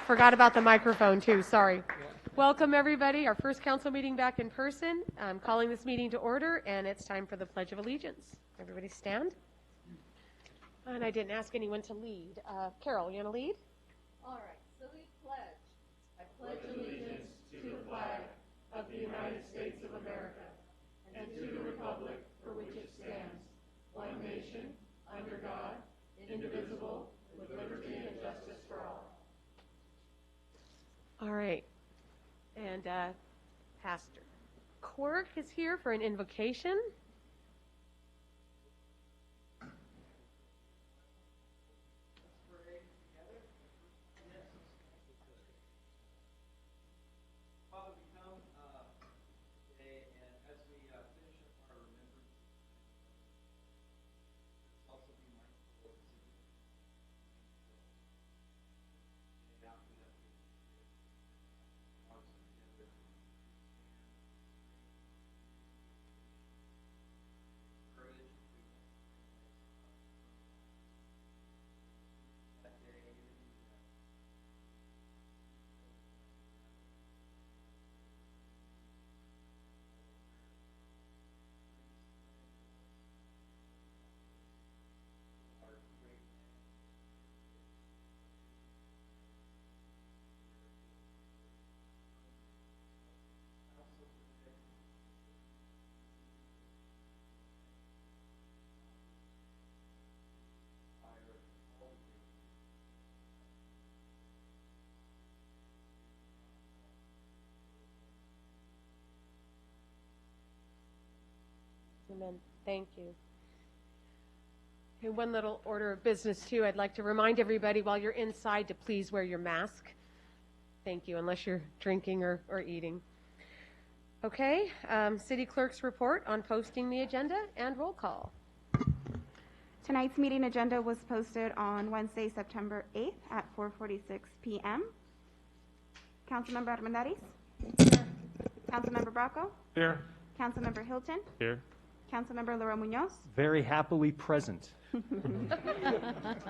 Forgot about the microphone too, sorry. Welcome everybody, our first council meeting back in person. I'm calling this meeting to order and it's time for the Pledge of Allegiance. Everybody stand. And I didn't ask anyone to lead. Carol, you want to lead? All right, so we pledge. I pledge allegiance to the flag of the United States of America and to the republic for which it stands, one nation, under God, indivisible, with liberty and justice for all. All right. And Pastor Quirk is here for an invocation. Amen. Thank you. And one little order of business too, I'd like to remind everybody while you're inside to please wear your mask. Thank you, unless you're drinking or eating. Okay, City Clerk's report on posting the agenda and roll call. Tonight's meeting agenda was posted on Wednesday, September 8th at 4:46 p.m. Councilmember Armendariz? Here. Councilmember Bracco? Here. Councilmember Hilton? Here. Councilmember Laura Munoz? Very happily present.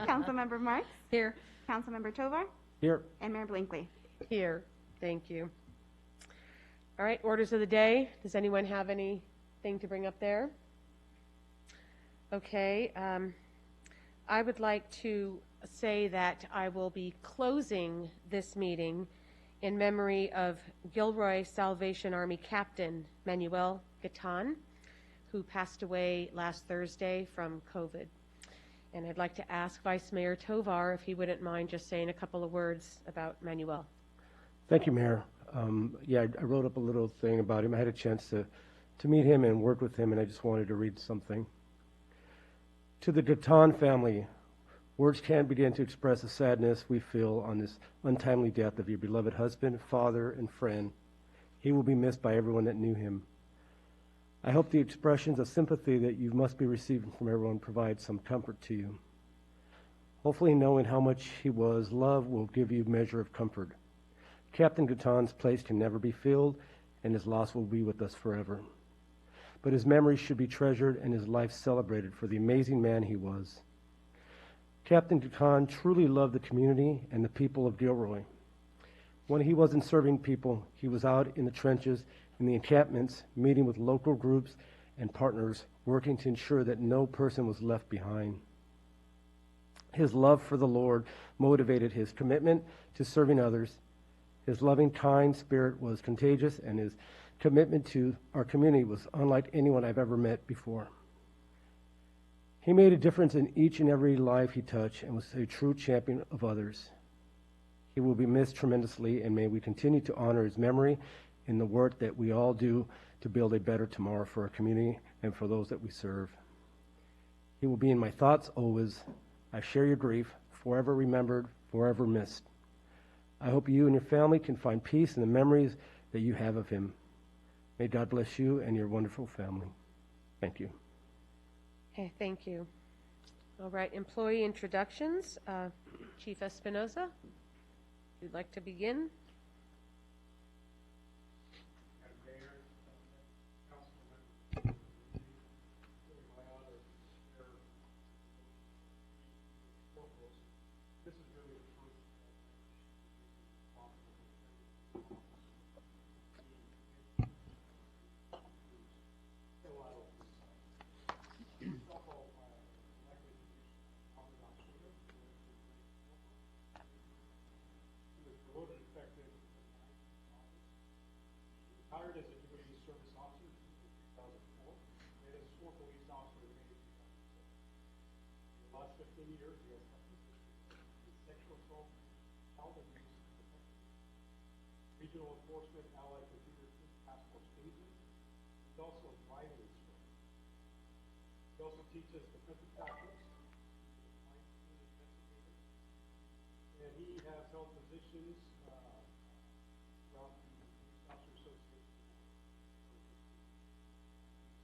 Councilmember Marks? Here. Councilmember Tovar? Here. And Mayor Blinkley. Here. Thank you. All right, orders of the day. Does anyone have anything to bring up there? Okay. I would like to say that I will be closing this meeting in memory of Gilroy Salvation Army Captain Manuel Gatan, who passed away last Thursday from COVID. And I'd like to ask Vice Mayor Tovar if he wouldn't mind just saying a couple of words about Manuel. Thank you, Mayor. I wrote up a little thing about him. I had a chance to meet him and work with him, and I just wanted to read something. To the Gatan family, words can't begin to express the sadness we feel on this untimely death of your beloved husband, father, and friend. He will be missed by everyone that knew him. I hope the expressions of sympathy that you must be receiving from everyone provide some comfort to you. Hopefully, knowing how much he was loved will give you a measure of comfort. Captain Gatan's place can never be filled, and his loss will be with us forever. But his memory should be treasured and his life celebrated for the amazing man he was. Captain Gatan truly loved the community and the people of Gilroy. When he wasn't serving people, he was out in the trenches, in the encampments, meeting with local groups and partners, working to ensure that no person was left behind. His love for the Lord motivated his commitment to serving others. His loving, kind spirit was contagious, and his commitment to our community was unlike anyone I've ever met before. He made a difference in each and every life he touched and was a true champion of others. He will be missed tremendously, and may we continue to honor his memory in the work that we all do to build a better tomorrow for our community and for those that we serve. He will be in my thoughts always. I share your grief, forever remembered, forever missed. I hope you and your family can find peace in the memories that you have of him. May God bless you and your wonderful family. Thank you. Okay, thank you. All right, employee introductions. Chief Espinoza, if you'd like to begin. retired as a community service officer in 2004 and as a sworn police officer in May 2006. In the last 15 years, he has helped with sexual assault, child abuse, regional enforcement, allied computer task force agent. He's also a driving instructor. He also teaches defensive tactics, crime scene investigator, and he has held positions throughout the Police Officer Association.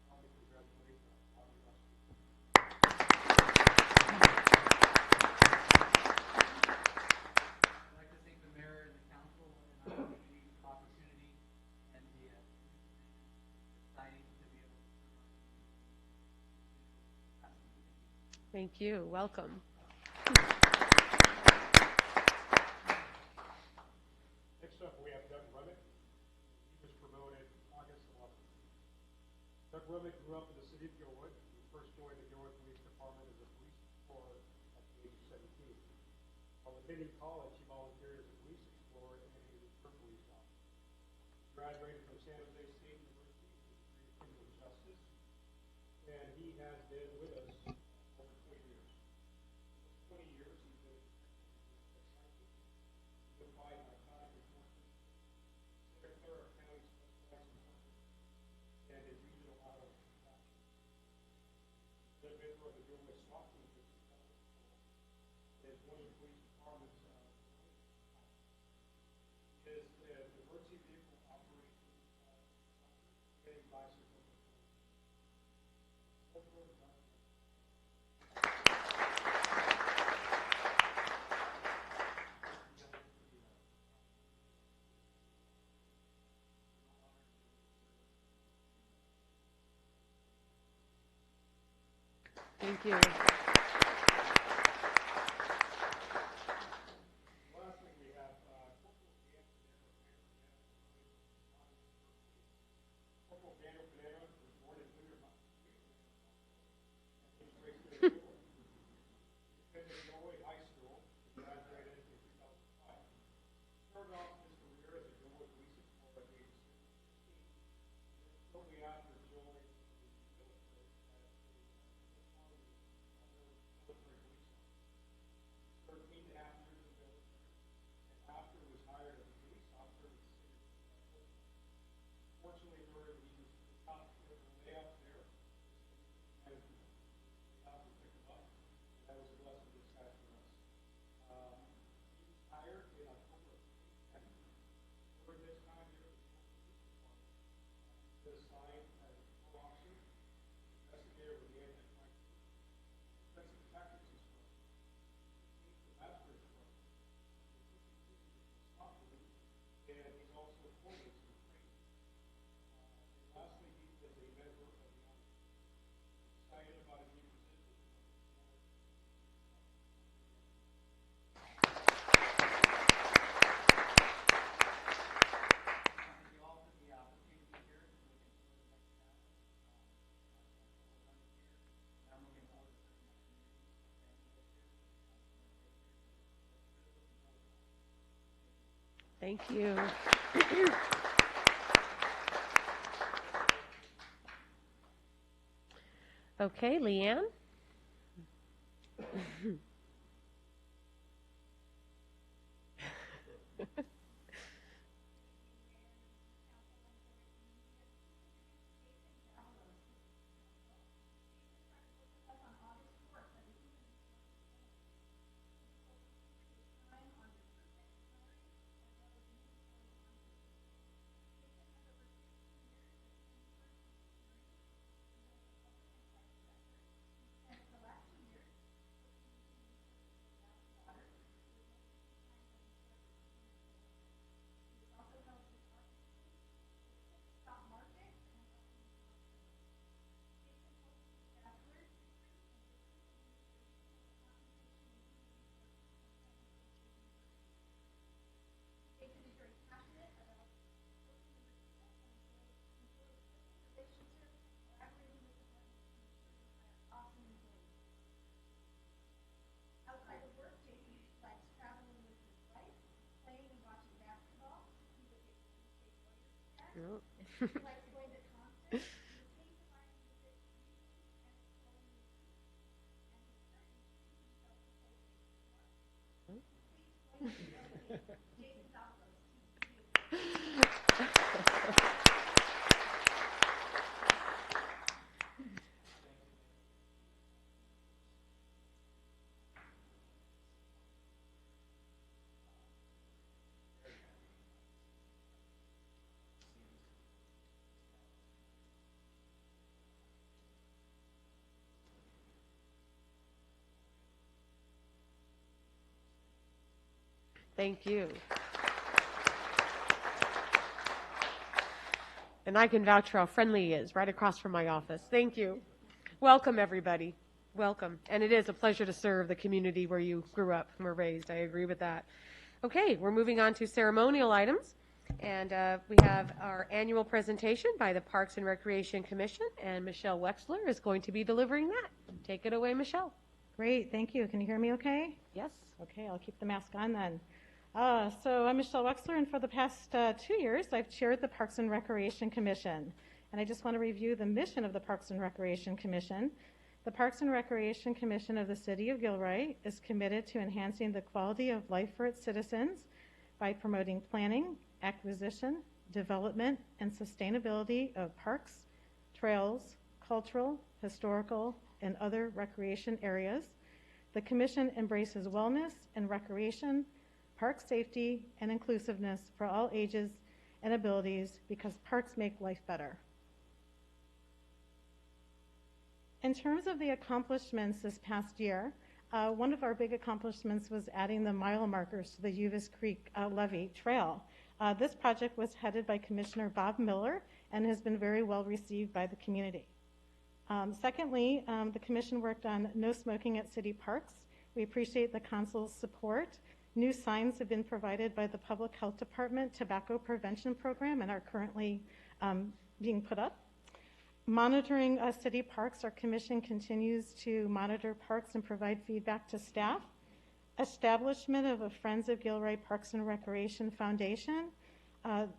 I want to congratulate Bobby Russell. I'd like to thank the mayor and the council and our community for the opportunity and the exciting to be able to serve our community. Thank you. Welcome. Next up, we have Doug Rummick. He was promoted August 11th. Doug Rummick grew up in the city of Gilroy. He first joined the Gilroy Police Department as a police explorer at the age of 17. While attending college, he volunteered as a police explorer and a reserve police officer. He graduated from San Jose State University with a degree in criminal justice, and he has been with us over 20 years. For 20 years, he's been unified narcotic enforcement, Santa Clara County Specialized Enforcement, and his regional auto action. He's been a member of the Gilroy SWAT team since 2004. He is one of the police department's he is the emergency vehicle operation training license. Thank you. Lastly, we have Corporal Daniel Panera was born in Wintermont. He was raised in Gilroy. He attended Gilroy High School and graduated in 2005. He started off his career as a Gilroy police explorer at the age of 16. Shortly after joining the military as a military police officer. 13 and a half years in the military, and after was hired as a police officer with the city of Portland. Fortunately, during the top layoff there, management layoff and picked him up, and that was a blessing in disguise for us. He was hired in October of 2010. During this time here, the police department was assigned as a patrol officer, investigator with the anti-crime team, defensive tactics instructor, master instructor, and he's also a coordinator for training. And lastly, he is a member of the Army. Excited about a new position. Thank you all for the opportunity here to look into the next chapter. I'm looking forward to serving my community. Thank you. Okay, Leanne? Thank you. And I can vouch for how friendly he is, right across from my office. Thank you. Welcome, everybody. Welcome. And it is a pleasure to serve the community where you grew up and were raised. I agree with that. Okay, we're moving on to ceremonial items. And we have our annual presentation by the Parks and Recreation Commission, and Michelle Wexler is going to be delivering that. Take it away, Michelle. Great, thank you. Can you hear me okay? Yes. Okay, I'll keep the mask on then. So I'm Michelle Wexler, and for the past 2 years, I've chaired the Parks and Recreation Commission. And I just want to review the mission of the Parks and Recreation Commission. The Parks and Recreation Commission of the City of Gilroy is committed to enhancing the quality of life for its citizens by promoting planning, acquisition, development, and sustainability of parks, trails, cultural, historical, and other recreation areas. The Commission embraces wellness and recreation, park safety, and inclusiveness for all ages and abilities because parks make life better. In terms of the accomplishments this past year, one of our big accomplishments was adding the mile markers to the Uvis Creek Levee Trail. This project was headed by Commissioner Bob Miller and has been very well received by the community. Secondly, the Commission worked on no smoking at city parks. We appreciate the Council's support. New signs have been provided by the Public Health Department Tobacco Prevention Program and are currently being put up. Monitoring city parks, our Commission continues to monitor parks and provide feedback to staff. Establishment of a Friends of Gilroy Parks and Recreation Foundation.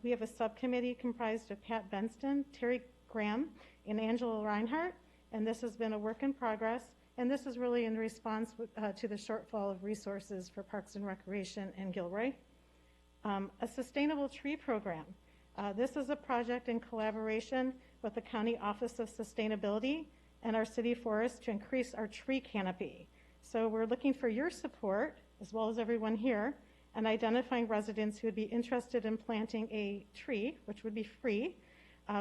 We have a subcommittee comprised of Pat Benston, Terry Graham, and Angela Reinhardt, and this has been a work in progress, and this is really in response to the shortfall of resources for Parks and Recreation in Gilroy. A sustainable tree program. This is a project in collaboration with the County Office of Sustainability and our city forest to increase our tree canopy. So we're looking for your support, as well as everyone here, and identifying residents who would be interested in planting a tree, which would be free.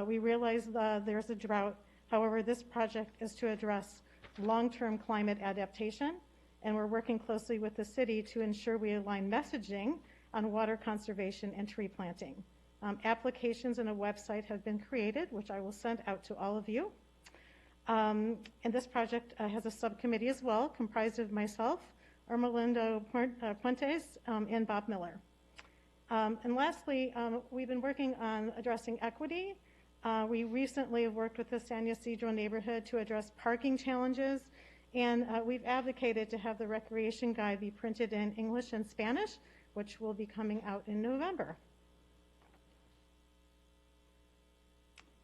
We realize there's a drought. However, this project is to address long-term climate adaptation, and we're working closely with the city to ensure we align messaging on water conservation and tree planting. Applications and a website have been created, which I will send out to all of you. And this project has a subcommittee as well, comprised of myself, Ermelindo Puentes, and Bob Miller. And lastly, we've been working on addressing equity. We recently have worked with the San Ysidro neighborhood to address parking challenges, and we've advocated to have the recreation guide be printed in English and Spanish, which will be coming out in November.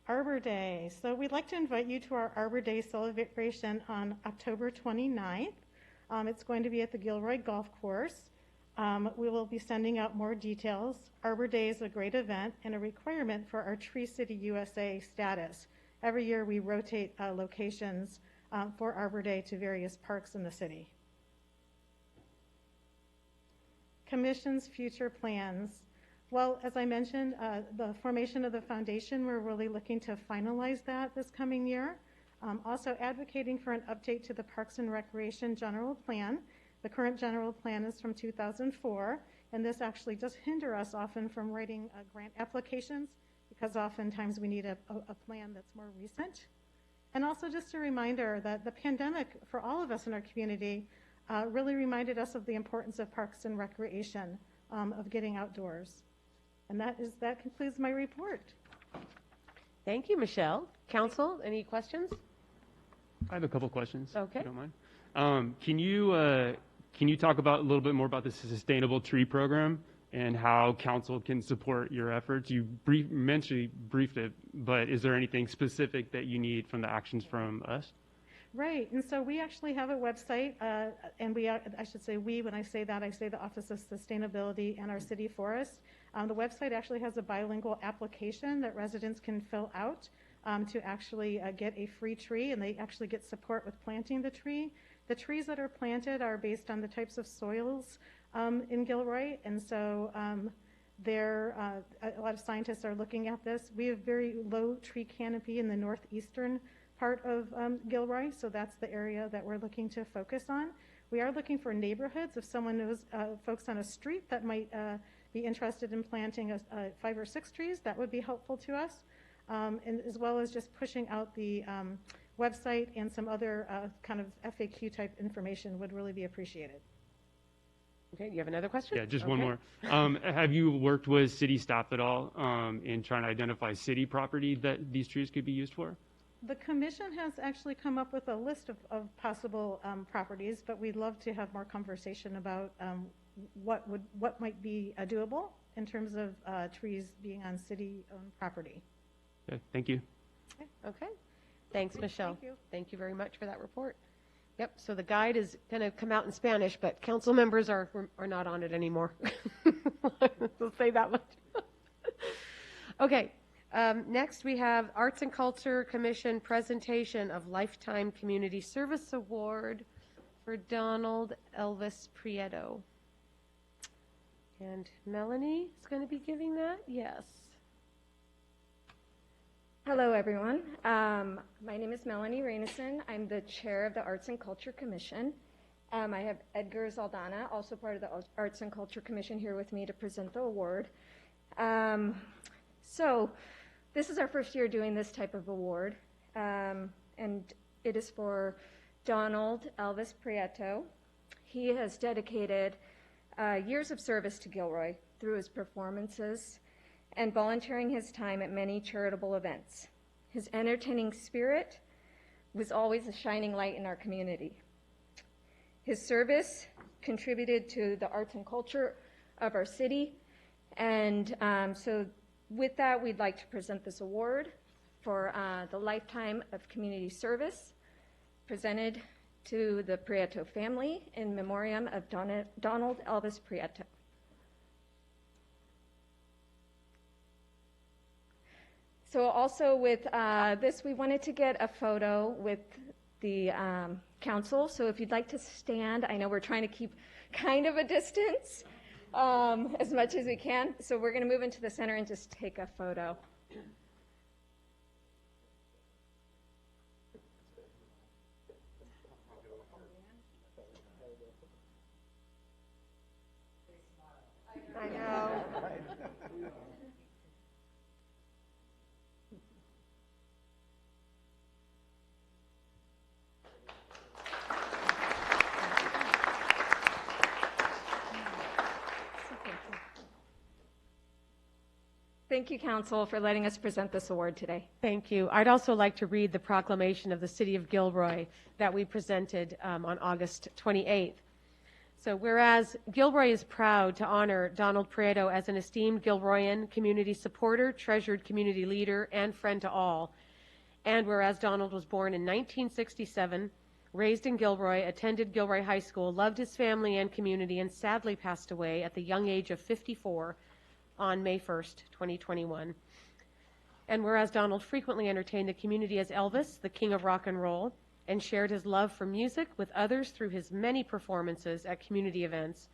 Arbor Day. So we'd like to invite you to our Arbor Day celebration on October 29th. It's going to be at the Gilroy Golf Course. We will be sending out more details. Arbor Day is a great event and a requirement for our Tree City USA status. Every year we rotate locations for Arbor Day to various parks in the city. Commission's future plans. Well, as I mentioned, the formation of the foundation, we're really looking to finalize that this coming year. Also advocating for an update to the Parks and Recreation General Plan. The current general plan is from 2004, and this actually does hinder us often from writing grant applications because oftentimes we need a plan that's more recent. And also just a reminder that the pandemic for all of us in our community really reminded us of the importance of parks and recreation, of getting outdoors. And that concludes my report. Thank you, Michelle. Council, any questions? I have a couple questions. Okay. If you don't mind. Can you talk about a little bit more about the sustainable tree program and how council can support your efforts. You briefed it, but is there anything specific that you need from the actions from us? Right, and so we actually have a website, and I should say we, when I say that, I say the Office of Sustainability and our city forest. The website actually has a bilingual application that residents can fill out to actually get a free tree, and they actually get support with planting the tree. The trees that are planted are based on the types of soils in Gilroy, and so a lot of scientists are looking at this. We have very low tree canopy in the northeastern part of Gilroy, so that's the area that we're looking to focus on. We are looking for neighborhoods. If someone knows folks on a street that might be interested in planting 5 or 6 trees, that would be helpful to us, and as well as just pushing out the website and some other kind of FAQ type information would really be appreciated. Okay, you have another question? Yeah, just one more. Have you worked with city staff at all in trying to identify city property that these trees could be used for? The commission has actually come up with a list of possible properties, but we'd love to have more conversation about what might be doable in terms of trees being on city-owned property. Okay, thank you. Okay. Thanks, Michelle. Thank you. Thank you very much for that report. Yep, so the guide is going to come out in Spanish, but council members are not on it anymore. We'll say that much. Okay. Next, we have Arts and Culture Commission presentation of Lifetime Community Service Award for Donald Elvis Prieto. And Melanie is going to be giving that? Yes. Hello, everyone. My name is Melanie Rainison. I'm the chair of the Arts and Culture Commission. I have Edgar Zaldana, also part of the Arts and Culture Commission, here with me to present the award. So this is our first year doing this type of award, and it is for Donald Elvis Prieto. He has dedicated years of service to Gilroy through his performances and volunteering his time at many charitable events. His entertaining spirit was always a shining light in our community. His service contributed to the arts and culture of our city, and so with that, we'd like to present this award for the Lifetime of Community Service presented to the Prieto family in memoriam of Donald Elvis Prieto. So also with this, we wanted to get a photo with the council. So if you'd like to stand, I know we're trying to keep kind of a distance as much as we can. So we're going to move into the center and just take a photo. I know. Thank you, Council, for letting us present this award today. Thank you. I'd also like to read the proclamation of the City of Gilroy that we presented on August 28th. So whereas Gilroy is proud to honor Donald Prieto as an esteemed Gilroyan community supporter, treasured community leader, and friend to all, and whereas Donald was born in 1967, raised in Gilroy, attended Gilroy High School, loved his family and community, and sadly passed away at the young age of 54 on May 1st, 2021. And whereas Donald frequently entertained the community as Elvis, the king of rock and roll, and shared his love for music with others through his many performances at community events.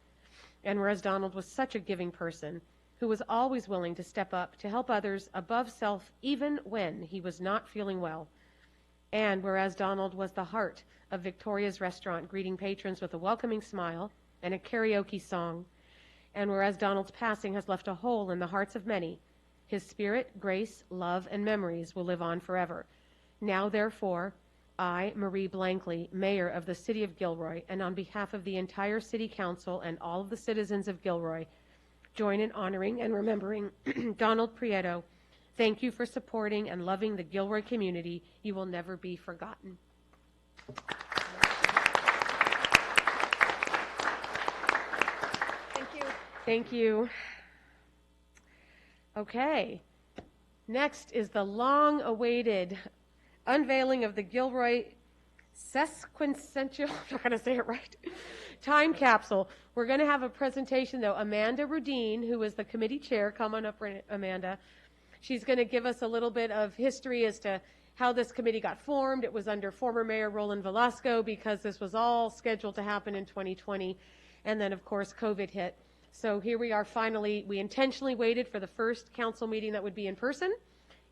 And whereas Donald was such a giving person who was always willing to step up to help others above self even when he was not feeling well. And whereas Donald was the heart of Victoria's restaurant, greeting patrons with a welcoming smile and a karaoke song. And whereas Donald's passing has left a hole in the hearts of many, his spirit, grace, love, and memories will live on forever. Now, therefore, I, Marie Blankley, Mayor of the City of Gilroy, and on behalf of the entire City Council and all of the citizens of Gilroy, join in honoring and remembering Donald Prieto. Thank you for supporting and loving the Gilroy community. You will never be forgotten. Thank you. Thank you. Okay. Next is the long-awaited unveiling of the Gilroy sesquicentennial, I'm not going to say it right, time capsule. We're going to have a presentation, though. Amanda Rudine, who is the committee chair, come on up, Amanda. She's going to give us a little bit of history as to how this committee got formed. It was under former Mayor Roland Velasco because this was all scheduled to happen in 2020. And then, of course, COVID hit. So here we are finally. We intentionally waited for the first council meeting that would be in person.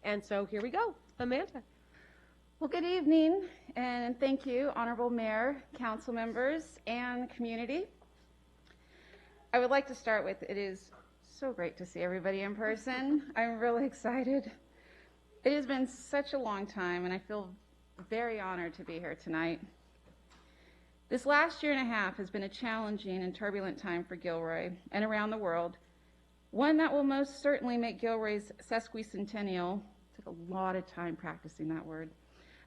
And so here we go. Amanda. Well, good evening, and thank you, Honorable Mayor, council members, and community. I would like to start with, it is so great to see everybody in person. I'm really excited. It has been such a long time, and I feel very honored to be here tonight. This last year and a half has been a challenging and turbulent time for Gilroy and around the world, one that will most certainly make Gilroy's sesquicentennial, took a lot of time practicing that word,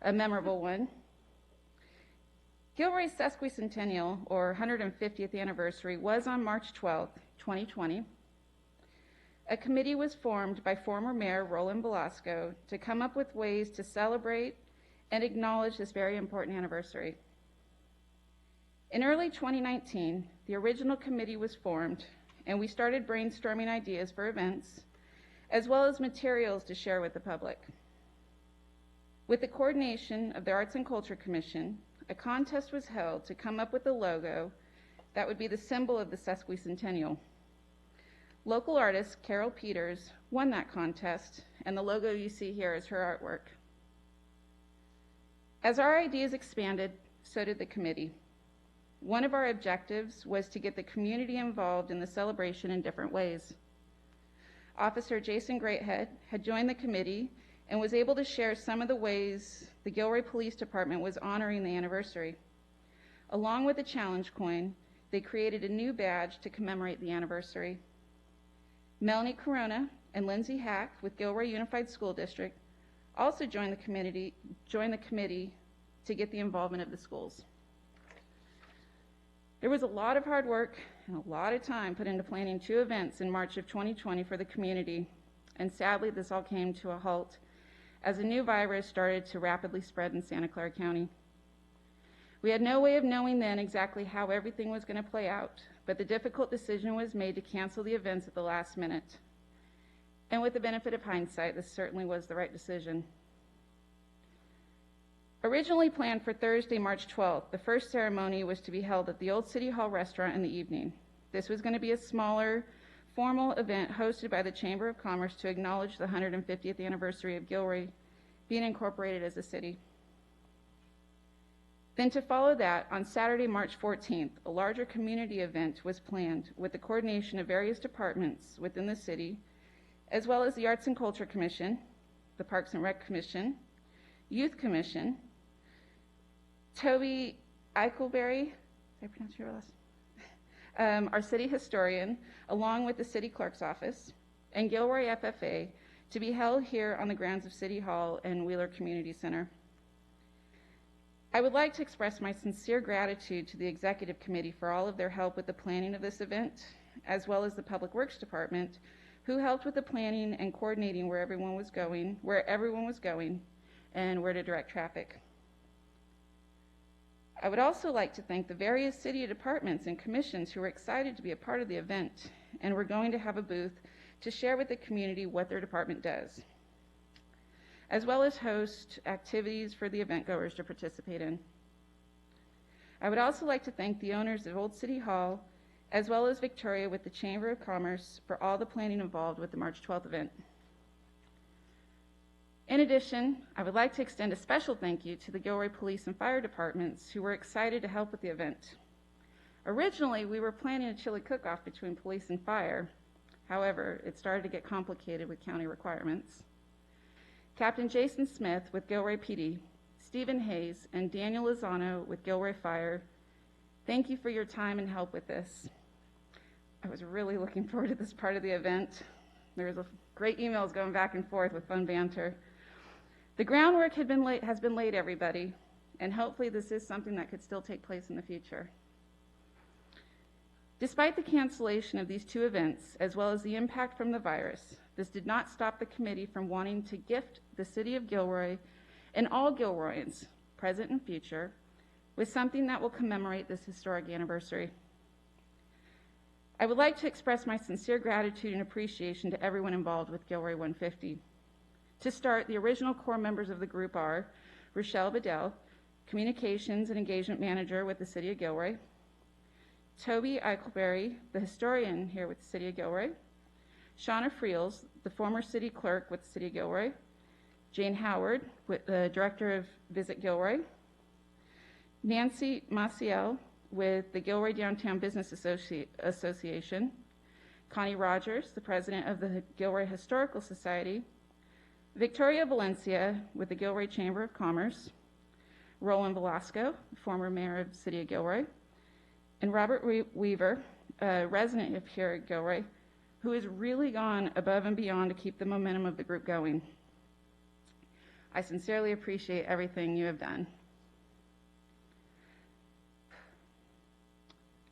a memorable one. Gilroy's sesquicentennial, or 150th anniversary, was on March 12, 2020. A committee was formed by former Mayor Roland Velasco to come up with ways to celebrate and acknowledge this very important anniversary. In early 2019, the original committee was formed, and we started brainstorming ideas for events, as well as materials to share with the public. With the coordination of the Arts and Culture Commission, a contest was held to come up with a logo that would be the symbol of the sesquicentennial. Local artist Carol Peters won that contest, and the logo you see here is her artwork. As our ideas expanded, so did the committee. One of our objectives was to get the community involved in the celebration in different ways. Officer Jason Greathead had joined the committee and was able to share some of the ways the Gilroy Police Department was honoring the anniversary. Along with the challenge coin, they created a new badge to commemorate the anniversary. Melanie Corona and Lindsay Hack with Gilroy Unified School District also joined the committee to get the involvement of the schools. There was a lot of hard work and a lot of time put into planning 2 events in March of 2020 for the community, and sadly this all came to a halt as a new virus started to rapidly spread in Santa Clara County. We had no way of knowing then exactly how everything was going to play out, but the difficult decision was made to cancel the events at the last minute. And with the benefit of hindsight, this certainly was the right decision. Originally planned for Thursday, March 12th, the first ceremony was to be held at the Old City Hall restaurant in the evening. This was going to be a smaller, formal event hosted by the Chamber of Commerce to acknowledge the 150th anniversary of Gilroy being incorporated as a city. Then to follow that, on Saturday, March 14th, a larger community event was planned with the coordination of various departments within the city, as well as the Arts and Culture Commission, the Parks and Rec Commission, Youth Commission, Toby Eichelberry, did I pronounce your last? Our city historian, along with the city clerk's office, and Gilroy FFA, to be held here on the grounds of City Hall and Wheeler Community Center. I would like to express my sincere gratitude to the Executive Committee for all of their help with the planning of this event, as well as the Public Works Department, who helped with the planning and coordinating where everyone was going, and where to direct traffic. I would also like to thank the various city departments and commissions who were excited to be a part of the event and were going to have a booth to share with the community what their department does, as well as host activities for the event goers to participate in. I would also like to thank the owners of Old City Hall, as well as Victoria with the Chamber of Commerce for all the planning involved with the March 12th event. In addition, I would like to extend a special thank you to the Gilroy Police and Fire Departments who were excited to help with the event. Originally, we were planning a chili cook-off between police and fire. However, it started to get complicated with county requirements. Captain Jason Smith with Gilroy PD, Stephen Hayes, and Daniel Lozano with Gilroy Fire, thank you for your time and help with this. I was really looking forward to this part of the event. There was great emails going back and forth with fun banter. The groundwork has been laid, everybody, and hopefully this is something that could still take place in the future. Despite the cancellation of these 2 events, as well as the impact from the virus, this did not stop the committee from wanting to gift the city of Gilroy and all Gilroyans, present and future, with something that will commemorate this historic anniversary. I would like to express my sincere gratitude and appreciation to everyone involved with Gilroy 150. To start, the original core members of the group are Rochelle Bedell, Communications and Engagement Manager with the City of Gilroy, Toby Eichelberry, the historian here with the City of Gilroy, Shauna Friels, the former City Clerk with the City of Gilroy, Jane Howard, the Director of Visit Gilroy, Nancy Maciel with the Gilroy Downtown Business Association, Connie Rogers, the President of the Gilroy Historical Society, Victoria Valencia with the Gilroy Chamber of Commerce, Roland Velasco, former Mayor of the City of Gilroy, and Robert Weaver, a resident of here at Gilroy, who has really gone above and beyond to keep the momentum of the group going. I sincerely appreciate everything you have done.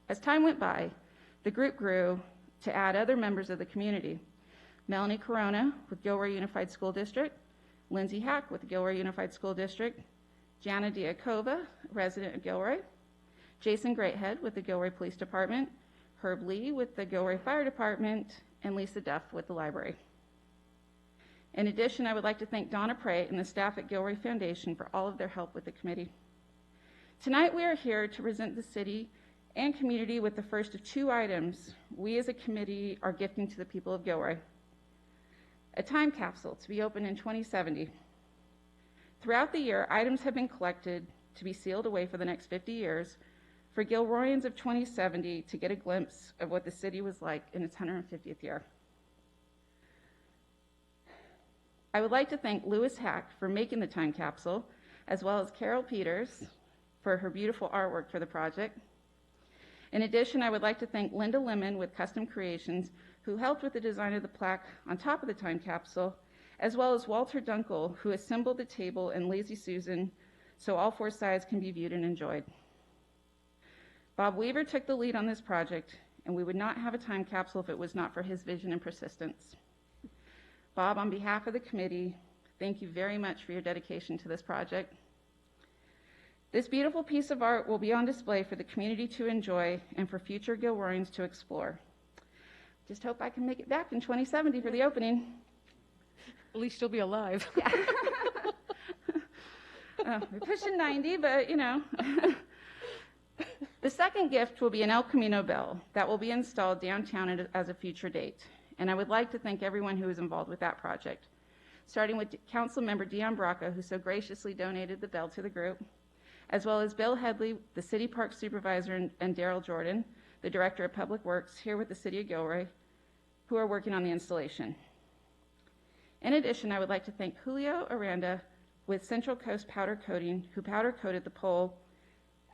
As time went by, the group grew to add other members of the community. Melanie Corona with Gilroy Unified School District, Lindsay Hack with the Gilroy Unified School District, Jana Diakova, resident of Gilroy, Jason Greathead with the Gilroy Police Department, Herb Lee with the Gilroy Fire Department, and Lisa Duff with the library. In addition, I would like to thank Donna Prate and the staff at Gilroy Foundation for all of their help with the committee. Tonight we are here to present the city and community with the first of two items we as a committee are gifting to the people of Gilroy. A time capsule to be opened in 2070. Throughout the year, items have been collected to be sealed away for the next 50 years for Gilroyans of 2070 to get a glimpse of what the city was like in its 150th year. I would like to thank Lewis Hack for making the time capsule, as well as Carol Peters for her beautiful artwork for the project. In addition, I would like to thank Linda Lemon with Custom Creations, who helped with the design of the plaque on top of the time capsule, as well as Walter Dunkel, who assembled the table and Lazy Susan so all four sides can be viewed and enjoyed. Bob Weaver took the lead on this project, and we would not have a time capsule if it was not for his vision and persistence. Bob, on behalf of the committee, thank you very much for your dedication to this project. This beautiful piece of art will be on display for the community to enjoy and for future Gilroyans to explore. Just hope I can make it back in 2070 for the opening. At least you'll be alive. Yeah. We're pushing 90, but you know. The second gift will be an El Camino Bill that will be installed downtown as a future date. And I would like to thank everyone who is involved with that project, starting with Council Member Dion Braca, who so graciously donated the bell to the group, as well as Bill Headley, the City Park Supervisor, and Daryl Jordan, the Director of Public Works here with the City of Gilroy, who are working on the installation. In addition, I would like to thank Julio Aranda with Central Coast Powder Coating, who powder coated the pole,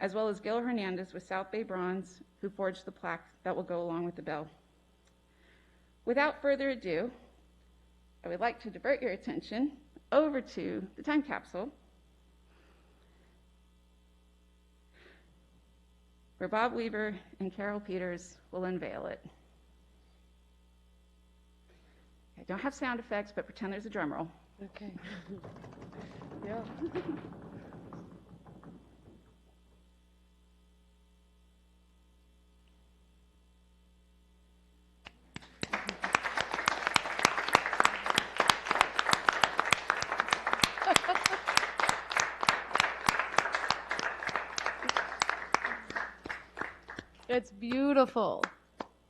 as well as Gil Hernandez with South Bay Bronze, who forged the plaque that will go along with the bell. Without further ado, I would like to divert your attention over to the time capsule, where Bob Weaver and Carol Peters will unveil it. I don't have sound effects, but pretend there's a drum roll. Okay. Yeah. It's beautiful.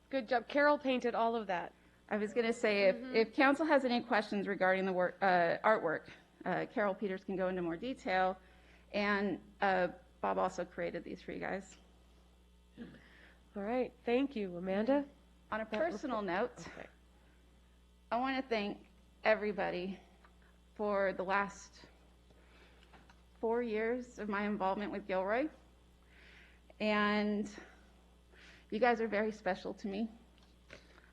Good job. Carol painted all of that. I was going to say, if council has any questions regarding the artwork, Carol Peters can go into more detail, and Bob also created these for you guys. All right. Thank you, Amanda. On a personal note, I want to thank everybody for the last 4 years of my involvement with Gilroy, and you guys are very special to me.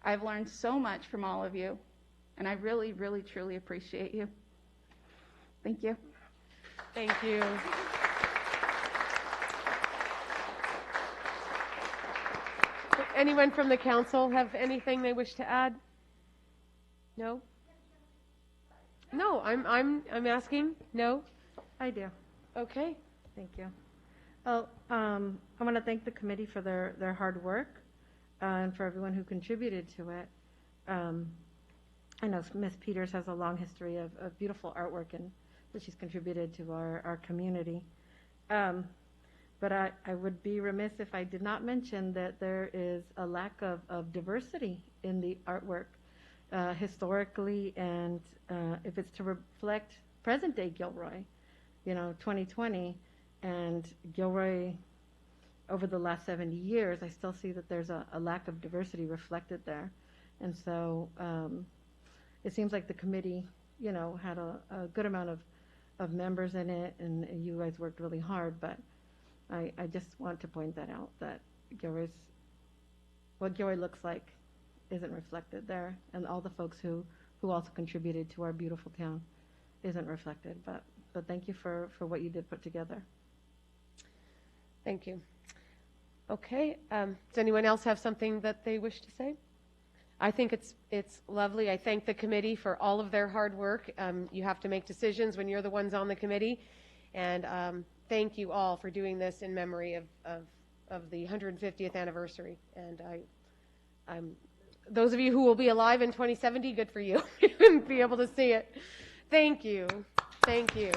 I've learned so much from all of you, and I really, really, truly appreciate you. Thank you. Thank you. Anyone from the council have anything they wish to add? No? No, I'm asking. No? I do. Okay. Thank you. Well, I want to thank the committee for their hard work and for everyone who contributed to it. I know Ms. Peters has a long history of beautiful artwork and that she's contributed to our community. But I would be remiss if I did not mention that there is a lack of diversity in the artwork historically, and if it's to reflect present-day Gilroy, 2020, and Gilroy over the last 70 years, I still see that there's a lack of diversity reflected there. And so it seems like the committee, had a good amount of members in it, and you guys worked really hard, but I just want to point that out, that what Gilroy looks like isn't reflected there, and all the folks who also contributed to our beautiful town isn't reflected. But thank you for what you did put together. Thank you. Okay. Does anyone else have something that they wish to say? I think it's lovely. I thank the committee for all of their hard work. You have to make decisions when you're the ones on the committee, and thank you all for doing this in memory of the 150th anniversary. And I'm those of you who will be alive in 2070, good for you. You be able to see it. Thank you. Thank you.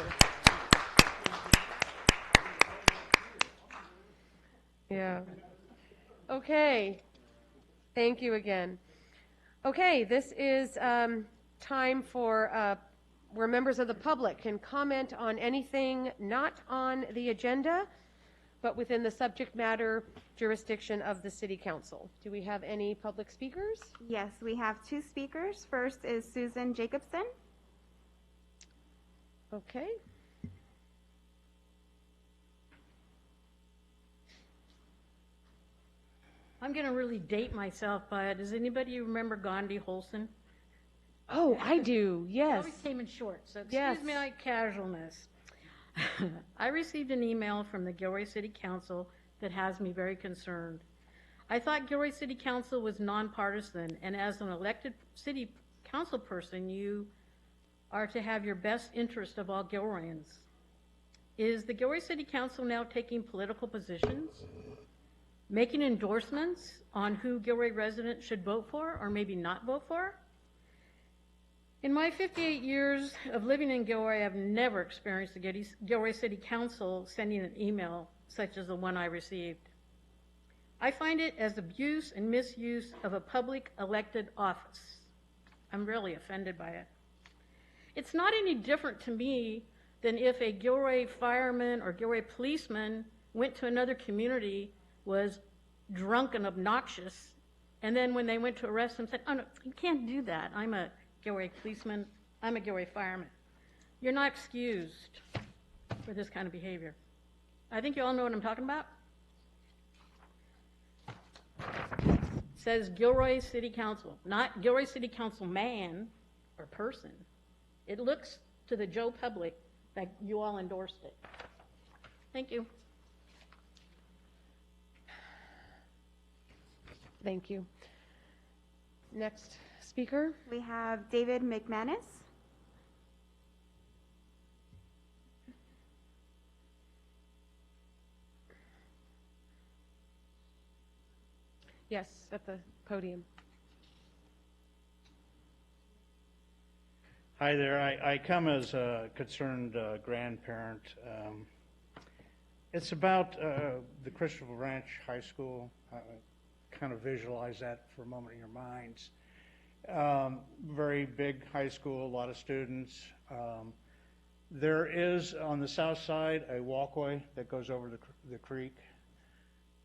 Yeah. Okay. Thank you again. Okay, this is time for where members of the public can comment on anything not on the agenda, but within the subject matter jurisdiction of the City Council. Do we have any public speakers? Yes, we have two speakers. First is Susan Jacobson. Okay. I'm going to really date myself, but does anybody remember Gandhi Holson? Oh, I do, yes. Always came in short, so excuse Yes. me my casualness. I received an email from the Gilroy City Council that has me very concerned. I thought Gilroy City Council was nonpartisan, and as an elected city council person, you are to have your best interest of all Gilroyans. Is the Gilroy City Council now taking political positions, making endorsements on who Gilroy residents should vote for or maybe not vote for? In my 58 years of living in Gilroy, I've never experienced the Gilroy City Council sending an email such as the one I received. I find it as abuse and misuse of a public elected office. I'm really offended by it. It's not any different to me than if a Gilroy fireman or Gilroy policeman went to another community, was drunk and obnoxious, and then when they went to arrest him said, oh no, you can't do that. I'm a Gilroy policeman, I'm a Gilroy fireman. You're not excused for this kind of behavior. I think you all know what I'm talking about. It says Gilroy City Council, not Gilroy City Council man or person. It looks to the Joe public that you all endorsed it. Thank you. Thank you. Next speaker. We have David McManus. Yes, at the podium. Hi there. I come as a concerned grandparent. It's about the Christopher Ranch High School. Kind of visualize that for a moment in your minds. Very big high school, a lot of students. There is on the south side a walkway that goes over the creek.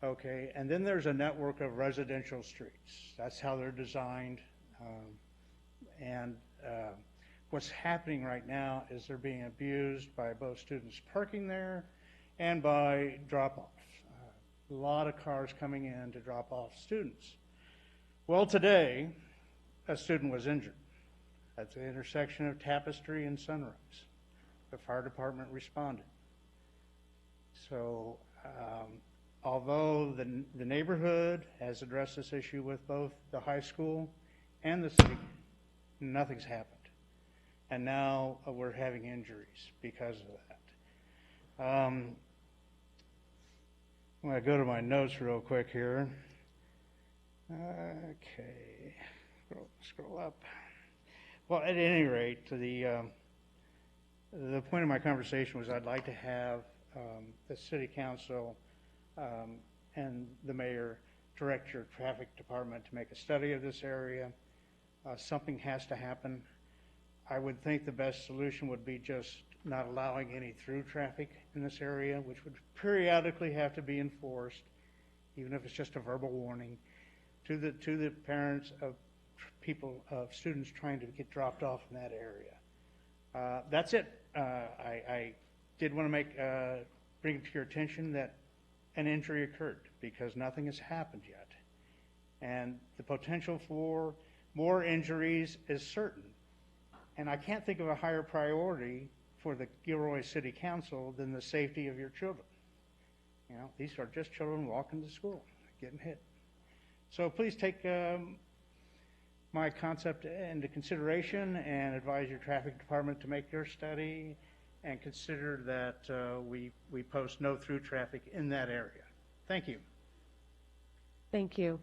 Okay, and then there's a network of residential streets. That's how they're designed. What's happening right now is they're being abused by both students parking there and by drop-offs. A lot of cars coming in to drop off students. Well, today, a student was injured at the intersection of Tapestry and Sunrise. The fire department responded. So, although the neighborhood has addressed this issue with both the high school and the city, Nothing's happened. And now we're having injuries because of that. I'm going to go to my notes real quick here. Okay, scroll up. Well, at any rate, the point of my conversation was I'd like to have the city council and the mayor direct your traffic department to make a study of this area. Something has to happen. I would think the best solution would be just not allowing any through traffic in this area, which would periodically have to be enforced, even if it's just a verbal warning, to the parents of students trying to get dropped off in that area. That's it. I did want to bring it to your attention that an injury occurred because nothing has happened yet. And the potential for more injuries is certain. And I can't think of a higher priority for the Gilroy City Council than the safety of your children. You know, these are just children walking to school, getting hit. So please take my concept into consideration and advise your traffic department to make your study and consider that we post no through traffic in that area. Thank you. Thank you.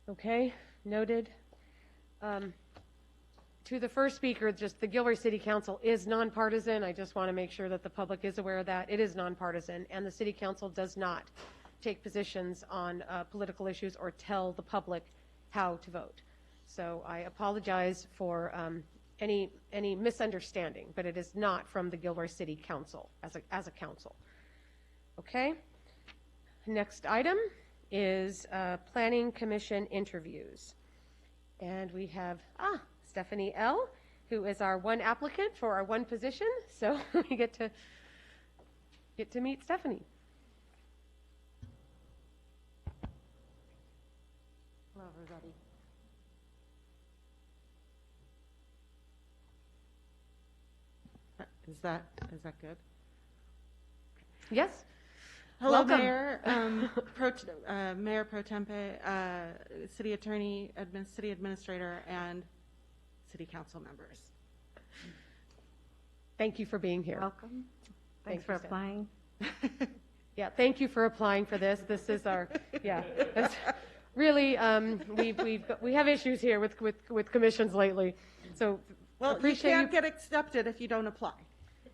Okay, noted. To the first speaker, just the Gilroy City Council is nonpartisan. I just want to make sure that the public is aware of that. It is nonpartisan, and the City Council does not take positions on political issues or tell the public how to vote. So I apologize for any misunderstanding, but it is not from the Gilroy City Council as a council. Okay. Next item is Planning Commission interviews, and we have Stephanie L., who is our one applicant for our one position. So we get to meet Stephanie. Hello, everybody. Is that good? Yes. Hello, Welcome. Mayor, Mayor Pro Tempe, City Attorney, City Administrator, and City Council members. Thank you for being here. Welcome. Thanks for applying. Yeah, thank you for applying for this. This is our, it's really, we have issues here with commissions lately. So Well, you appreciate can't get accepted if you don't apply.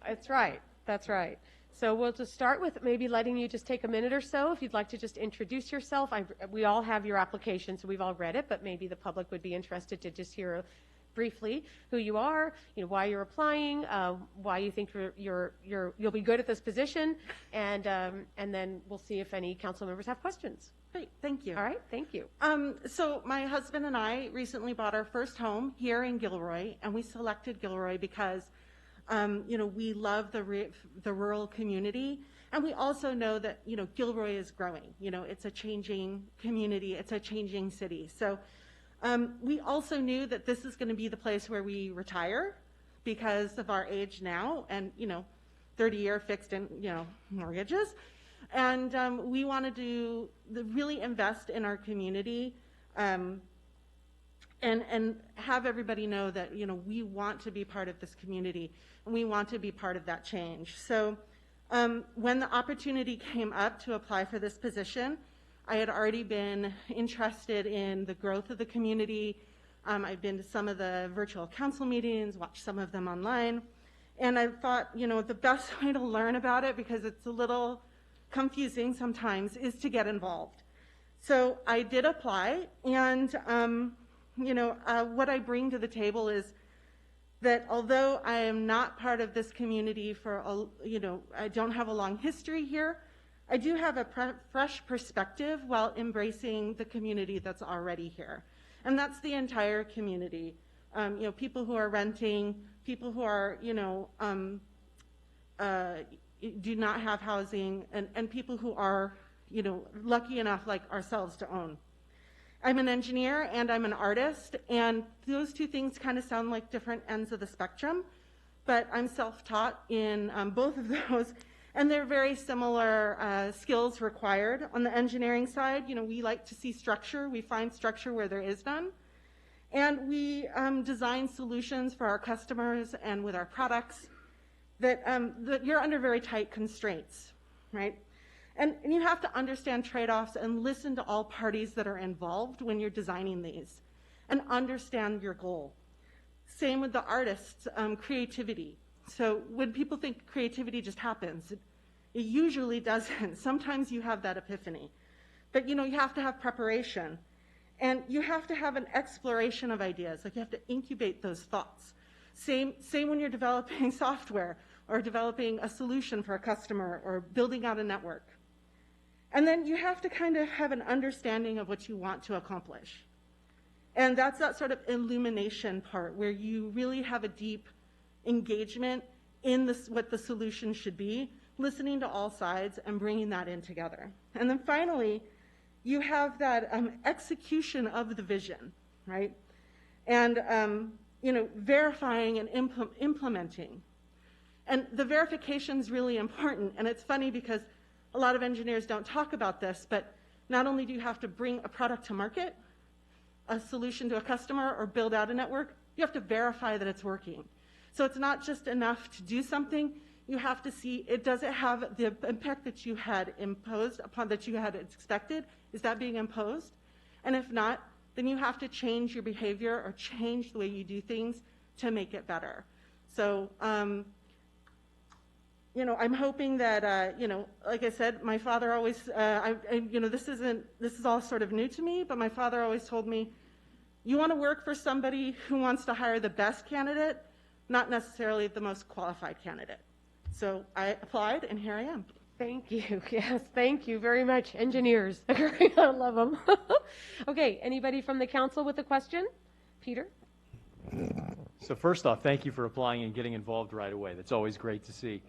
That's right. That's right. So we'll just start with maybe letting you just take a minute or so if you'd like to just introduce yourself. We all have your application, so we've all read it, but maybe the public would be interested to just hear briefly who you are, why you're applying, why you think you'll be good at this position, and then we'll see if any council members have questions. Great, thank you. All right, thank you. So my husband and I recently bought our first home here in Gilroy, and we selected Gilroy because we love the rural community, and we also know that, Gilroy is growing. It's a changing community, it's a changing city. So we also knew that this is going to be the place where we retire because of our age now and, 30-year fixed in, mortgages. And we wanted to really invest in our community and have everybody know that, we want to be part of this community and we want to be part of that change. So when the opportunity came up to apply for this position, I had already been interested in the growth of the community. I've been to some of the virtual council meetings, watched some of them online, and I thought, the best way to learn about it, because it's a little confusing sometimes, is to get involved. So I did apply, and what I bring to the table is that although I am not part of this community I don't have a long history here, I do have a fresh perspective while embracing the community that's already here. And that's the entire community. People who are renting, people who are, do not have housing, and people who are, lucky enough like ourselves to own. I'm an engineer and I'm an artist, and those two things kind of sound like different ends of the spectrum, but I'm self-taught in both of those. And they're very similar skills required. On the engineering side, we like to see structure. We find structure where there is none. And we design solutions for our customers and with our products that you're under very tight constraints, right? And you have to understand trade-offs and listen to all parties that are involved when you're designing these and understand your goal. Same with the artists, creativity. So when people think creativity just happens, it usually doesn't. Sometimes you have that epiphany. But you have to have preparation. And you have to have an exploration of ideas. Like you have to incubate those thoughts. Same when you're developing software or developing a solution for a customer or building out a network. And then you have to kind of have an understanding of what you want to accomplish. And that's that sort of illumination part where you really have a deep engagement in what the solution should be, listening to all sides and bringing that in together. And then finally, you have that execution of the vision, right? And, verifying and implementing. And the verification is really important. And it's funny because a lot of engineers don't talk about this, but not only do you have to bring a product to market, a solution to a customer, or build out a network, you have to verify that it's working. So it's not just enough to do something. You have to see, does it have the impact that you had imposed upon, that you had expected? Is that being imposed? And if not, then you have to change your behavior or change the way you do things to make it better. So, I'm hoping that, like I said, my father always, this is all sort of new to me, but my father always told me, you want to work for somebody who wants to hire the best candidate, not necessarily the most qualified candidate. So I applied, and here I am. Thank you. Yes, thank you very much. Engineers. I love them. Okay, anybody from the council with a question? Peter? So first off, thank you for applying and getting involved right away. That's always great to see.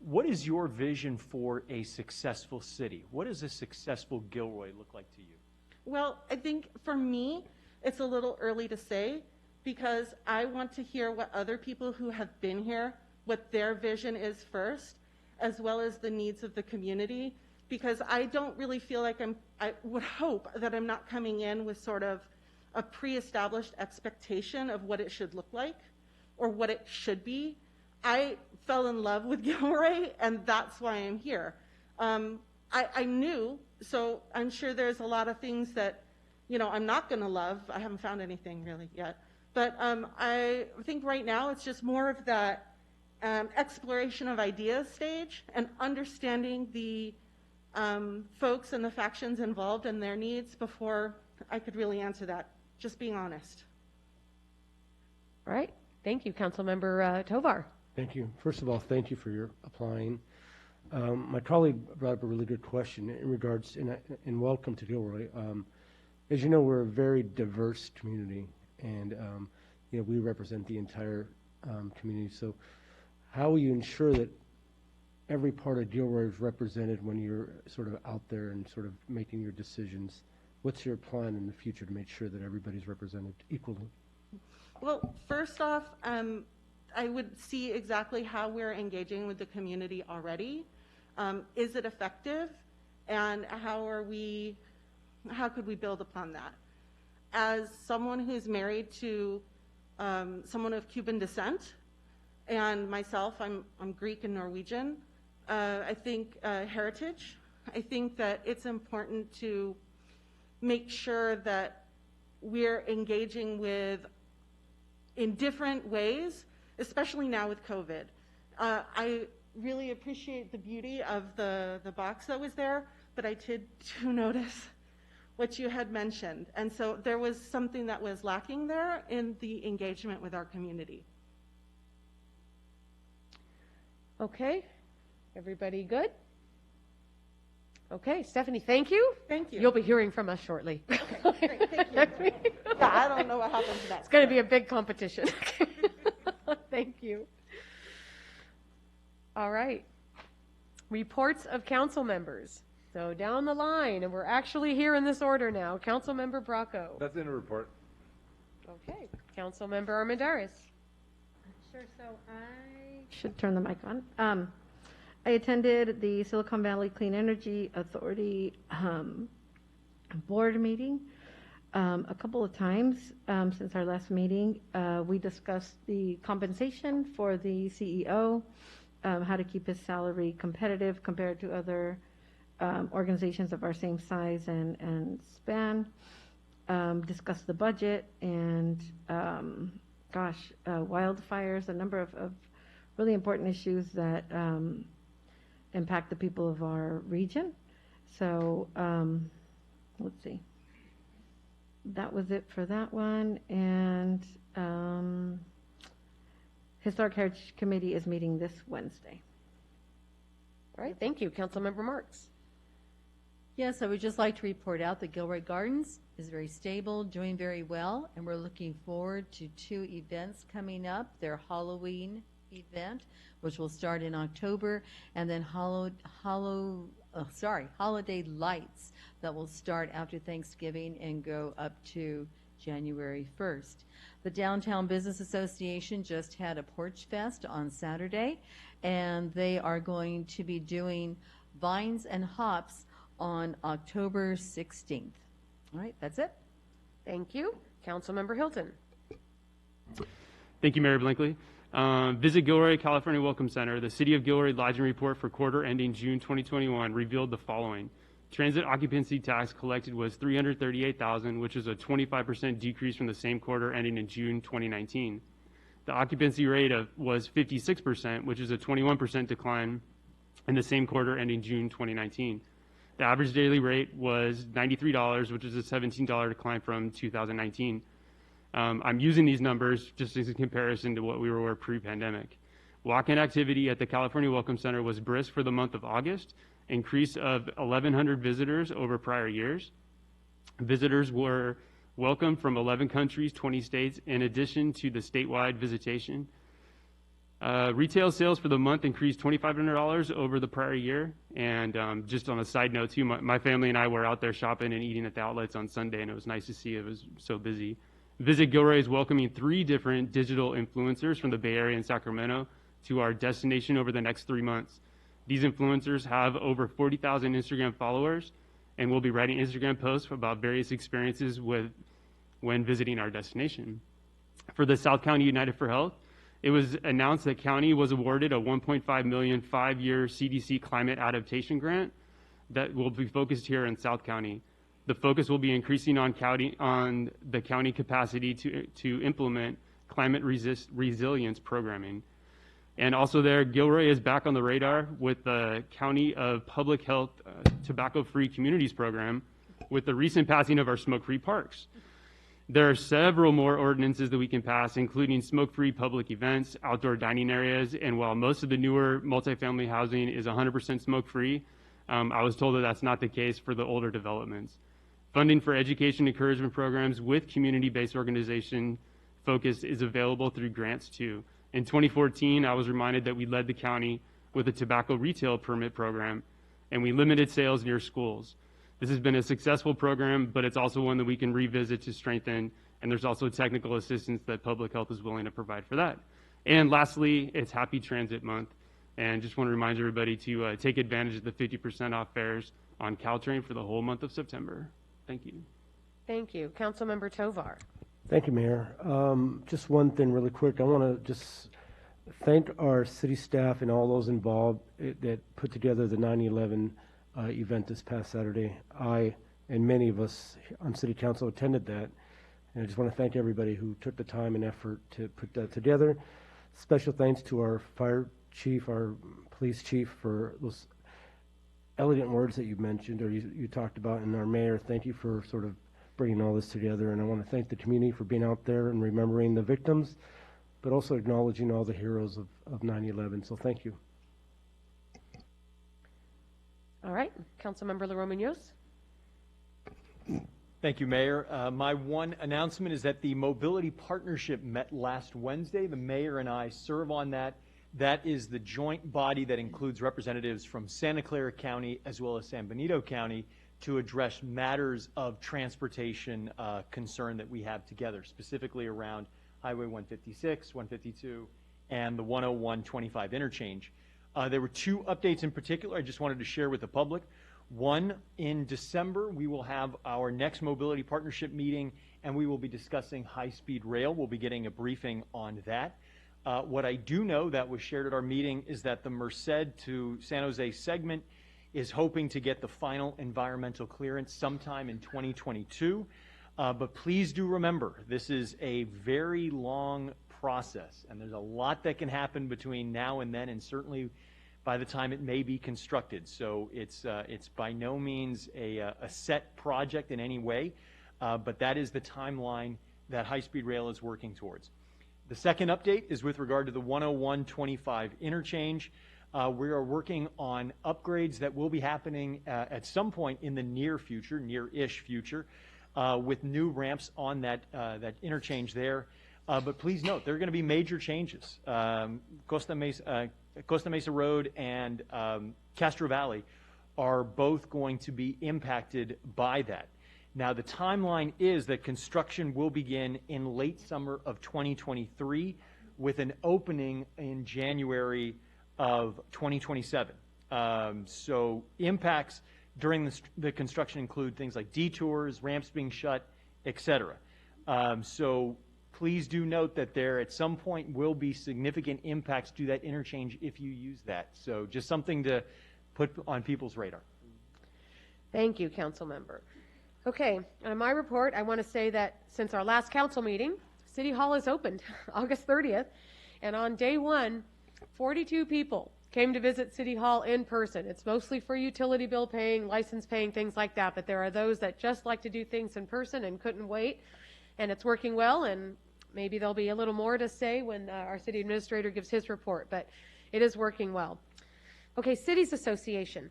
What is your vision for a successful city? What does a successful Gilroy look like to you? Well, I think for me, it's a little early to say because I want to hear what other people who have been here, what their vision is first, as well as the needs of the community, because I don't really feel like I would hope that I'm not coming in with sort of a pre-established expectation of what it should look like or what it should be. I fell in love with Gilroy, and that's why I'm here. I knew, so I'm sure there's a lot of things that, I'm not going to love. I haven't found anything really yet. But I think right now it's just more of that exploration of ideas stage and understanding the folks and the factions involved and their needs before I could really answer that, just being honest. All right. Thank you, Councilmember Tovar. Thank you. First of all, thank you for your applying. My colleague brought up a really good question in regards, and welcome to Gilroy. As you know, we're a very diverse community, and we represent the entire community. So how will you ensure that every part of Gilroy is represented when you're sort of out there and sort of making your decisions? What's your plan in the future to make sure that everybody's represented equally? Well, first off, I would see exactly how we're engaging with the community already. Is it effective? And how could we build upon that? As someone who's married to someone of Cuban descent, and myself, I'm Greek and Norwegian, I think heritage, I think that it's important to make sure that we're engaging in different ways, especially now with COVID. I really appreciate the beauty of the box that was there, but I did notice what you had mentioned. And so there was something that was lacking there in the engagement with our community. Okay. Everybody good? Okay, Stephanie, thank you. Thank you. You'll be hearing from us shortly. Okay, great, thank you. Yeah, I don't know what happens next. It's going to be a big competition. Thank you. All right. Reports of council members. So down the line, and we're actually here in this order now. Councilmember Bracco. That's in a report. Okay. Councilmember Armendariz. Sure, so I should turn the mic on. I attended the Silicon Valley Clean Energy Authority board meeting. A couple of times since our last meeting, we discussed the compensation for the CEO, how to keep his salary competitive compared to other organizations of our same size and span, discussed the budget, and wildfires, a number of really important issues that impact the people of our region. So let's see. That was it for that one. And Historic Heritage Committee is meeting this Wednesday. All right, thank you. Councilmember Marks. Yes, I would just like to report out that Gilroy Gardens is very stable, doing very well, and we're looking forward to 2 events coming up. Their Halloween event, which will start in October, and then holiday lights that will start after Thanksgiving and go up to January 1st. The Downtown Business Association just had a Porch Fest on Saturday, and they are going to be doing Vines and Hops on October 16th. All right, that's it. Thank you. Councilmember Hilton. Thank you, Mayor Blinkley. Visit Gilroy, California Welcome Center. The City of Gilroy Lodging Report for quarter ending June 2021 revealed the following. Transit occupancy tax collected was $338,000, which is a 25% decrease from the same quarter ending in June 2019. The occupancy rate was 56%, which is a 21% decline in the same quarter ending June 2019. The average daily rate was $93, which is a $17 decline from 2019. I'm using these numbers just as a comparison to what we were pre-pandemic. Walk-in activity at the California Welcome Center was brisk for the month of August, increase of 1,100 visitors over prior years. Visitors were welcomed from 11 countries, 20 states, in addition to the statewide visitation. Retail sales for the month increased $2,500 over the prior year. And just on a side note too, my family and I were out there shopping and eating at the outlets on Sunday, and it was nice to see it was so busy. Visit Gilroy is welcoming 3 different digital influencers from the Bay Area and Sacramento to our destination over the next 3 months. These influencers have over 40,000 Instagram followers and will be writing Instagram posts about various experiences when visiting our destination. For the South County United for Health, it was announced that county was awarded a $1.5 million 5-year CDC climate adaptation grant that will be focused here in South County. The focus will be increasing on the county capacity to implement climate resilience programming. And also there, Gilroy is back on the radar with the County of Public Health Tobacco-Free Communities program with the recent passing of our smoke-free parks. There are several more ordinances that we can pass, including smoke-free public events, outdoor dining areas, and while most of the newer multifamily housing is 100% smoke-free, I was told that that's not the case for the older developments. Funding for education encouragement programs with community-based organization focus is available through grants too. In 2014, I was reminded that we led the county with a tobacco retail permit program, and we limited sales near schools. This has been a successful program, but it's also one that we can revisit to strengthen, and there's also technical assistance that public health is willing to provide for that. And lastly, it's Happy Transit Month, and just want to remind everybody to take advantage of the 50% off fares on Caltrain for the whole month of September. Thank you. Thank you. Councilmember Tovar. Thank you, Mayor. Just one thing really quick. I want to just thank our city staff and all those involved that put together the 9/11 event this past Saturday. I and many of us on city council attended that. And I just want to thank everybody who took the time and effort to put that together. Special thanks to our fire chief, our police chief for those elegant words that you mentioned or you talked about, and our mayor. Thank you for sort of bringing all this together, and I want to thank the community for being out there and remembering the victims, but also acknowledging all the heroes of 9/11. So thank you. All right, Councilmember LaRomanos. Thank you, Mayor. My one announcement is that the Mobility Partnership met last Wednesday. The mayor and I serve on that. That is the joint body that includes representatives from Santa Clara County as well as San Benito County to address matters of transportation concern that we have together, specifically around Highway 156, 152, and the 101-25 interchange. There were 2 updates in particular I just wanted to share with the public. One, in December, we will have our next mobility partnership meeting, and we will be discussing high-speed rail. We'll be getting a briefing on that. What I do know that was shared at our meeting is that the Merced to San Jose segment is hoping to get the final environmental clearance sometime in 2022. But please do remember, this is a very long process, and there's a lot that can happen between now and then, and certainly by the time it may be constructed. So it's by no means a set project in any way, but that is the timeline that high-speed rail is working towards. The second update is with regard to the 101-25 interchange. We are working on upgrades that will be happening at some point in the near future, near-ish future, with new ramps on that interchange there. But please note, there are going to be major changes. Costa Mesa Road and Castro Valley are both going to be impacted by that. Now, the timeline is that construction will begin in late summer of 2023 with an opening in January of 2027. So impacts during the construction include things like detours, ramps being shut, etc. So please do note that there at some point will be significant impacts to that interchange if you use that. So just something to put on people's radar. Thank you, Council Member. Okay, on my report, I want to say that since our last council meeting, City Hall is opened August 30th, and on day one, 42 people came to visit City Hall in person. It's mostly for utility bill paying, license paying, things like that, but there are those that just like to do things in person and couldn't wait, and it's working well, and maybe there'll be a little more to say when our city administrator gives his report, but it is working well. Okay, Cities Association.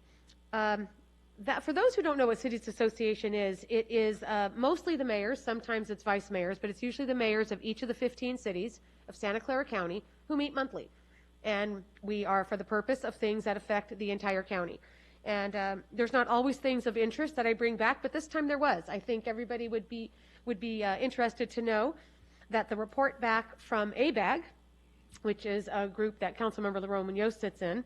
For those who don't know what Cities Association is, it is mostly the mayors, sometimes it's vice mayors, but it's usually the mayors of each of the 15 cities of Santa Clara County who meet monthly. And we are for the purpose of things that affect the entire county. And there's not always things of interest that I bring back, but this time there was. I think everybody would be interested to know that the report back from ABAG, which is a group that Councilmember Lerone Munoz sits in,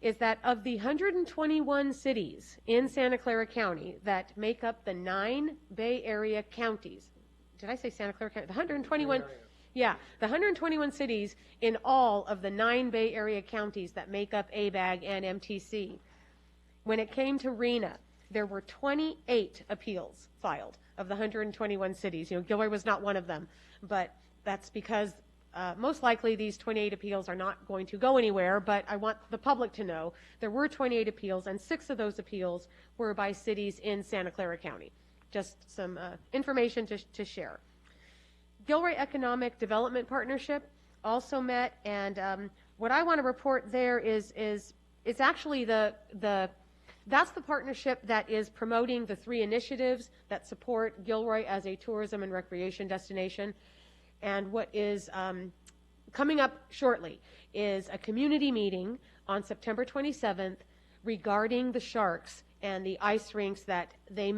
is that of the 121 cities in Santa Clara County that make up the 9 Bay Area counties, did I say Santa Clara County? The 121, yeah, the 121 cities in all of the 9 Bay Area counties that make up ABAG and MTC. When it came to RENA, there were 28 appeals filed of the 121 cities. You know, Gilroy was not one of them, but that's because most likely these 28 appeals are not going to go anywhere, but I want the public to know there were 28 appeals, and 6 of those appeals were by cities in Santa Clara County. Just some information to share. Gilroy Economic Development Partnership also met, and what I want to report there is it's actually that's the partnership that is promoting the 3 initiatives that support Gilroy as a tourism and recreation destination. And what is coming up shortly is a community meeting on September 27th regarding the Sharks and the ice rinks that we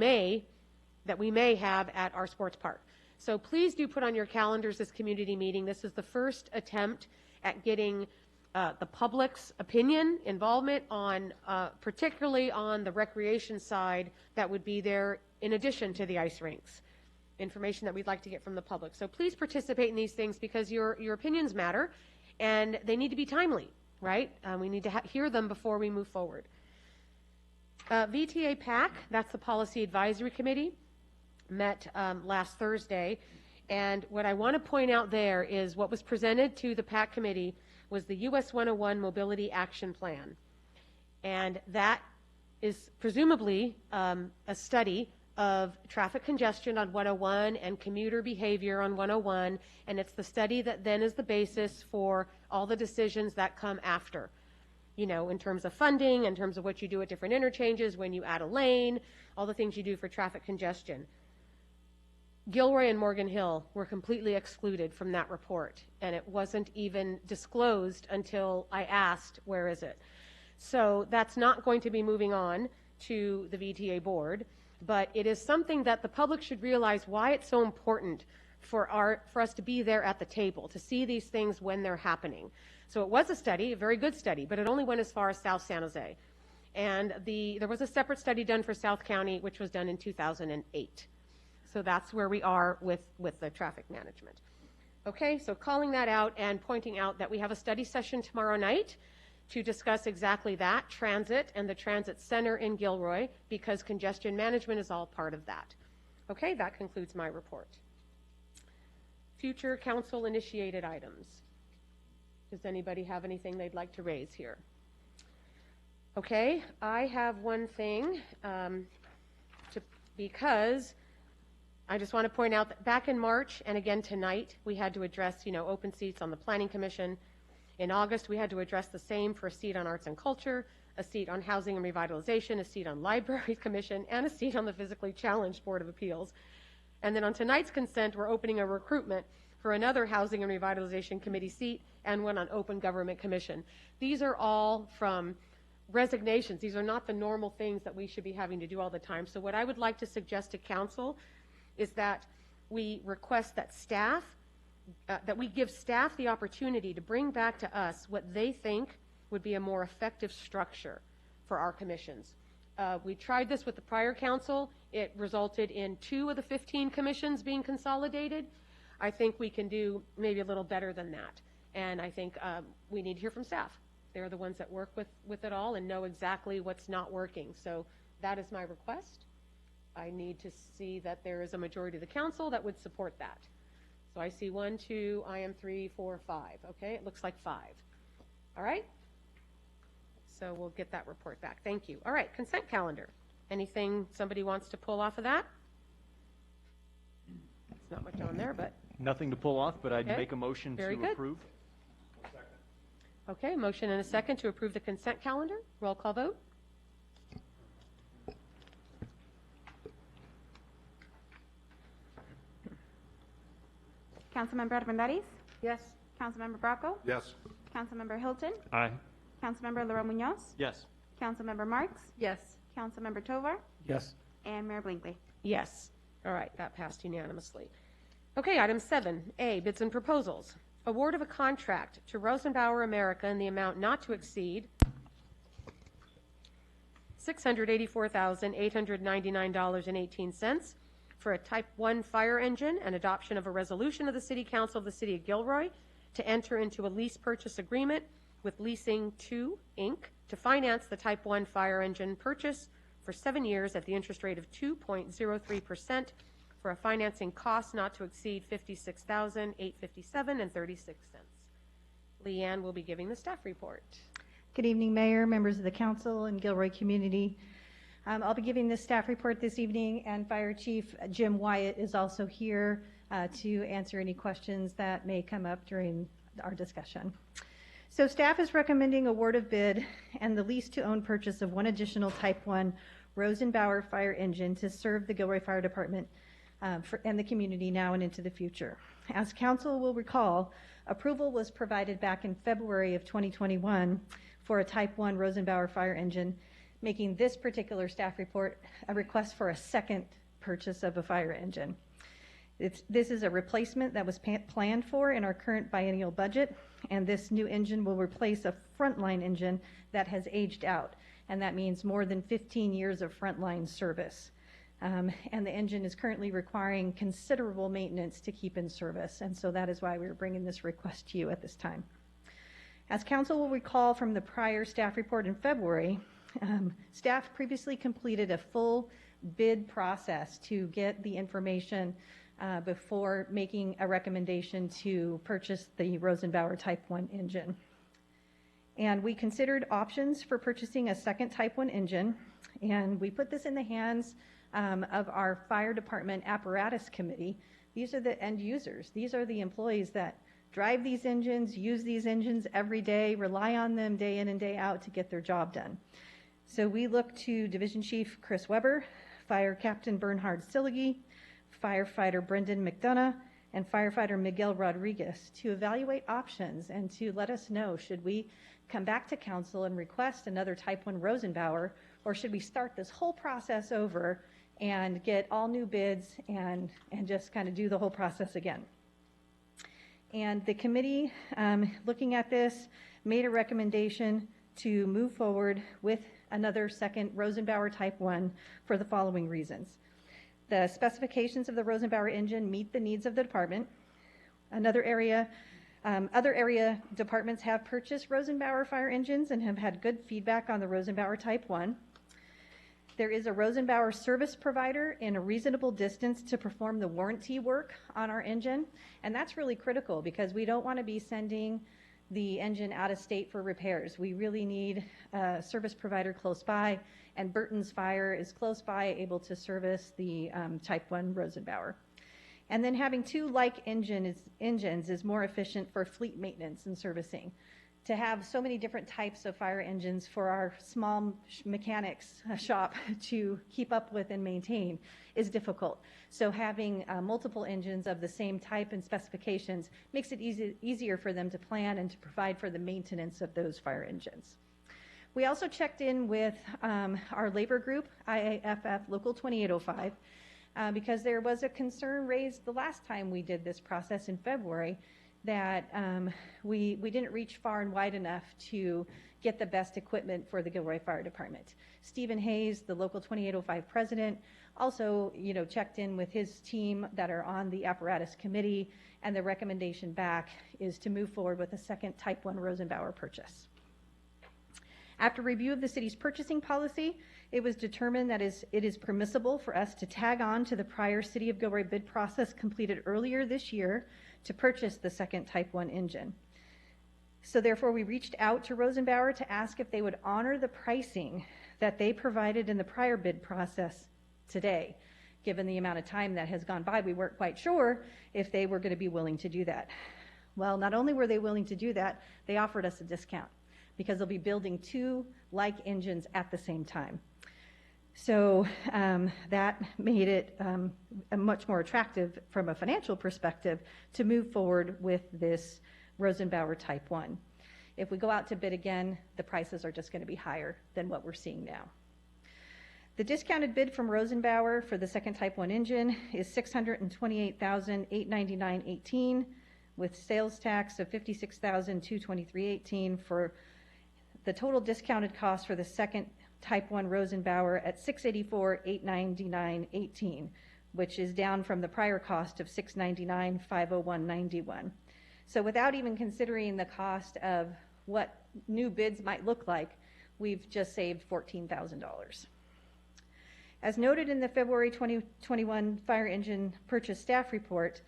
may have at our sports park. So please do put on your calendars this community meeting. This is the first attempt at getting the public's opinion, involvement on, particularly on the recreation side that would be there in addition to the ice rinks. Information that we'd like to get from the public. So please participate in these things because your opinions matter and they need to be timely, right? We need to hear them before we move forward. VTA PAC, that's the Policy Advisory Committee, met last Thursday. And what I want to point out there is what was presented to the PAC committee was the US 101 Mobility Action Plan. And that is presumably a study of traffic congestion on 101 and commuter behavior on 101, and it's the study that then is the basis for all the decisions that come after, you know, in terms of funding, in terms of what you do at different interchanges, when you add a lane, all the things you do for traffic congestion. Gilroy and Morgan Hill were completely excluded from that report, and it wasn't even disclosed until I asked, where is it? So that's not going to be moving on to the VTA board. But it is something that the public should realize why it's so important for us to be there at the table, to see these things when they're happening. So it was a study, a very good study, but it only went as far as South San Jose. And there was a separate study done for South County, which was done in 2008. So that's where we are with the traffic management. Okay, so calling that out and pointing out that we have a study session tomorrow night to discuss exactly that, transit and the transit center in Gilroy, because congestion management is all part of that. Okay, that concludes my report. Future council-initiated items. Does anybody have anything they'd like to raise here? Okay, I have one thing, because I just want to point out that back in March and again tonight, we had to address, open seats on the Planning Commission. In August, we had to address the same for a seat on Arts and Culture, a seat on Housing and Revitalization, a seat on Library Commission, and a seat on the Physically Challenged Board of Appeals. And then on tonight's consent, we're opening a recruitment for another Housing and Revitalization Committee seat and one on Open Government Commission. These are all from resignations. These are not the normal things that we should be having to do all the time. So what I would like to suggest to council is that we request that staff, that we give staff the opportunity to bring back to us what they think would be a more effective structure for our commissions. We tried this with the prior council. It resulted in 2 of the 15 commissions being consolidated. I think we can do maybe a little better than that. And I think we need to hear from staff. They're the ones that work with it all and know exactly what's not working. So that is my request. I need to see that there is a majority of the council that would support that. So I see 1, 2, I am 3, 4, 5. Okay, it looks like 5. All right. So we'll get that report back. Thank you. All right, consent calendar. Anything somebody wants to pull off of that? It's not much on there, but. Nothing to pull off, but I'd Okay. make a motion Very to good. approve. Okay, motion and a second to approve the consent calendar. Roll call vote. Councilmember Armendariz? Yes. Councilmember Bracco? Yes. Councilmember Hilton? Aye. Councilmember Laura Munoz? Yes. Councilmember Marks? Yes. Councilmember Tovar? Yes. And Mayor Blinkley. Yes. All right, that passed unanimously. Okay, item 7A, bids and proposals. Award of a contract to Rosenbauer America in the amount not to exceed $684,899.18 for a Type 1 fire engine and adoption of a resolution of the City Council of the City of Gilroy to enter into a lease purchase agreement with Leasing 2, Inc. to finance the Type 1 fire engine purchase for 7 years at the interest rate of 2.03% for a financing cost not to exceed $56,857.36. Leanne will be giving the staff report. Good evening, Mayor, members of the council, and Gilroy community. I'll be giving the staff report this evening, and Fire Chief Jim Wyatt is also here to answer any questions that may come up during our discussion. So staff is recommending award of bid and the lease to own purchase of one additional Type 1 Rosenbauer fire engine to serve the Gilroy Fire Department and the community now and into the future. As council will recall, approval was provided back in February of 2021 for a Type 1 Rosenbauer fire engine, making this particular staff report a request for a second purchase of a fire engine. This is a replacement that was planned for in our current biennial budget, and this new engine will replace a frontline engine that has aged out, and that means more than 15 years of frontline service. And the engine is currently requiring considerable maintenance to keep in service, and so that is why we're bringing this request to you at this time. As council will recall from the prior staff report in February, staff previously completed a full bid process to get the information before making a recommendation to purchase the Rosenbauer Type 1 engine. And we considered options for purchasing a second Type 1 engine, and we put this in the hands of our fire department apparatus committee. These are the end users. These are the employees that drive these engines, use these engines every day, rely on them day in and day out to get their job done. So we look to Division Chief Chris Weber, Fire Captain Bernhard Silligy, Firefighter Brendan McDonough, and Firefighter Miguel Rodriguez to evaluate options and to let us know, should we come back to council and request another Type 1 Rosenbauer, or should we start this whole process over and get all new bids and just kind of do the whole process again. And the committee, looking at this, made a recommendation to move forward with another second Rosenbauer Type 1 for the following reasons. The specifications of the Rosenbauer engine meet the needs of the department. Other area departments have purchased Rosenbauer fire engines and have had good feedback on the Rosenbauer Type 1. There is a Rosenbauer service provider in a reasonable distance to perform the warranty work on our engine, and that's really critical because we don't want to be sending the engine out of state for repairs. We really need a service provider close by, and Burton's Fire is close by, able to service the Type 1 Rosenbauer. And then having two like engines is more efficient for fleet maintenance and servicing. To have so many different types of fire engines for our small mechanics shop to keep up with and maintain is difficult. So having multiple engines of the same type and specifications makes it easier for them to plan and to provide for the maintenance of those fire engines. We also checked in with our labor group, IAFF Local 2805, because there was a concern raised the last time we did this process in February that we didn't reach far and wide enough to get the best equipment for the Gilroy Fire Department. Stephen Hayes, the Local 2805 president, also checked in with his team that are on the apparatus committee, and the recommendation back is to move forward with a second Type 1 Rosenbauer purchase. After review of the city's purchasing policy, it was determined that it is permissible for us to tag on to the prior City of Gilroy bid process completed earlier this year to purchase the second Type 1 engine. So therefore, we reached out to Rosenbauer to ask if they would honor the pricing that they provided in the prior bid process today. Given the amount of time that has gone by, we weren't quite sure if they were going to be willing to do that. Well, not only were they willing to do that, they offered us a discount because they'll be building two like engines at the same time. So that made it much more attractive from a financial perspective to move forward with this Rosenbauer Type 1. If we go out to bid again, the prices are just going to be higher than what we're seeing now. The discounted bid from Rosenbauer for the second Type 1 engine is $628,899.18 with sales tax of $56,223.18 for the total discounted cost for the second Type 1 Rosenbauer at $684,899.18, which is down from the prior cost of $699,501.91. So without even considering the cost of what new bids might look like, we've just saved $14,000. As noted in the February 2021 fire engine purchase staff report,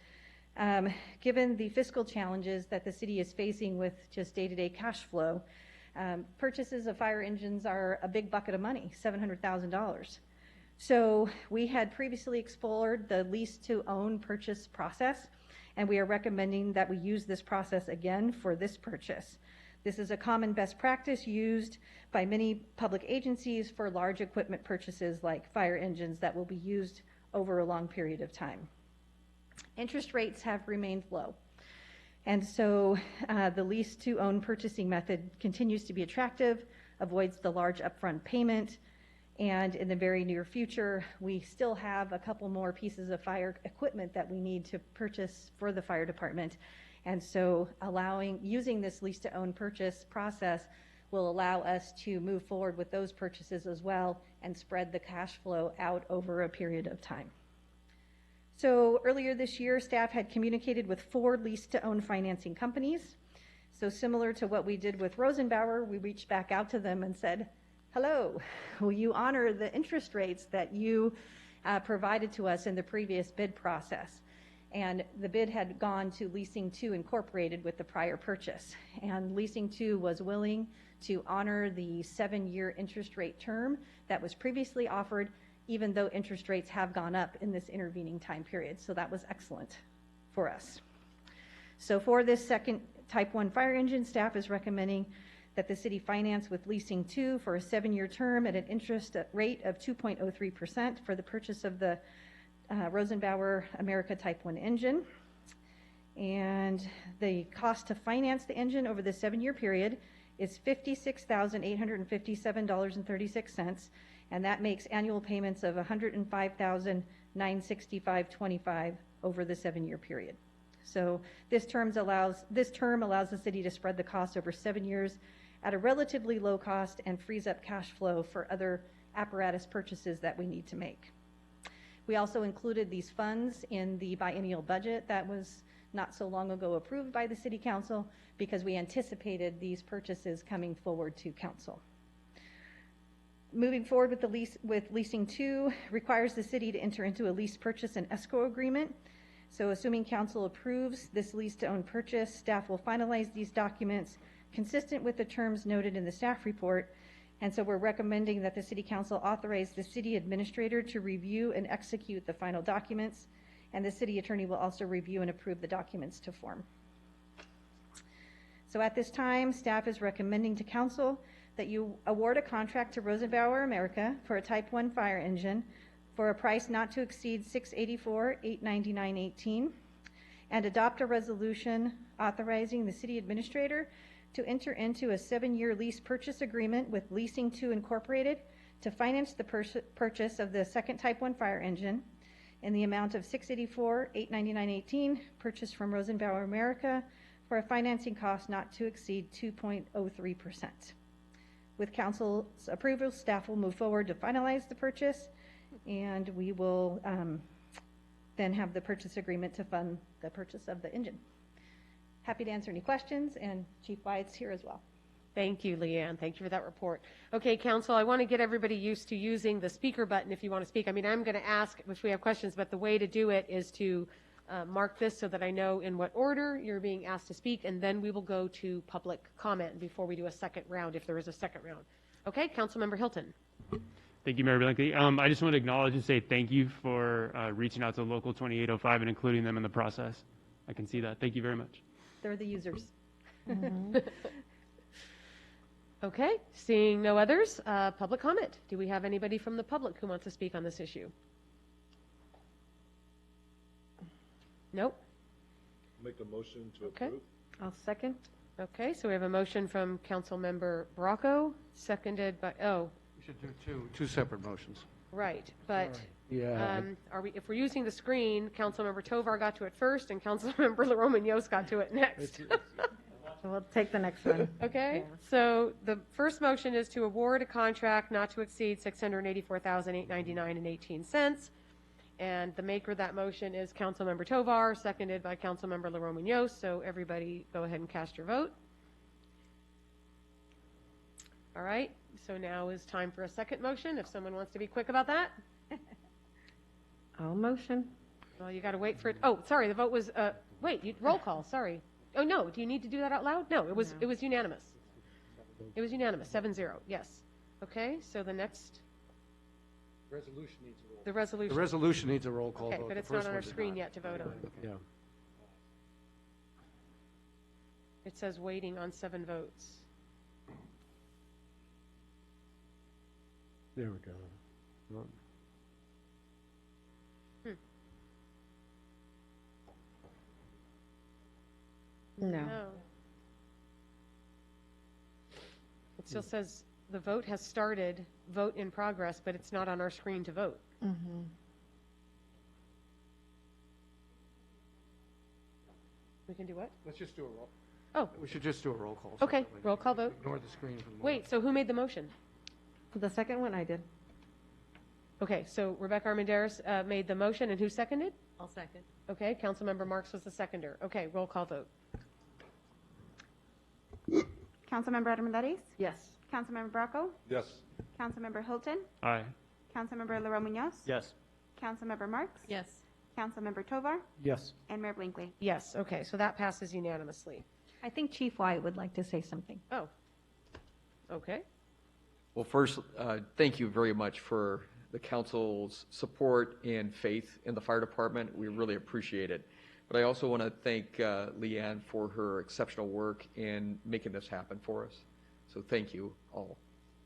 given the fiscal challenges that the city is facing with just day-to-day cash flow, purchases of fire engines are a big bucket of money, $700,000. So we had previously explored the lease-to-own purchase process, and we are recommending that we use this process again for this purchase. This is a common best practice used by many public agencies for large equipment purchases like fire engines that will be used over a long period of time. Interest rates have remained low. And so the lease-to-own purchasing method continues to be attractive, avoids the large upfront payment, and in the very near future, we still have a couple more pieces of fire equipment that we need to purchase for the fire department. And so using this lease-to-own purchase process will allow us to move forward with those purchases as well and spread the cash flow out over a period of time. So earlier this year, staff had communicated with 4 lease-to-own financing companies. So similar to what we did with Rosenbauer, we reached back out to them and said, hello, will you honor the interest rates that you provided to us in the previous bid process? And the bid had gone to Leasing 2 Incorporated with the prior purchase. And Leasing 2 was willing to honor the 7-year interest rate term that was previously offered, even though interest rates have gone up in this intervening time period. So that was excellent for us. So for this second Type 1 fire engine, staff is recommending that the city finance with Leasing 2 for a 7-year term at an interest rate of 2.03% for the purchase of the Rosenbauer America Type 1 engine. And the cost to finance the engine over the 7-year period is $56,857.36, and that makes annual payments of $105,965.25 over the 7-year period. So this term allows the city to spread the cost over 7 years at a relatively low cost and frees up cash flow for other apparatus purchases that we need to make. We also included these funds in the biennial budget that was not so long ago approved by the City Council because we anticipated these purchases coming forward to Council. Moving forward with leasing 2 requires the city to enter into a lease purchase and escrow agreement. So assuming Council approves this lease to own purchase, staff will finalize these documents consistent with the terms noted in the staff report. And so we're recommending that the City Council authorize the city administrator to review and execute the final documents, and the city attorney will also review and approve the documents to form. So at this time, staff is recommending to Council that you award a contract to Rosenbauer America for a Type 1 fire engine for a price not to exceed $684,899.18, and adopt a resolution authorizing the city administrator to enter into a 7-year lease purchase agreement with Leasing 2 Incorporated to finance the purchase of the second Type 1 fire engine in the amount of $684,899.18 purchased from Rosenbauer America for a financing cost not to exceed 2.03%. With Council's approval, staff will move forward to finalize the purchase, and we will then have the purchase agreement to fund the purchase of the engine. Happy to answer any questions, and Chief Wyatt's here as well. Thank you, Leanne. Thank you for that report. Okay, Council, I want to get everybody used to using the speaker button if you want to speak. I mean, I'm going to ask if we have questions, but the way to do it is to mark this so that I know in what order you're being asked to speak, and then we will go to public comment before we do a second round, if there is a second round. Okay, Councilmember Hilton. Thank you, Mayor Blankley. I just want to acknowledge and say thank you for reaching out to Local 2805 and including them in the process. I can see that. Thank you very much. They're the users. Okay, seeing no others, public comment. Do we have anybody from the public who wants to speak on this issue? Nope. Make a motion to approve. I'll second. Okay, so we have a motion from Councilmember Bracco, seconded by, We should do two separate motions. right, but Yeah. if we're using the screen, Councilmember Tovar got to it first, and Councilmember Laromagnos got to it next. So we'll take the next one. Okay, Yeah. so the first motion is to award a contract not to exceed $684,899.18. And the maker of that motion is Councilmember Tovar, seconded by Councilmember Laromagnos. So everybody go ahead and cast your vote. All right, so now is time for a second motion, if someone wants to be quick about that. I'll motion. Well, you got to wait for it. Oh, sorry, the vote was, roll call, sorry. Oh, no, do you need to do that out loud? No, it was unanimous. It was unanimous, 7-0, yes. Okay, so the next, Resolution needs a roll. the resolution. The resolution needs a roll call Okay, vote. but The it's not first on one our did screen not. yet to vote on. Yeah. It says waiting on 7 votes. There we go. Well, No. It still says the vote has started, vote in progress, but it's not on our screen to vote. Mm-hmm. We can do what? Let's just do a roll. Oh. We should just do a roll call. so Okay, that we roll call vote. Ignore the screen for the moment. Wait, so who made the motion? The second one I did. Okay, so Rebecca Armendariz made the motion, and who seconded? I'll second. Okay, Councilmember Marks was the seconder. Okay, roll call vote. Councilmember Armendariz? Yes. Councilmember Bracco? Yes. Councilmember Hilton? Aye. Councilmember Laromagnos? Yes. Councilmember Marks? Yes. Councilmember Tovar? Yes. And Mayor Blankley. Yes, okay, so that passes unanimously. I think Chief Wyatt would like to say something. Oh, okay. Well, first, thank you very much for the council's support and faith in the fire department. We really appreciate it. But I also want to thank Leanne for her exceptional work in making this happen for us. So thank you all.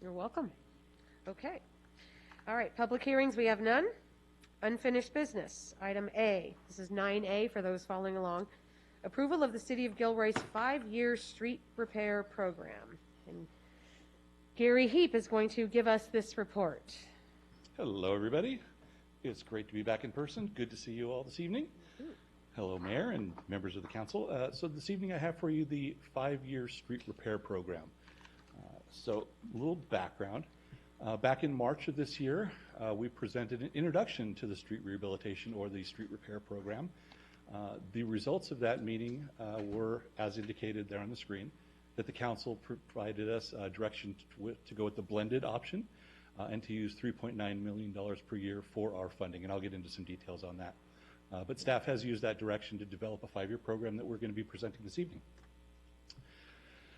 You're welcome. Okay. All right, public hearings, we have none. Unfinished business, item A. This is 9A for those following along. Approval of the City of Gilroy's 5-year street repair program. And Gary Heap is going to give us this report. Hello, everybody. It's great to be back in person. Good to see you all this evening. Hello, Mayor and members of the council. So this evening I have for you the 5-year street repair program. So a little background. Back in March of this year, we presented an introduction to the street rehabilitation or the street repair program. The results of that meeting were, as indicated there on the screen, that the council provided us direction to go with the blended option and to use $3.9 million per year for our funding, and I'll get into some details on that. But staff has used that direction to develop a 5-year program that we're going to be presenting this evening.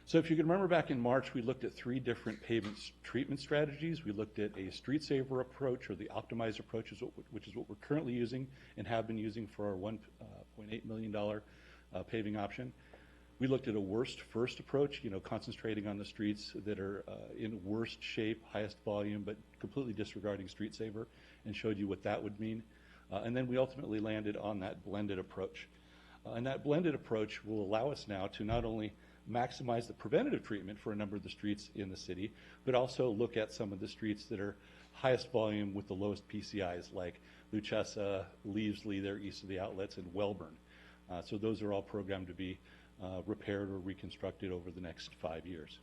So if you can remember back in March, we looked at 3 different pavement treatment strategies. We looked at a street saver approach, or the optimized approach, which is what we're currently using and have been using for our $1.8 million paving option. We looked at a worst first approach, concentrating on the streets that are in worst shape, highest volume, but completely disregarding street saver, and showed you what that would mean. And then we ultimately landed on that blended approach. And that blended approach will allow us now to not only maximize the preventative treatment for a number of the streets in the city, but also look at some of the streets that are highest volume with the lowest PCIs, like Luchessa, Leavesley, there east of the outlets, and Welburn. So those are all programmed to be repaired or reconstructed over the next 5 years.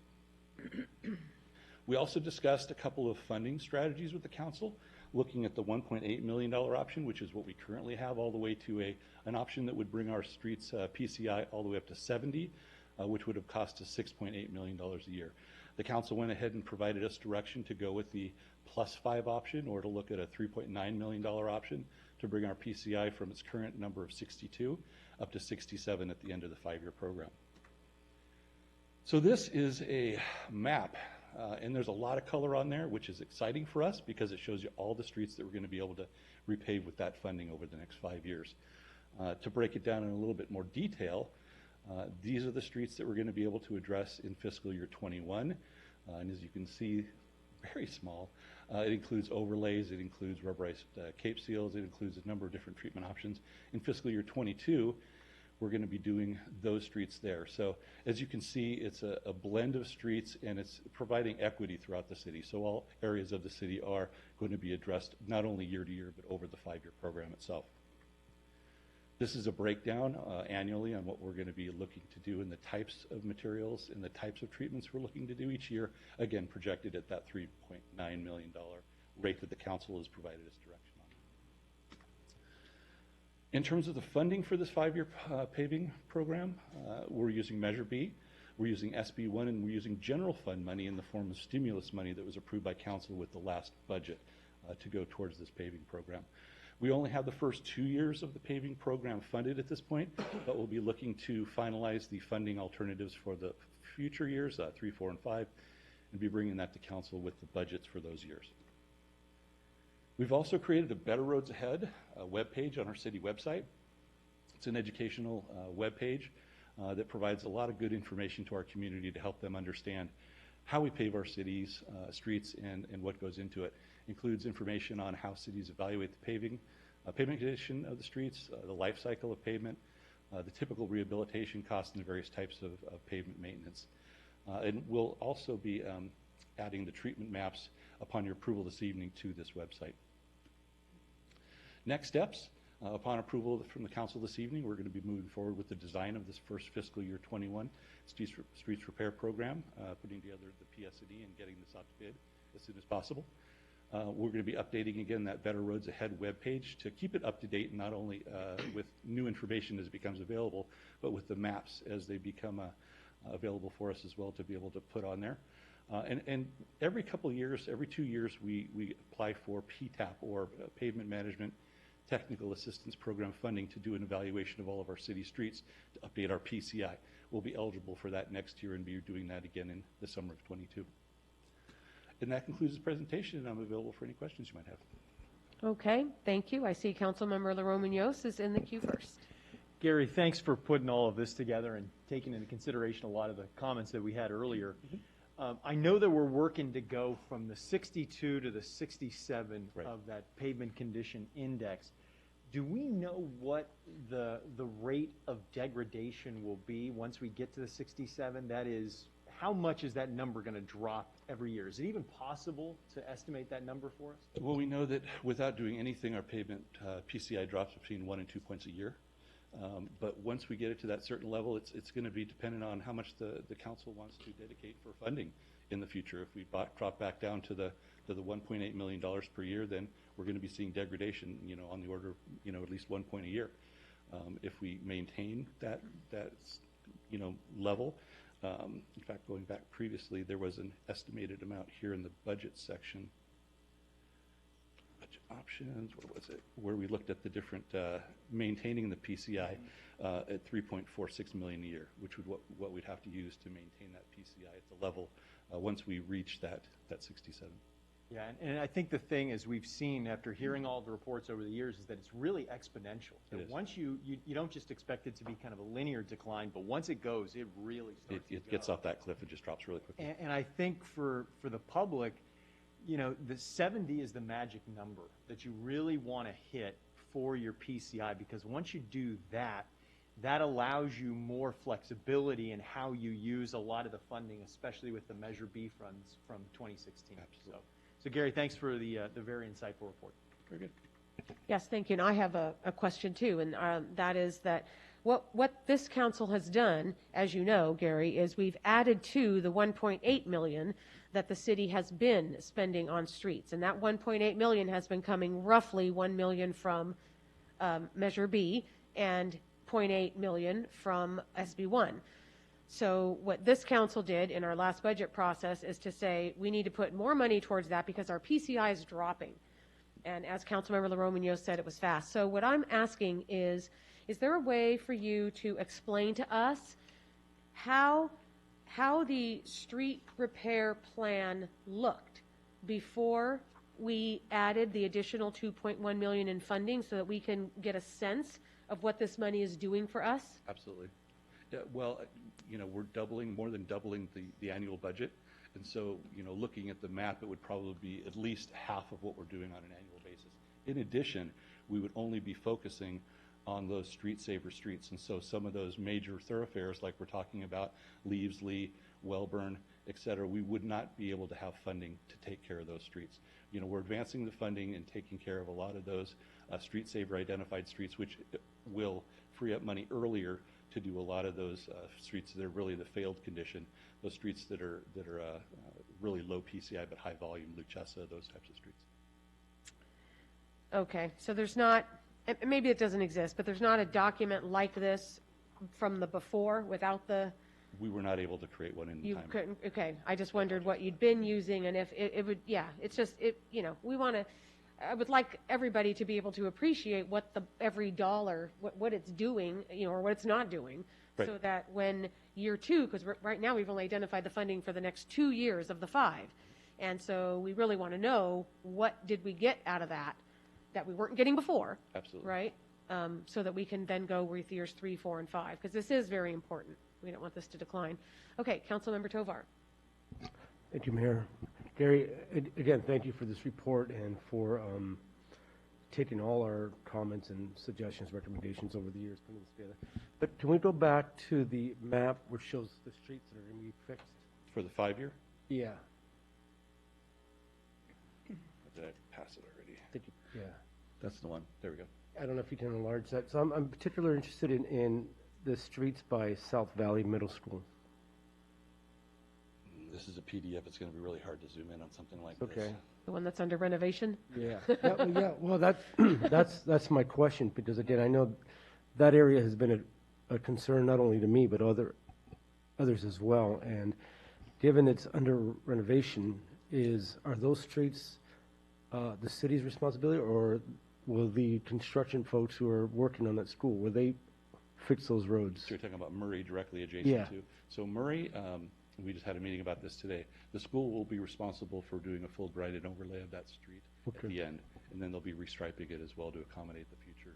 We also discussed a couple of funding strategies with the council, looking at the $1.8 million option, which is what we currently have, all the way to an option that would bring our streets PCI all the way up to 70, which would have cost us $6.8 million a year. The council went ahead and provided us direction to go with the +5 option, or to look at a $3.9 million option to bring our PCI from its current number of 62 up to 67 at the end of the 5-year program. So this is a map, and there's a lot of color on there, which is exciting for us because it shows you all the streets that we're going to be able to repave with that funding over the next 5 years. To break it down in a little bit more detail, these are the streets that we're going to be able to address in fiscal year 21. And as you can see, very small. It includes overlays, it includes rubberized cape seals, it includes a number of different treatment options. In fiscal year 22, we're going to be doing those streets there. So as you can see, it's a blend of streets, and it's providing equity throughout the city. So all areas of the city are going to be addressed not only year to year, but over the 5-year program itself. This is a breakdown annually on what we're going to be looking to do and the types of materials and the types of treatments we're looking to do each year, again, projected at that $3.9 million rate that the council has provided us direction on. In terms of the funding for this 5-year paving program, we're using Measure B, we're using SB1, and we're using general fund money in the form of stimulus money that was approved by council with the last budget to go towards this paving program. We only have the first 2 years of the paving program funded at this point, but we'll be looking to finalize the funding alternatives for the future years, 3, 4, and 5, and be bringing that to council with the budgets for those years. We've also created a Better Roads Ahead webpage on our city website. It's an educational webpage that provides a lot of good information to our community to help them understand how we pave our cities, streets, and what goes into it. Includes information on how cities evaluate the pavement condition of the streets, the life cycle of pavement, the typical rehabilitation costs, and the various types of pavement maintenance. And we'll also be adding the treatment maps upon your approval this evening to this website. Next steps, upon approval from the council this evening, we're going to be moving forward with the design of this first fiscal year 21 streets repair program, putting together the PS&E and getting this out to bid as soon as possible. We're going to be updating again that Better Roads Ahead webpage to keep it up to date, not only with new information as it becomes available, but with the maps as they become available for us as well to be able to put on there. And every couple of years, every 2 years, we apply for PTAP, or Pavement Management Technical Assistance Program funding, to do an evaluation of all of our city streets to update our PCI. We'll be eligible for that next year and be doing that again in the summer of 22. And that concludes the presentation, and I'm available for any questions you might have. Okay, thank you. I see Councilmember LaRomagnosa is in the queue first. Gary, thanks for putting all of this together and taking into consideration a lot of the comments that we had earlier. I know that we're working to go from the 62 to the 67 of that pavement condition index. Do we know what the rate of degradation will be once we get to the 67? That is, how much is that number going to drop every year? Is it even possible to estimate that number for us? Well, we know that without doing anything, our pavement PCI drops between 1 and 2 points a year. But once we get it to that certain level, it's going to be dependent on how much the council wants to dedicate for funding in the future. If we drop back down to the $1.8 million per year, then we're going to be seeing degradation, on the order of, at least 1 point a year. If we maintain that level, in fact, going back previously, there was an estimated amount here in the budget section, budget options, where was it? Where we looked at the different, maintaining the PCI at $3.46 million a year, which would what we'd have to use to maintain that PCI at the level once we reach that 67. Yeah, and I think the thing is we've seen after hearing all the reports over the years is that it's really exponential. That once you don't just expect it to be kind of a linear decline, but once it goes, it really starts It gets off that cliff and just drops really quickly. And I think for the public, the 70 is the magic number that you really want to hit for your PCI, because once you do that, that allows you more flexibility in how you use a lot of the funding, especially with the Measure B funds from 2016. Absolutely. So Gary, thanks for the very insightful report. Very good. Yes, thank you. And I have a question too, and that is that what this council has done, as you know, Gary, is we've added to the $1.8 million that the city has been spending on streets, and that $1.8 million has been coming roughly $1 million from Measure B and $0.8 million from SB1. So what this council did in our last budget process is to say we need to put more money towards that because our PCI is dropping. And as Councilmember LaRomagno said, it was fast. So what I'm asking is there a way for you to explain to us how the street repair plan looked before we added the additional $2.1 million in funding so that we can get a sense of what this money is doing for us? Absolutely. Yeah, well, we're more than doubling the annual budget. And so, looking at the map, it would probably be at least half of what we're doing on an annual basis. In addition, we would only be focusing on those street saver streets. And so some of those major thoroughfares, like we're talking about, Leavesley, Wellburn, et cetera, we would not be able to have funding to take care of those streets. We're advancing the funding and taking care of a lot of those street saver identified streets, which will free up money earlier to do a lot of those streets that are really the failed condition, those streets that are really low PCI but high volume, Luchessa, those types of streets. Okay, so there's not, maybe it doesn't exist, but there's not a document like this from the before without the... We were not able to create one in time. You couldn't, okay, I just wondered what you'd been using and if it would, yeah, it's just, we want to, I would like everybody to be able to appreciate what every dollar, what it's doing, or what it's not doing, right. So that when year two, because right now we've only identified the funding for the next 2 years of the 5, and so we really want to know what did we get out of that we weren't getting before. Absolutely. Right? So that we can then go with years 3, 4, and 5, because this is very important. We don't want this to decline. Okay, Councilmember Tovar. Thank you, Mayor. Gary, again, thank you for this report and for taking all our comments and suggestions, recommendations over the years, putting this together. But can we go back to the map which shows the streets that are going to be fixed? For the 5-year? Yeah. Did I pass it already? Thank you. Yeah. That's the one. There we go. I don't know if you can enlarge that. So I'm particularly interested in the streets by South Valley Middle School. This is a PDF. It's going to be really hard to zoom in on something like this. Okay. The one that's under renovation? Yeah. Yeah. Well, that's my question, because again, I know that area has been a concern not only to me but others as well. And given it's under renovation, are those streets the city's responsibility, or will the construction folks who are working on that school, will they fix those roads? So you're talking about Murray directly adjacent Yeah. to. So Murray, we just had a meeting about this today. The school will be responsible for doing a full graded overlay of that street at the end, and then they'll be restriping it as well to accommodate the future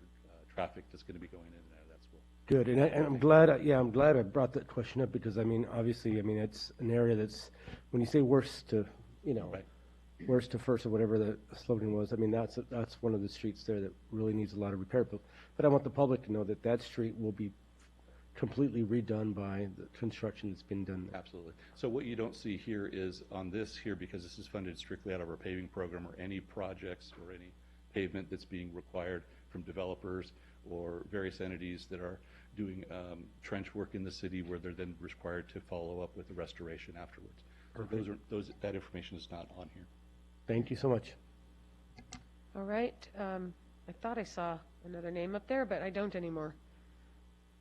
traffic that's going to be going in and out of that school. Good, and I'm glad I brought that question up, because obviously, it's an area that's, when you say worst to, Right. worst to first or whatever the slogan was, that's one of the streets there that really needs a lot of repair. But I want the public to know that street will be completely redone by the construction that's been done there. Absolutely. So what you don't see here is on this here, because this is funded strictly out of our paving program, or any projects or any pavement that's being required from developers or various entities that are doing trench work in the city, where they're then required to follow up with the restoration afterwards. That information is not on here. Thank you so much. All right. I thought I saw another name up there, but I don't anymore.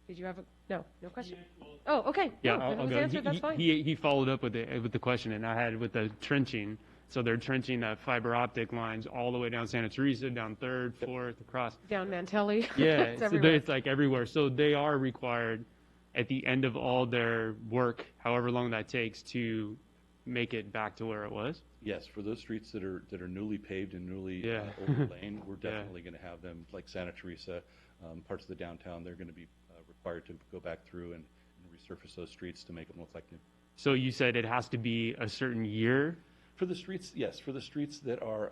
Did you have no question? Oh, okay. Yeah, No, if it I'll was go. answered, that's fine. He followed up with the question, and I had with the trenching. So they're trenching fiber optic lines all the way down Santa Teresa, down 3rd, 4th, across. Down Mantelli. Yeah, It's so everywhere. it's like everywhere. So they are required at the end of all their work, however long that takes, to make it back to where it was. Yes, for those streets that are newly paved and newly Yeah. overlain, we're Yeah. definitely going to have them, like Santa Teresa, parts of the downtown, they're going to be required to go back through and resurface those streets to make them look like new. So you said it has to be a certain year? For the streets, yes, for the streets that are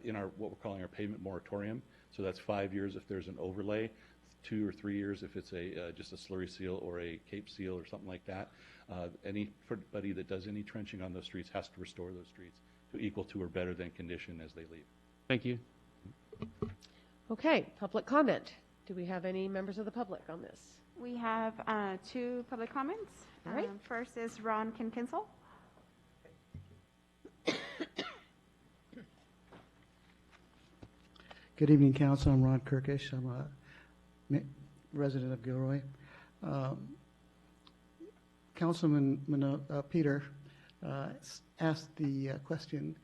in our, what we're calling our pavement moratorium, so that's 5 years if there's an overlay, 2 or 3 years if it's just a slurry seal or a cape seal or something like that. Anybody that does any trenching on those streets has to restore those streets to equal to or better than condition as they leave. Thank you. Okay, public comment. Do we have any members of the public on this? We have 2 public comments. All right. First is Ron Kinkinsel. Good evening, Council. I'm Ron Kirkish. I'm a resident of Gilroy. Councilman Peter asked the question,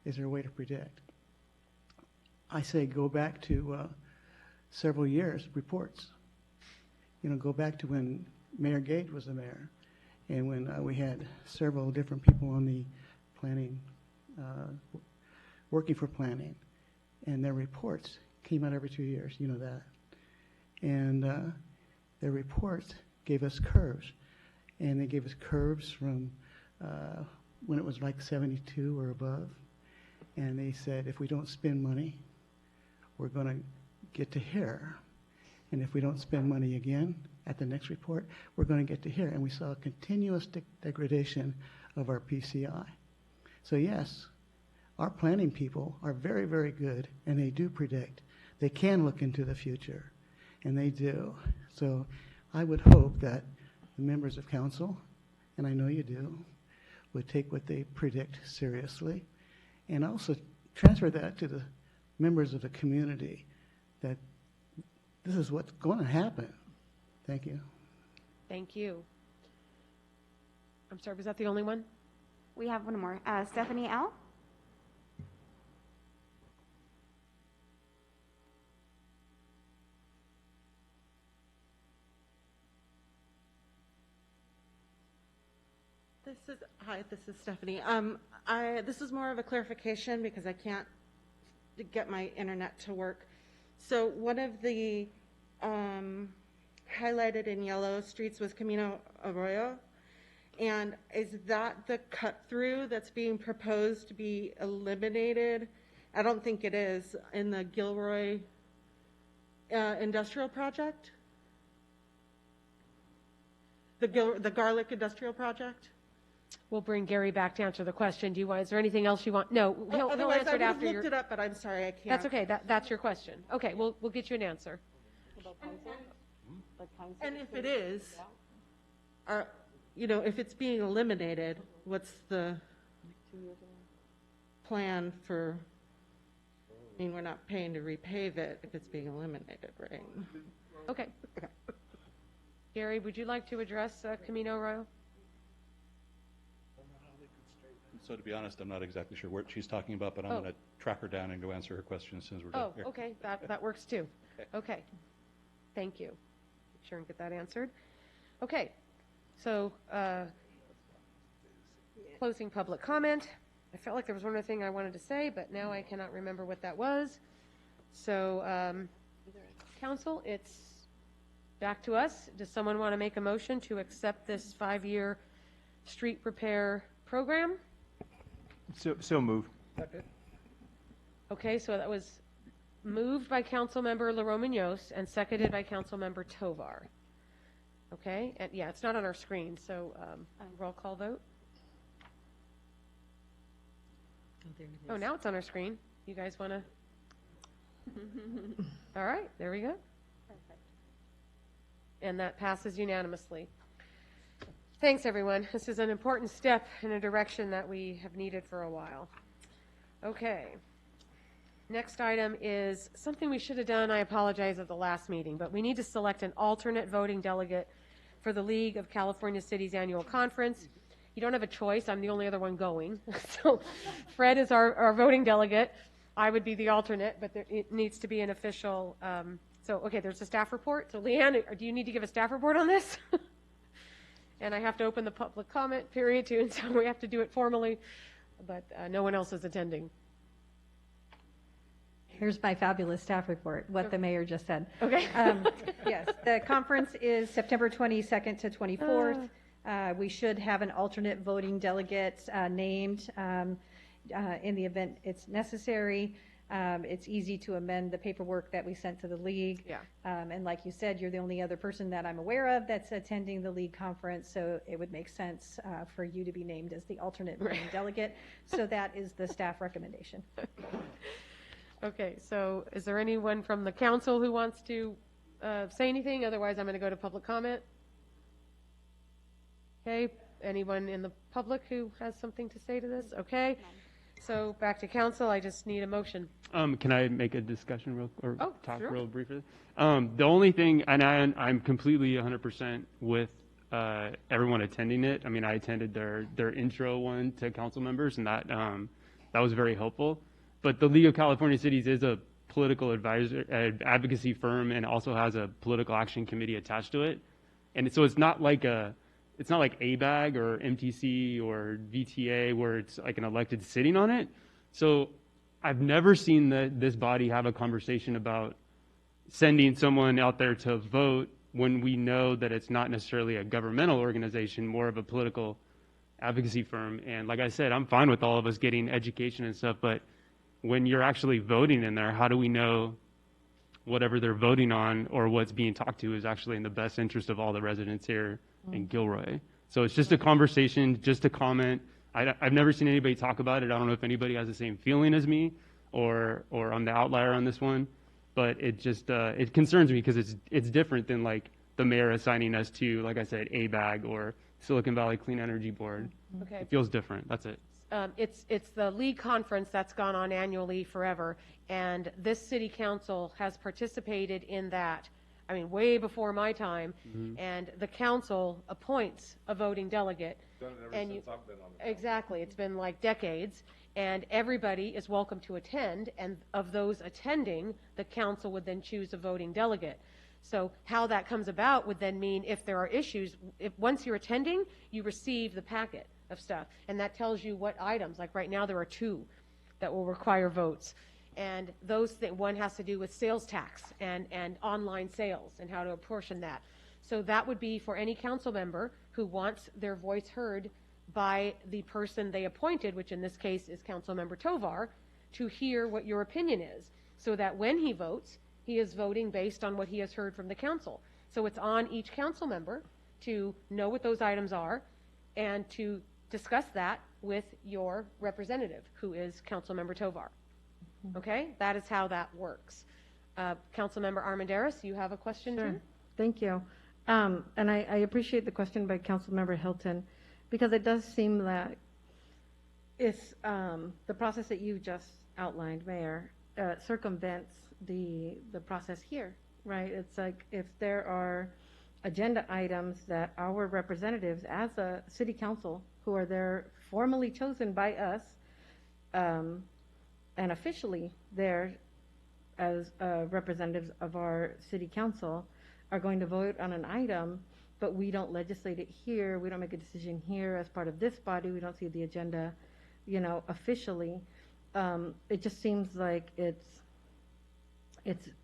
is there a way to predict? I say go back to several years, reports. You know, go back to when Mayor Gage was the mayor and when we had several different people on the planning, working for planning. And their reports came out every 2 years, you know that. And their reports gave us curves. And they gave us curves from when it was like 72 or above. And they said, if we don't spend money, we're going to get to here. And if we don't spend money again at the next report, we're going to get to here. And we saw a continuous degradation of our PCI. So yes, our planning people are very, very good, and they do predict. They can look into the future, and they do. So I would hope that the members of council, and I know you do, would take what they predict seriously, and also transfer that to the members of the community, that this is what's going to happen. Thank you. Thank you. I'm sorry, was that the only one? We have one more. Stephanie L. Hi, this is Stephanie. This is more of a clarification because I can't get my internet to work. So one of the highlighted in yellow streets was Camino Arroyo. And is that the cut through that's being proposed to be eliminated? I don't think it is in the Gilroy industrial project. The garlic industrial project. We'll bring Gary back to answer the question. Do you want? Is there anything else you want? No, he'll Otherwise, answer I it would have after looked it up, but I'm sorry, I can't. That's okay. That's your question. Okay, we'll get you an answer. And if it is, you know, if it's being eliminated, what's the plan for? I mean, we're not paying to repave it if it's being eliminated, right? Okay. Gary, would you like to address Camino Arroyo? So to be honest, I'm not exactly sure what she's talking about, but I'm going to track her down and go answer her question as soon as we're done here. Okay, that works too. Okay, thank you. Make sure and get that answered. Okay, so closing public comment. I felt like there was one other thing I wanted to say, but now I cannot remember what that was. So, council, it's back to us. Does someone want to make a motion to accept this 5-year street repair program? So moved. Okay, so that was moved by Councilmember LaRomanos and seconded by Councilmember Tovar. Okay, and yeah, it's not on our screen, so roll call vote. Oh, now it's on our screen. You guys want to? All right, there we go. Perfect. And that passes unanimously. Thanks, everyone. This is an important step in a direction that we have needed for a while. Okay. Next item is something we should have done, I apologize, at the last meeting, but we need to select an alternate voting delegate for the League of California Cities Annual Conference. You don't have a choice. I'm the only other one going. So Fred is our voting delegate. I would be the alternate, but it needs to be an official. Okay, there's a staff report. So Leanne, do you need to give a staff report on this? And I have to open the public comment period too, and so we have to do it formally, but no one else is attending. Here's my fabulous staff report, what the mayor just said. Okay. Yes, the conference is September 22nd to 24th. We should have an alternate voting delegate named in the event it's necessary. It's easy to amend the paperwork that we sent to the league. Yeah. And like you said, you're the only other person that I'm aware of that's attending the league conference, so it would make sense for you to be named as the alternate voting delegate. So that is the staff recommendation. Okay, so is there anyone from the council who wants to say anything? Otherwise, I'm going to go to public comment. Okay, anyone in the public who has something to say to this? Okay, so back to council. I just need a motion. Can I make a discussion talk sure. real briefly? The only thing, and I'm completely 100% with everyone attending it. I mean, I attended their intro one to council members, and that was very helpful. But the League of California Cities is a political advocacy firm, and also has a political action committee attached to it. And so it's not like ABAG or MTC or VTA where it's like an elected sitting on it. So I've never seen this body have a conversation about sending someone out there to vote when we know that it's not necessarily a governmental organization, more of a political advocacy firm. And like I said, I'm fine with all of us getting education and stuff, but when you're actually voting in there, how do we know whatever they're voting on or what's being talked to is actually in the best interest of all the residents here in Gilroy? So it's just a conversation, just a comment. I've never seen anybody talk about it. I don't know if anybody has the same feeling as me or I'm the outlier on this one, but it just it concerns me because it's different than like the mayor assigning us to, like I said, ABAG or Silicon Valley Clean Energy Board. Okay. It feels different. That's it. It's the league conference that's gone on annually forever, and this city council has participated in that, I mean, way before my time, and the council appoints a voting delegate. Done it ever since I've been on the council. Exactly, it's been like decades, and everybody is welcome to attend, and of those attending, the council would then choose a voting delegate. So how that comes about would then mean if there are issues, once you're attending, you receive the packet of stuff, and that tells you what items, like right now there are 2 that will require votes, and those one has to do with sales tax and online sales and how to apportion that. So that would be for any council member who wants their voice heard by the person they appointed, which in this case is Councilmember Tovar, to hear what your opinion is, so that when he votes, he is voting based on what he has heard from the council. So it's on each council member to know what those items are and to discuss that with your representative, who is Councilmember Tovar. Okay, that is how that works. Councilmember Armendariz, you have a question too? Thank you. And I appreciate the question by Councilmember Hilton, because it does seem that it's the process that you just outlined, Mayor, circumvents the process here, right? It's like if there are agenda items that our representatives as a city council, who are there formally chosen by us and officially there as representatives of our city council, are going to vote on an item, but we don't legislate it here, we don't make a decision here as part of this body, we don't see the agenda, officially. It just seems like it's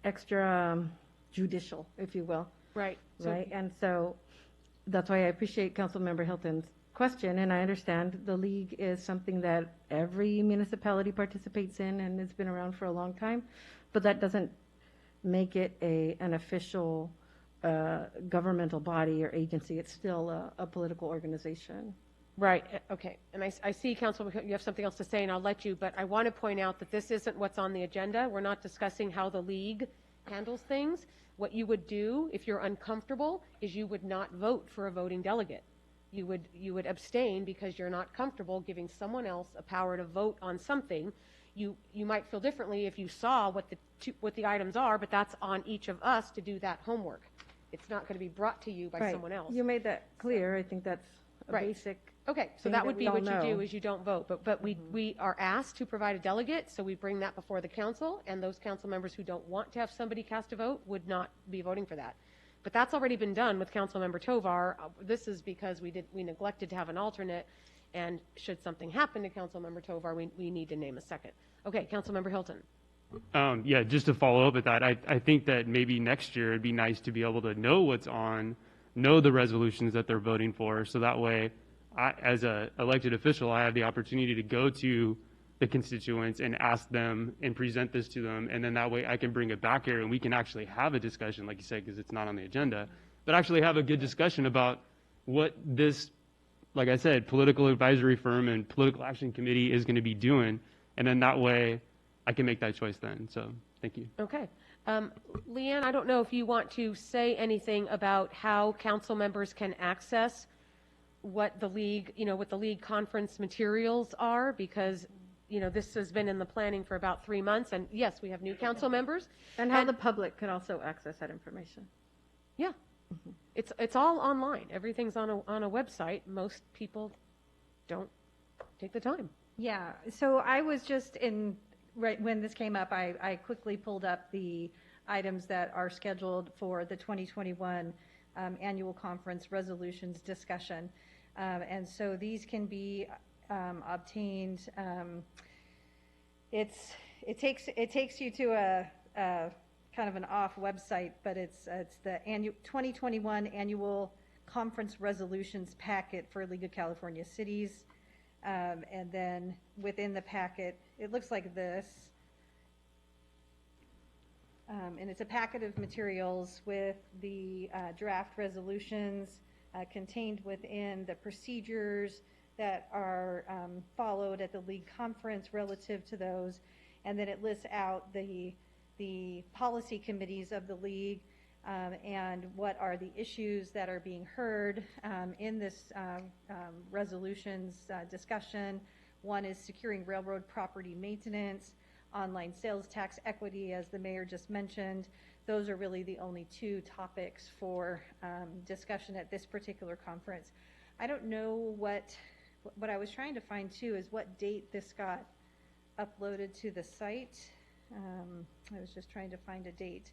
extra judicial, if you will. Right. Right. And so that's why I appreciate Councilmember Hilton's question, and I understand the league is something that every municipality participates in, and it's been around for a long time, but that doesn't make it an official governmental body or agency. It's still a political organization. Right, okay. And I see, Councilman, you have something else to say, and I'll let you, but I want to point out that this isn't what's on the agenda. We're not discussing how the league handles things. What you would do if you're uncomfortable is you would not vote for a voting delegate. You would abstain because you're not comfortable giving someone else a power to vote on something. You might feel differently if you saw what the items are, but that's on each of us to do that homework. It's not going to be brought to you by Right. someone else. You made that clear. I think that's a Right. basic. Okay, so thing that would we be all what you know. do, is you don't vote. But we are asked to provide a delegate, so we bring that before the council, and those council members who don't want to have somebody cast a vote would not be voting for that. But that's already been done with Councilmember Tovar. This is because we neglected to have an alternate, and should something happen to Councilmember Tovar, we need to name a second. Okay, Councilmember Hilton. Yeah, just to follow up with that, I think that maybe next year it'd be nice to be able to know what's on, know the resolutions that they're voting for, so that way, as a elected official, I have the opportunity to go to the constituents and ask them and present this to them, and then that way I can bring it back here and we can actually have a discussion, like you said, because it's not on the agenda, but actually have a good discussion about what this, like I said, political advisory firm and political action committee is going to be doing, and then that way I can make that choice then. So thank you. Okay. Leanne, I don't know if you want to say anything about how council members can access what the league conference materials are, because this has been in the planning for about 3 months, and yes, we have new council members. And how the public can also access that information. Yeah. It's all online. Everything's on a website. Most people don't take the time. Yeah, so I was just right when this came up, I quickly pulled up the items that are scheduled for the 2021 annual conference resolutions discussion. And so these can be obtained. It takes you to a kind of an off website, but it's the 2021 annual conference resolutions packet for League of California Cities. And then within the packet, it looks like this. And it's a packet of materials with the draft resolutions contained within the procedures that are followed at the league conference relative to those. And then it lists out the policy committees of the league and what are the issues that are being heard in this resolutions discussion. One is securing railroad property maintenance, online sales tax equity, as the mayor just mentioned. Those are really the only two topics for discussion at this particular conference. I don't know what I was trying to find too is what date this got uploaded to the site. I was just trying to find a date.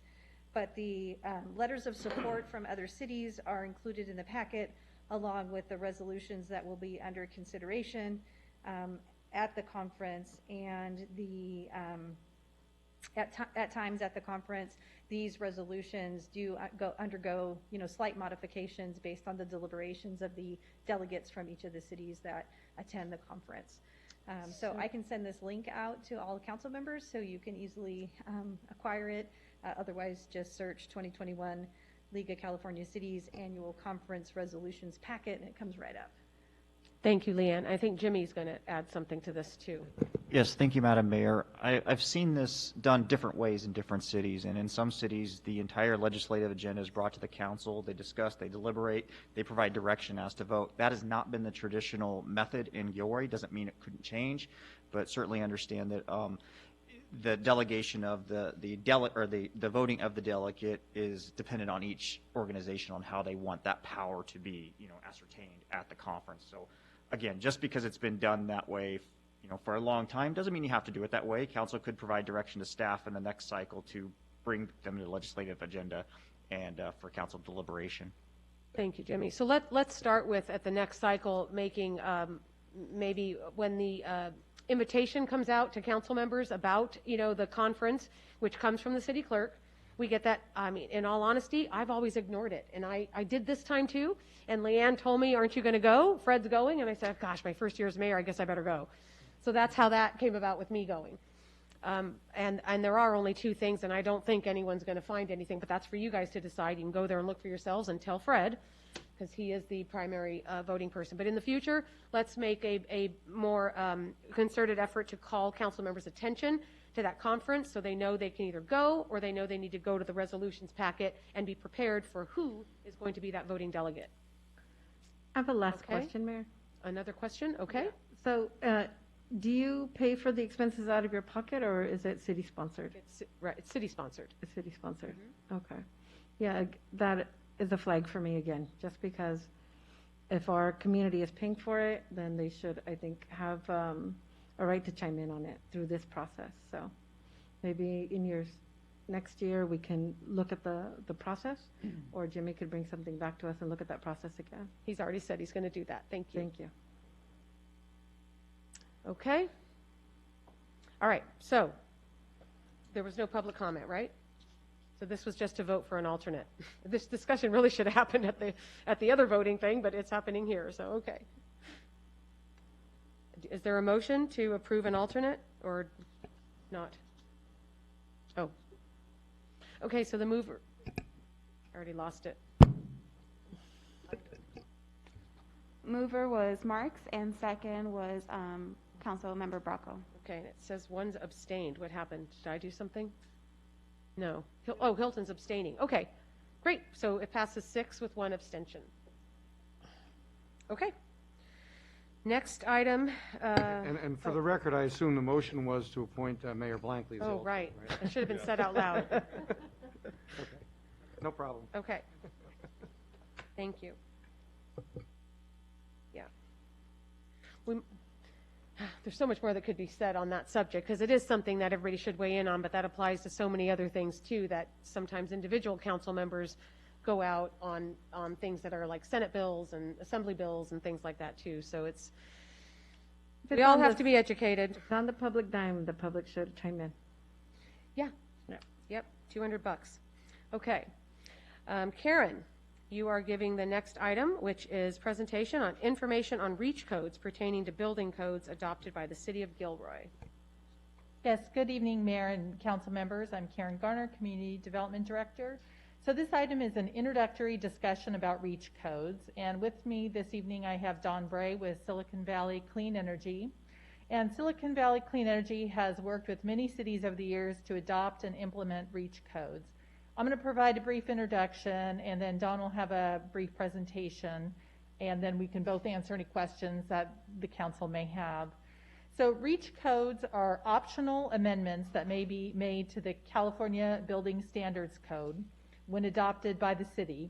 But the letters of support from other cities are included in the packet, along with the resolutions that will be under consideration at the conference. And at times at the conference, these resolutions do undergo slight modifications based on the deliberations of the delegates from each of the cities that attend the conference. So I can send this link out to all council members so you can easily acquire it. Otherwise, just search 2021 League of California Cities Annual Conference Resolutions Packet, and it comes right up. Thank you, Leanne. I think Jimmy's going to add something to this, too. Yes, thank you, Madam Mayor. I've seen this done different ways in different cities, and in some cities, the entire legislative agenda is brought to the council. They discuss, they deliberate, they provide direction as to vote. That has not been the traditional method in Gilroy. Doesn't mean it couldn't change, but certainly understand that the delegation of the voting of the delegate is dependent on each organization on how they want that power to be, ascertained at the conference. So, again, just because it's been done that way, for a long time, doesn't mean you have to do it that way. Council could provide direction to staff in the next cycle to bring them to the legislative agenda and for council deliberation. Thank you, Jimmy. So let's start with, at the next cycle, making maybe when the invitation comes out to council members about, the conference, which comes from the city clerk, we get that. I mean, in all honesty, I've always ignored it. And I did this time too. And Leanne told me, aren't you going to go? Fred's going. And I said, gosh, my first year as mayor, I guess I better go. So that's how that came about with me going. And there are only two things, and I don't think anyone's going to find anything, but that's for you guys to decide. You can go there and look for yourselves and tell Fred, because he is the primary voting person. But in the future, let's make a more concerted effort to call council members' attention to that conference so they know they can either go or they know they need to go to the resolutions packet and be prepared for who is going to be that voting delegate. I have a last Okay. question, Mayor. Another question? Okay. So, do you pay for the expenses out of your pocket, or is it city-sponsored? Right, it's city-sponsored. It's city-sponsored, okay. Yeah, that is a flag for me again, just because if our community is paying for it, then they should, I think, have a right to chime in on it through this process. So maybe in years, next year, we can look at the process, or Jimmy could bring something back to us and look at that process again. He's already said he's going to do that. Thank you. Thank you. Okay. All right, so there was no public comment, right? So this was just to vote for an alternate. This discussion really should have happened at the other voting thing, but it's happening here, so okay. Is there a motion to approve an alternate or not? Oh. Okay, so the mover, I already lost it. Mover was Marks, and second was Councilmember Bracco. Okay, and it says one's abstained. What happened? Did I do something? No. Hilton's abstaining. Okay, great. So it passes 6 with 1 abstention. Okay. Next item. And for the record, I assume the motion was to appoint Mayor Blankley as the alternate, Right. It should have been said out loud. Okay. No problem. Okay. Thank you. Yeah. There's so much more that could be said on that subject, because it is something that everybody should weigh in on, but that applies to so many other things too, that sometimes individual council members go out on things that are like Senate bills and Assembly bills and things like that too. So we all have to be educated. If it's on the public dime, the public should chime in. Yeah. Yep. $200. Okay. Karen, you are giving the next item, which is presentation on information on REACH codes pertaining to building codes adopted by the City of Gilroy. Yes, good evening, Mayor and Council members. I'm Karen Garner, Community Development Director. So this item is an introductory discussion about REACH codes. And with me this evening, I have Don Bray with Silicon Valley Clean Energy. And Silicon Valley Clean Energy has worked with many cities over the years to adopt and implement REACH codes. I'm going to provide a brief introduction, and then Don will have a brief presentation, and then we can both answer any questions that the council may have. So REACH codes are optional amendments that may be made to the California Building Standards Code when adopted by the city.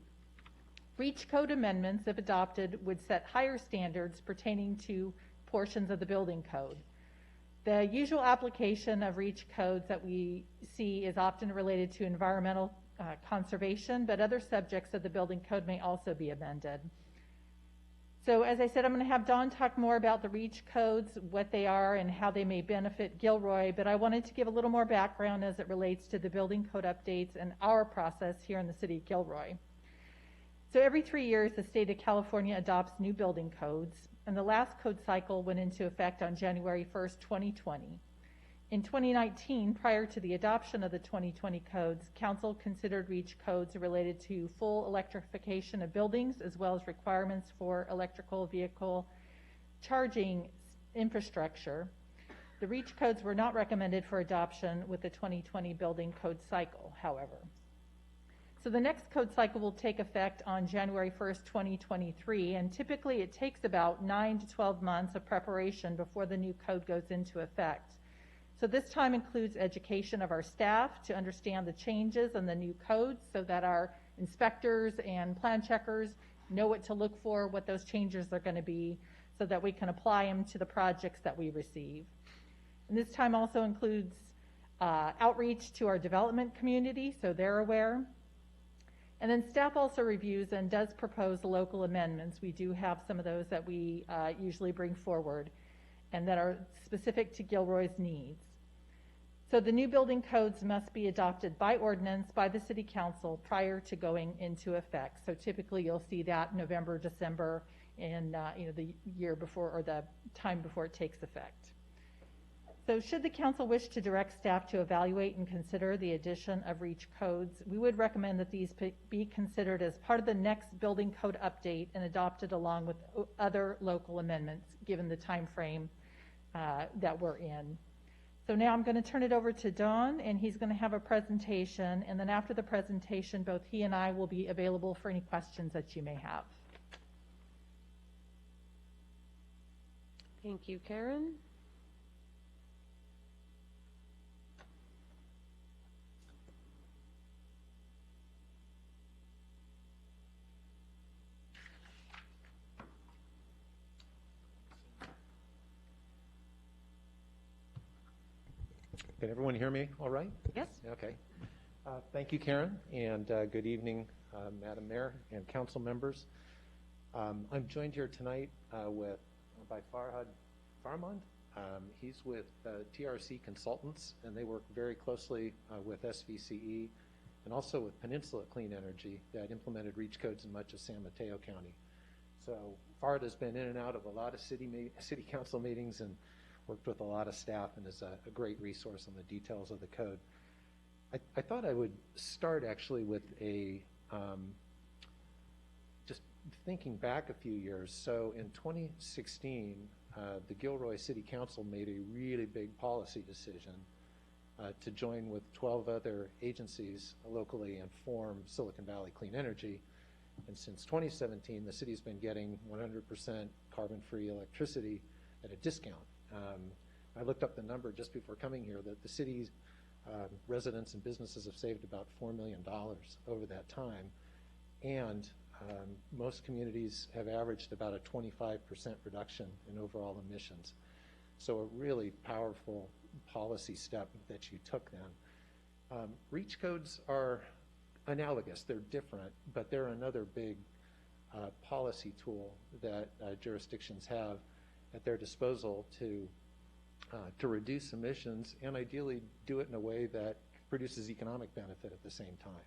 REACH code amendments, if adopted, would set higher standards pertaining to portions of the building code. The usual application of REACH codes that we see is often related to environmental conservation, but other subjects of the building code may also be amended. So as I said, I'm going to have Don talk more about the REACH codes, what they are, and how they may benefit Gilroy, but I wanted to give a little more background as it relates to the building code updates and our process here in the city of Gilroy. So every 3 years, the state of California adopts new building codes, and the last code cycle went into effect on January 1st, 2020. In 2019, prior to the adoption of the 2020 codes, Council considered REACH codes related to full electrification of buildings, as well as requirements for electrical vehicle charging infrastructure. The REACH codes were not recommended for adoption with the 2020 building code cycle, however. So the next code cycle will take effect on January 1st, 2023, and typically it takes about 9 to 12 months of preparation before the new code goes into effect. So this time includes education of our staff to understand the changes in the new codes so that our inspectors and plan checkers know what to look for, what those changes are going to be, so that we can apply them to the projects that we receive. And this time also includes outreach to our development community so they're aware. And then staff also reviews and does propose local amendments. We do have some of those that we usually bring forward and that are specific to Gilroy's needs. So the new building codes must be adopted by ordinance by the City Council prior to going into effect. So typically you'll see that November, December, and the year before or the time before it takes effect. So should the council wish to direct staff to evaluate and consider the addition of REACH codes, we would recommend that these be considered as part of the next building code update and adopted along with other local amendments, given the time frame that we're in. So now I'm going to turn it over to Don, and he's going to have a presentation, and then after the presentation, both he and I will be available for any questions that you may have. Thank you, Karen. Can everyone hear me all right? Yes. Okay. Thank you, Karen, and good evening, Madam Mayor and council members. I'm joined here tonight by Farmand. He's with TRC Consultants, and they work very closely with SVCE and also with Peninsula Clean Energy that implemented REACH codes in much of San Mateo County. So Farhad has been in and out of a lot of city council meetings and worked with a lot of staff and is a great resource on the details of the code. I thought I would start actually with just thinking back a few years. So in 2016, the Gilroy City Council made a really big policy decision to join with 12 other agencies locally and form Silicon Valley Clean Energy. And since 2017, the city's been getting 100% carbon-free electricity at a discount. I looked up the number just before coming here that the city's residents and businesses have saved about $4 million over that time. And most communities have averaged about a 25% reduction in overall emissions. So a really powerful policy step that you took then. REACH codes are analogous. They're different, but they're another big policy tool that jurisdictions have at their disposal to reduce emissions and ideally do it in a way that produces economic benefit at the same time.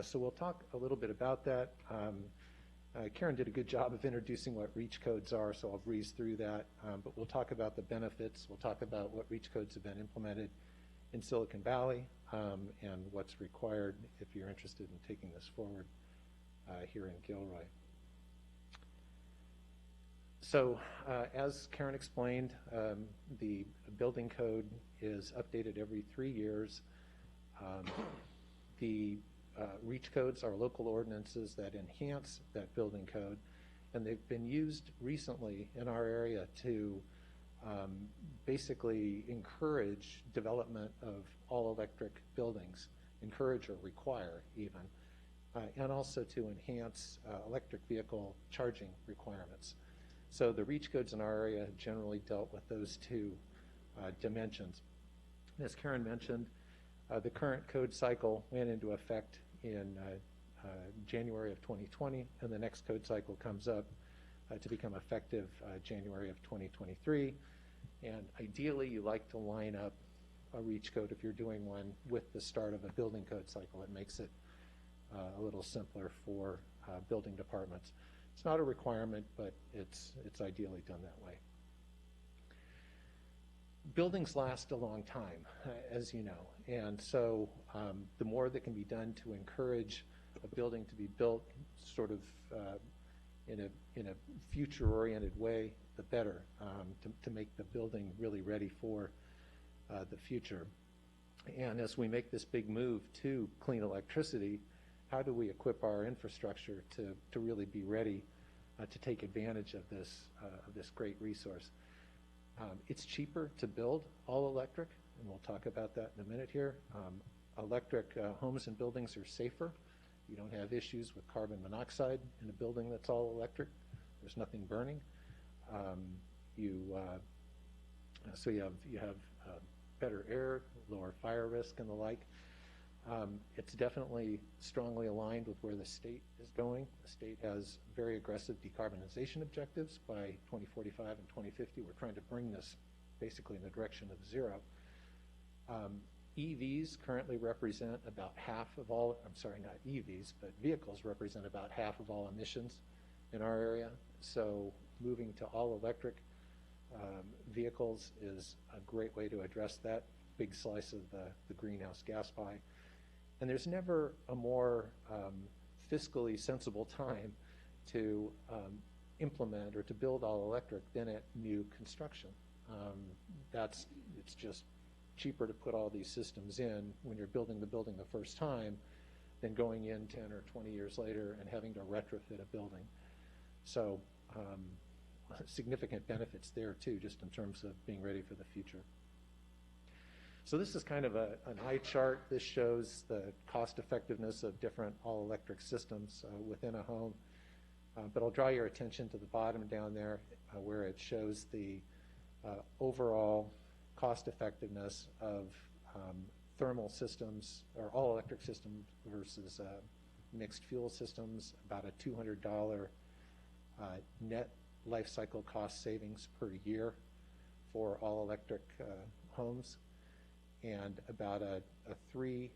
So we'll talk a little bit about that. Karen did a good job of introducing what REACH codes are, so I'll breeze through that. But we'll talk about the benefits. We'll talk about what REACH codes have been implemented in Silicon Valley and what's required if you're interested in taking this forward here in Gilroy. So as Karen explained, the building code is updated every 3 years. The REACH codes are local ordinances that enhance that building code, and they've been used recently in our area to basically encourage development of all-electric buildings, encourage or require even, and also to enhance electric vehicle charging requirements. So the REACH codes in our area have generally dealt with those two dimensions. As Karen mentioned, the current code cycle went into effect in January of 2020, and the next code cycle comes up to become effective January of 2023. And ideally, you like to line up a REACH code if you're doing one with the start of a building code cycle. It makes it a little simpler for building departments. It's not a requirement, but it's ideally done that way. Buildings last a long time, as you know, and so the more that can be done to encourage a building to be built sort of in a future-oriented way, the better, to make the building really ready for the future. And as we make this big move to clean electricity, how do we equip our infrastructure to really be ready to take advantage of this great resource? It's cheaper to build all electric, and we'll talk about that in a minute here. Electric homes and buildings are safer. You don't have issues with carbon monoxide in a building that's all electric. There's nothing burning. So you have better air, lower fire risk, and the like. It's definitely strongly aligned with where the state is going. The state has very aggressive decarbonization objectives by 2045 and 2050. We're trying to bring this basically in the direction of zero. EVs currently represent about half of all, I'm sorry, not EVs, but vehicles represent about half of all emissions in our area. So moving to all electric vehicles is a great way to address that big slice of the greenhouse gas pie. And there's never a more fiscally sensible time to implement or to build all electric than at new construction. It's just cheaper to put all these systems in when you're building the building the first time than going in 10 or 20 years later and having to retrofit a building. So significant benefits there too, just in terms of being ready for the future. So this is kind of an eye chart. This shows the cost effectiveness of different all-electric systems within a home. But I'll draw your attention to the bottom down there where it shows the overall cost effectiveness of thermal systems or all-electric systems versus mixed fuel systems, about a $200 net life cycle cost savings per year for all-electric homes, and about a 3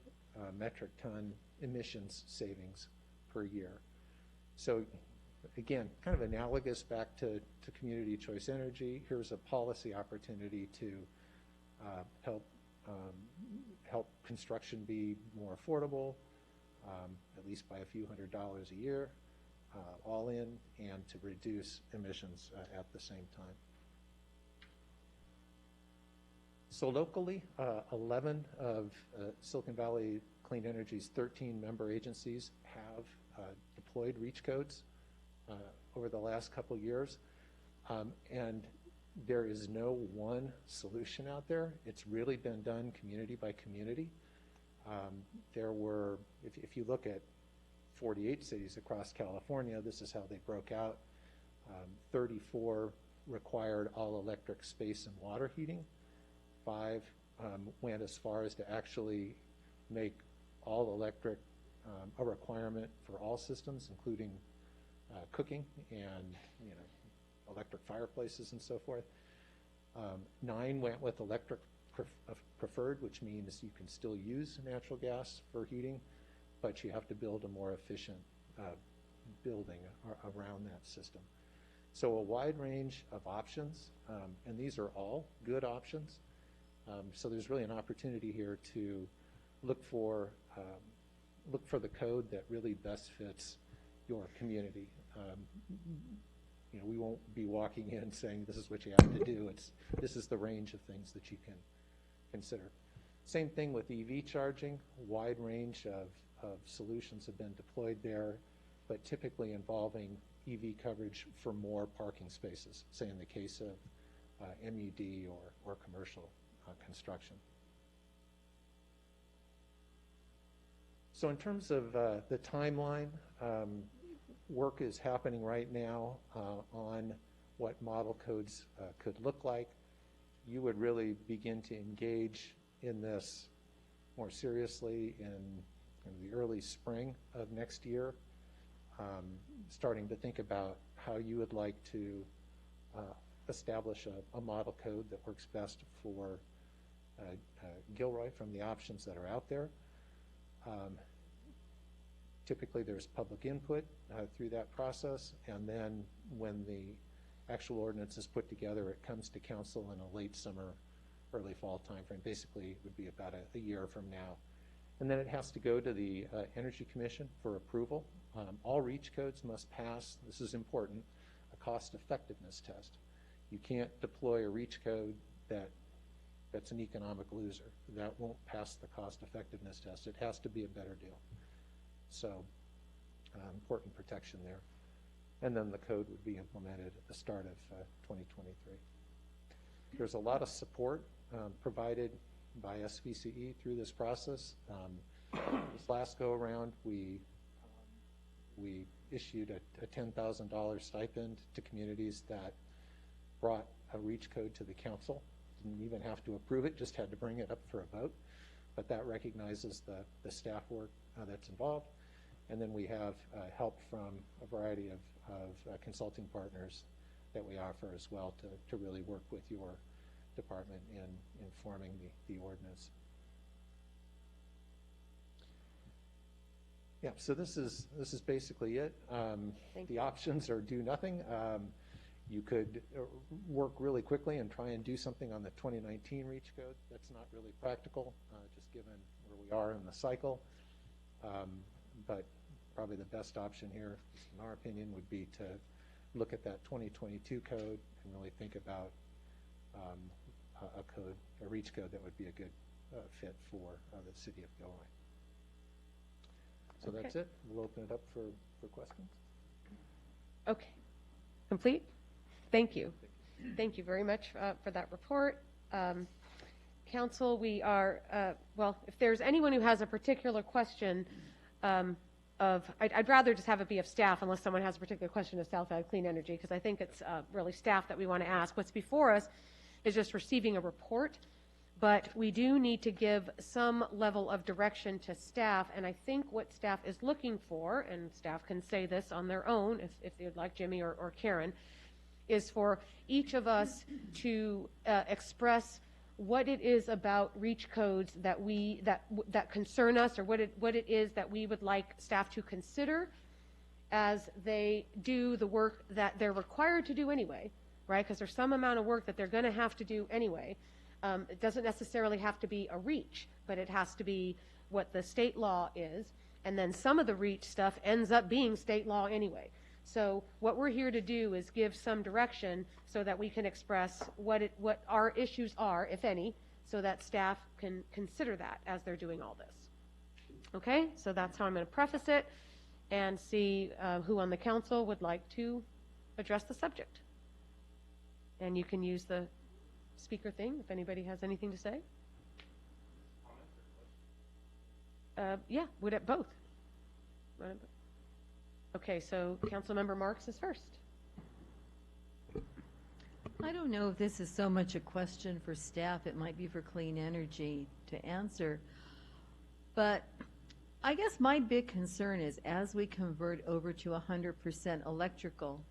metric ton emissions savings per year. So again, kind of analogous back to community choice energy. Here's a policy opportunity to help construction be more affordable, at least by a few $100s a year, all in, and to reduce emissions at the same time. So locally, 11 of Silicon Valley Clean Energy's 13 member agencies have deployed REACH codes over the last couple years. And there is no one solution out there. It's really been done community by community. There were, if you look at 48 cities across California, this is how they broke out. 34 required all-electric space and water heating. 5 went as far as to actually make all-electric a requirement for all systems, including cooking and electric fireplaces and so forth. 9 went with electric preferred, which means you can still use natural gas for heating, but you have to build a more efficient building around that system. So a wide range of options, and these are all good options. So there's really an opportunity here to look for the code that really best fits your community. We won't be walking in saying this is what you have to do. This is the range of things that you can consider. Same thing with EV charging. A wide range of solutions have been deployed there, but typically involving EV coverage for more parking spaces, say in the case of MUD or commercial construction. So in terms of the timeline, work is happening right now on what model codes could look like. You would really begin to engage in this more seriously in the early spring of next year, starting to think about how you would like to establish a model code that works best for Gilroy from the options that are out there. Typically there's public input through that process, and then when the actual ordinance is put together, it comes to council in a late summer, early fall timeframe. Basically, it would be about a year from now. And then it has to go to the Energy Commission for approval. All REACH codes must pass, this is important, a cost effectiveness test. You can't deploy a REACH code that's an economic loser. That won't pass the cost effectiveness test. It has to be a better deal. So important protection there. And then the code would be implemented at the start of 2023. There's a lot of support provided by SVCE through this process. This last go around, we issued a $10,000 stipend to communities that brought a REACH code to the council. Didn't even have to approve it, just had to bring it up for a vote. But that recognizes the staff work that's involved. And then we have help from a variety of consulting partners that we offer as well to really work with your department in informing the ordinance. Yeah, so this is basically it. The options are do nothing. You could work really quickly and try and do something on the 2019 REACH code. That's not really practical, just given where we are in the cycle. But probably the best option here, in our opinion, would be to look at that 2022 code and really think about a REACH code that would be a good fit for the city of Gilroy. So that's it. We'll open it up for questions. Okay. Complete? Thank you. Thank you very much for that report. Council, we are, well, if there's anyone who has a particular question I'd rather just have it be of staff unless someone has a particular question of South Valley Clean Energy, because I think it's really staff that we want to ask. What's before us is just receiving a report, but we do need to give some level of direction to staff, and I think what staff is looking for, and staff can say this on their own if they'd like, Jimmy or Karen, is for each of us to express what it is about REACH codes that that concern us, or what it is that we would like staff to consider as they do the work that they're required to do anyway, right? Because there's some amount of work that they're going to have to do anyway. It doesn't necessarily have to be a REACH, but it has to be what the state law is, and then some of the REACH stuff ends up being state law anyway. So what we're here to do is give some direction so that we can express what our issues are, if any, so that staff can consider that as they're doing all this. Okay, so that's how I'm going to preface it and see who on the council would like to address the subject. And you can use the speaker thing if anybody has anything to say. Yeah, would it both? Okay, so Councilmember Marks is first. I don't know if this is so much a question for staff. It might be for Clean Energy to answer. But I guess my big concern is as we convert over to 100% electrical,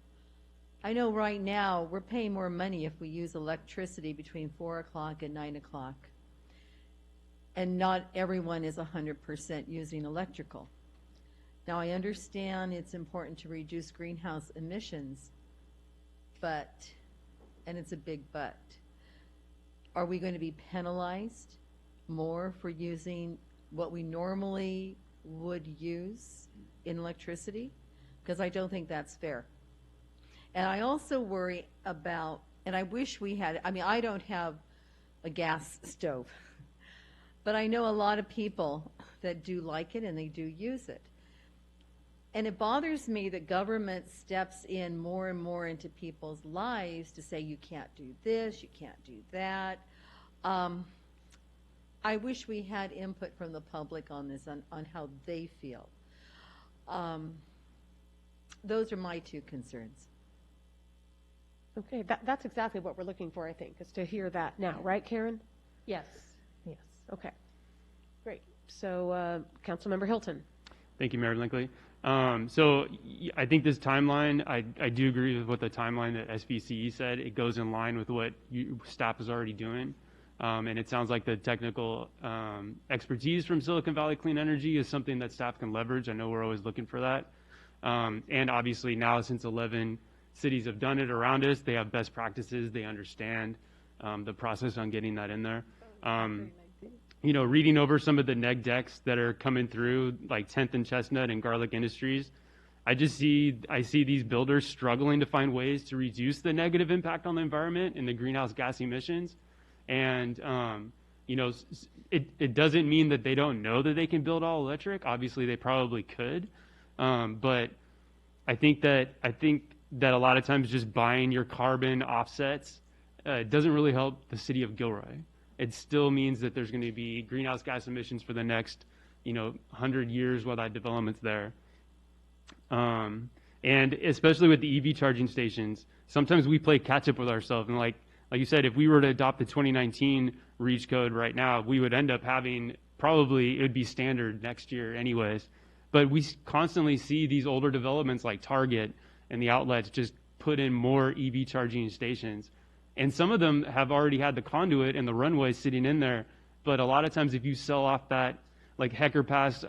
I know right now we're paying more money if we use electricity between 4 o'clock and 9 o'clock. And not everyone is 100% using electrical. Now, I understand it's important to reduce greenhouse emissions, but, and it's a big but, are we going to be penalized more for using what we normally would use in electricity? Because I don't think that's fair. And I also worry about, and I wish we had, I mean, I don't have a gas stove, but I know a lot of people that do like it and they do use it. And it bothers me that government steps in more and more into people's lives to say you can't do this, you can't do that. I wish we had input from the public on this, on how they feel. Those are my two concerns. Okay, that's exactly what we're looking for, I think, is to hear that now, right, Karen? Yes, yes. Okay, great. So, Councilmember Hilton. Thank you, Mayor Blinkley. So I think this timeline, I do agree with what the timeline that SVCE said. It goes in line with what staff is already doing. And it sounds like the technical expertise from Silicon Valley Clean Energy is something that staff can leverage. I know we're always looking for that. And obviously now, since 11 cities have done it around us, they have best practices. They understand the process on getting that in there. You know, reading over some of the neg decks that are coming through, like 10th and Chestnut and Garlic Industries, I see these builders struggling to find ways to reduce the negative impact on the environment and the greenhouse gas emissions. And, you know, it doesn't mean that they don't know that they can build all electric. Obviously, they probably could. But I think that a lot of times just buying your carbon offsets doesn't really help the city of Gilroy. It still means that there's going to be greenhouse gas emissions for the next, 100 years while that development's there. And especially with the EV charging stations, sometimes we play catch up with ourselves. And like you said, if we were to adopt the 2019 REACH code right now, we would end up having, probably it would be standard next year anyways. But we constantly see these older developments like Target and the outlets just put in more EV charging stations. And some of them have already had the conduit and the runway sitting in there. But a lot of times if you sell off that, like Hecker Pass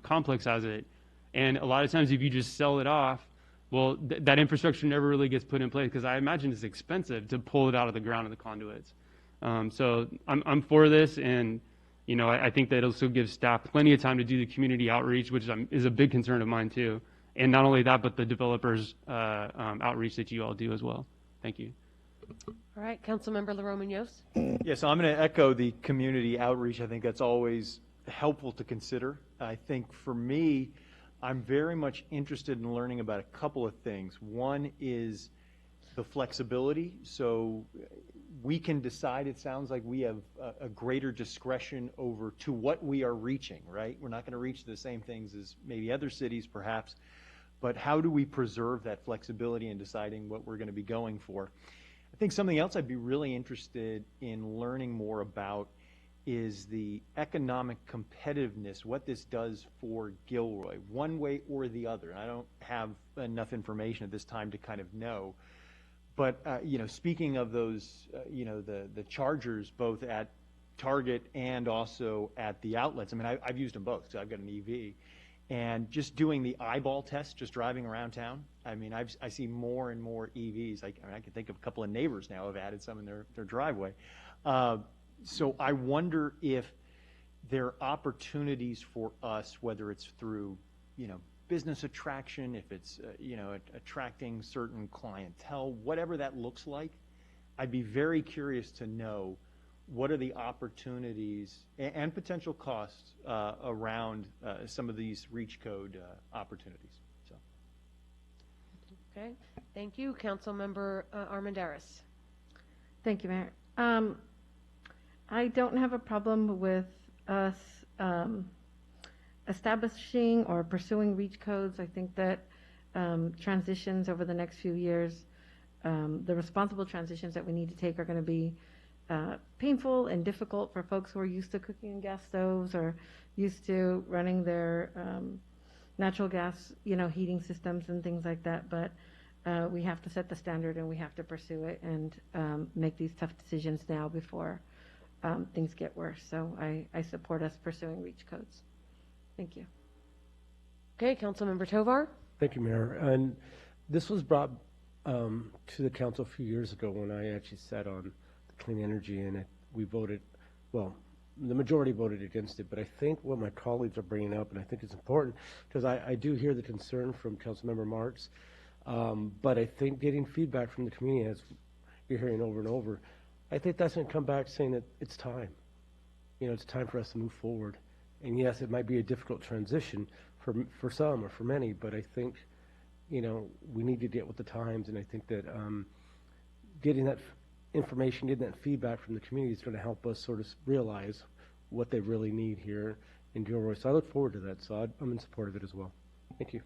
complex has it, and a lot of times if you just sell it off, well, that infrastructure never really gets put in place because I imagine it's expensive to pull it out of the ground of the conduits. So I'm for this, and I think that it'll still give staff plenty of time to do the community outreach, which is a big concern of mine too. And not only that, but the developers outreach that you all do as well. Thank you. All right, Councilmember LaRomanos. Yes, I'm going to echo the community outreach. I think that's always helpful to consider. I think for me, I'm very much interested in learning about a couple of things. One is the flexibility, so we can decide, it sounds like we have a greater discretion over to what we are reaching, right? We're not going to reach the same things as maybe other cities perhaps, but how do we preserve that flexibility in deciding what we're going to be going for? I think something else I'd be really interested in learning more about is the economic competitiveness, what this does for Gilroy, one way or the other. And I don't have enough information at this time to kind of know. But, speaking of those, the chargers both at Target and also at the outlets, I mean, I've used them both, so I've got an EV. And just doing the eyeball test, just driving around town, I mean, I see more and more EVs. I can think of a couple of neighbors now have added some in their driveway. So I wonder if there are opportunities for us, whether it's through, business attraction, if it's, attracting certain clientele, whatever that looks like. I'd be very curious to know what are the opportunities and potential costs around some of these reach code opportunities. So. Okay, thank you. Councilmember Armendariz. Thank you, Mayor. I don't have a problem with us establishing or pursuing reach codes. I think that transitions over the next few years, the responsible transitions that we need to take are going to be painful and difficult for folks who are used to cooking in gas stoves or used to running their natural gas, heating systems and things like that. But we have to set the standard and we have to pursue it and make these tough decisions now before things get worse. So I support us pursuing reach codes. Thank you. Okay, Councilmember Tovar. Thank you, Mayor. And this was brought to the council a few years ago when I actually sat on the clean energy, and we voted, well, the majority voted against it. But I think what my colleagues are bringing up, and I think it's important, because I do hear the concern from Councilmember Marks, but I think getting feedback from the community, as you're hearing over and over, I think that's going to come back saying that it's time. It's time for us to move forward. And yes, it might be a difficult transition for some or for many, but I think, we need to get with the times, and I think that getting that information, getting that feedback from the community is going to help us sort of realize what they really need here in Gilroy. So I look forward to that. So I'm in support of it as well. Thank you.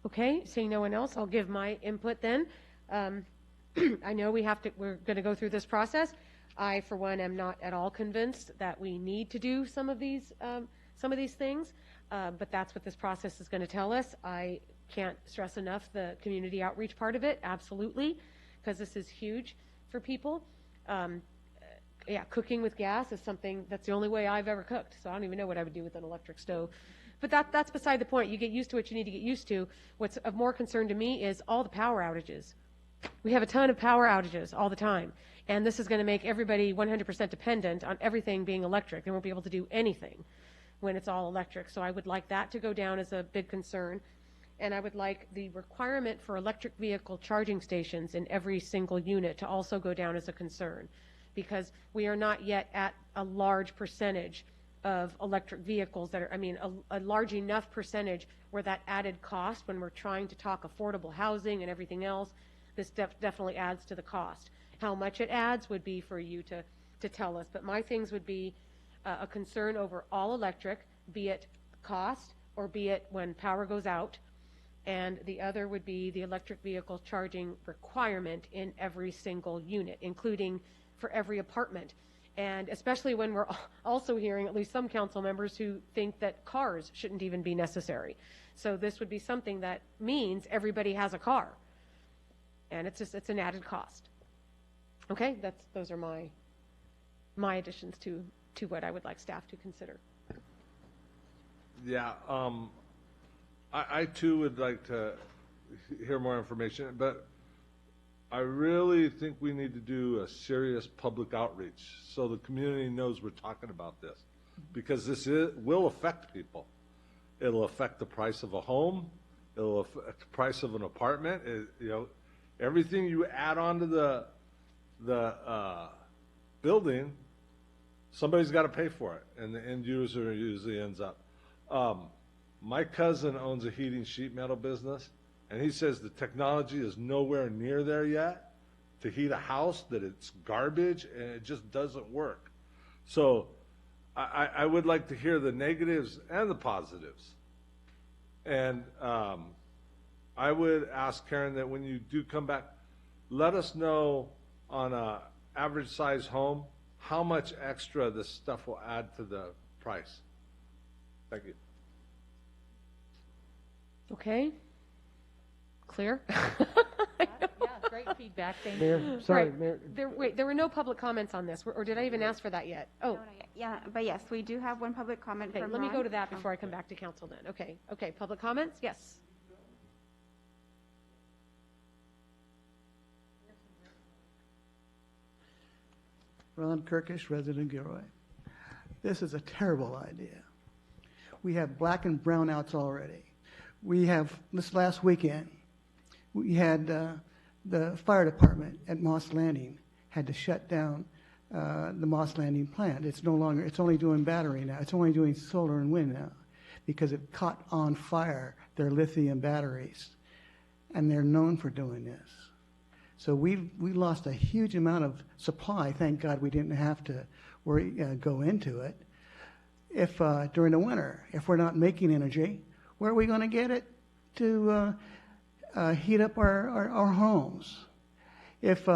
Okay, seeing no one else, I'll give my input then. I know we're going to go through this process. I, for one, am not at all convinced that we need to do some of these things, but that's what this process is going to tell us. I can't stress enough the community outreach part of it, absolutely, because this is huge for people. Cooking with gas is something that's the only way I've ever cooked, so I don't even know what I would do with an electric stove. But that's beside the point. You get used to what you need to get used to. What's of more concern to me is all the power outages. We have a ton of power outages all the time, and this is going to make everybody 100% dependent on everything being electric. They won't be able to do anything when it's all electric. So I would like that to go down as a big concern, and I would like the requirement for electric vehicle charging stations in every single unit to also go down as a concern, because we are not yet at a large percentage of electric vehicles that are, a large enough percentage where that added cost, when we're trying to talk affordable housing and everything else, this definitely adds to the cost. How much it adds would be for you to tell us, but my things would be a concern over all electric, be it cost or be it when power goes out, and the other would be the electric vehicle charging requirement in every single unit, including for every apartment. And especially when we're also hearing at least some council members who think that cars shouldn't even be necessary. So this would be something that means everybody has a car. And it's an added cost. Okay, those are my additions to what I would like staff to consider. Yeah, I too would like to hear more information, but I really think we need to do a serious public outreach so the community knows we're talking about this, because this will affect people. It'll affect the price of a home. It'll affect the price of an apartment. Everything you add on to the building, somebody's got to pay for it, and the end user usually ends up. My cousin owns a heating sheet metal business, And he says the technology is nowhere near there yet to heat a house, that it's garbage, and it just doesn't work. So I would like to hear the negatives and the positives. And I would ask Karen that when you do come back, let us know on a average size home how much extra this stuff will add to the price. Thank you. Okay. Clear? Yeah, great feedback, thank Mayor, you. sorry, Right. Mayor. There were no public comments on this, or did I even ask for that yet? Oh, Yeah, but yes, we do have one public comment okay, from let me Ron. go to that before I come back to council then. Okay, public comments? Yes. Ron Kirkish, resident Gilroy. This is a terrible idea. We have black and brownouts already. We have, this last weekend, we had the fire department at Moss Landing had to shut down the Moss Landing plant. It's no longer, it's only doing battery now. It's only doing solar and wind now because it caught on fire their lithium batteries. And they're known for doing this. So we lost a huge amount of supply. Thank God we didn't have to go into it. If during the winter, if we're not making energy, where are we going to get it to heat up our homes? If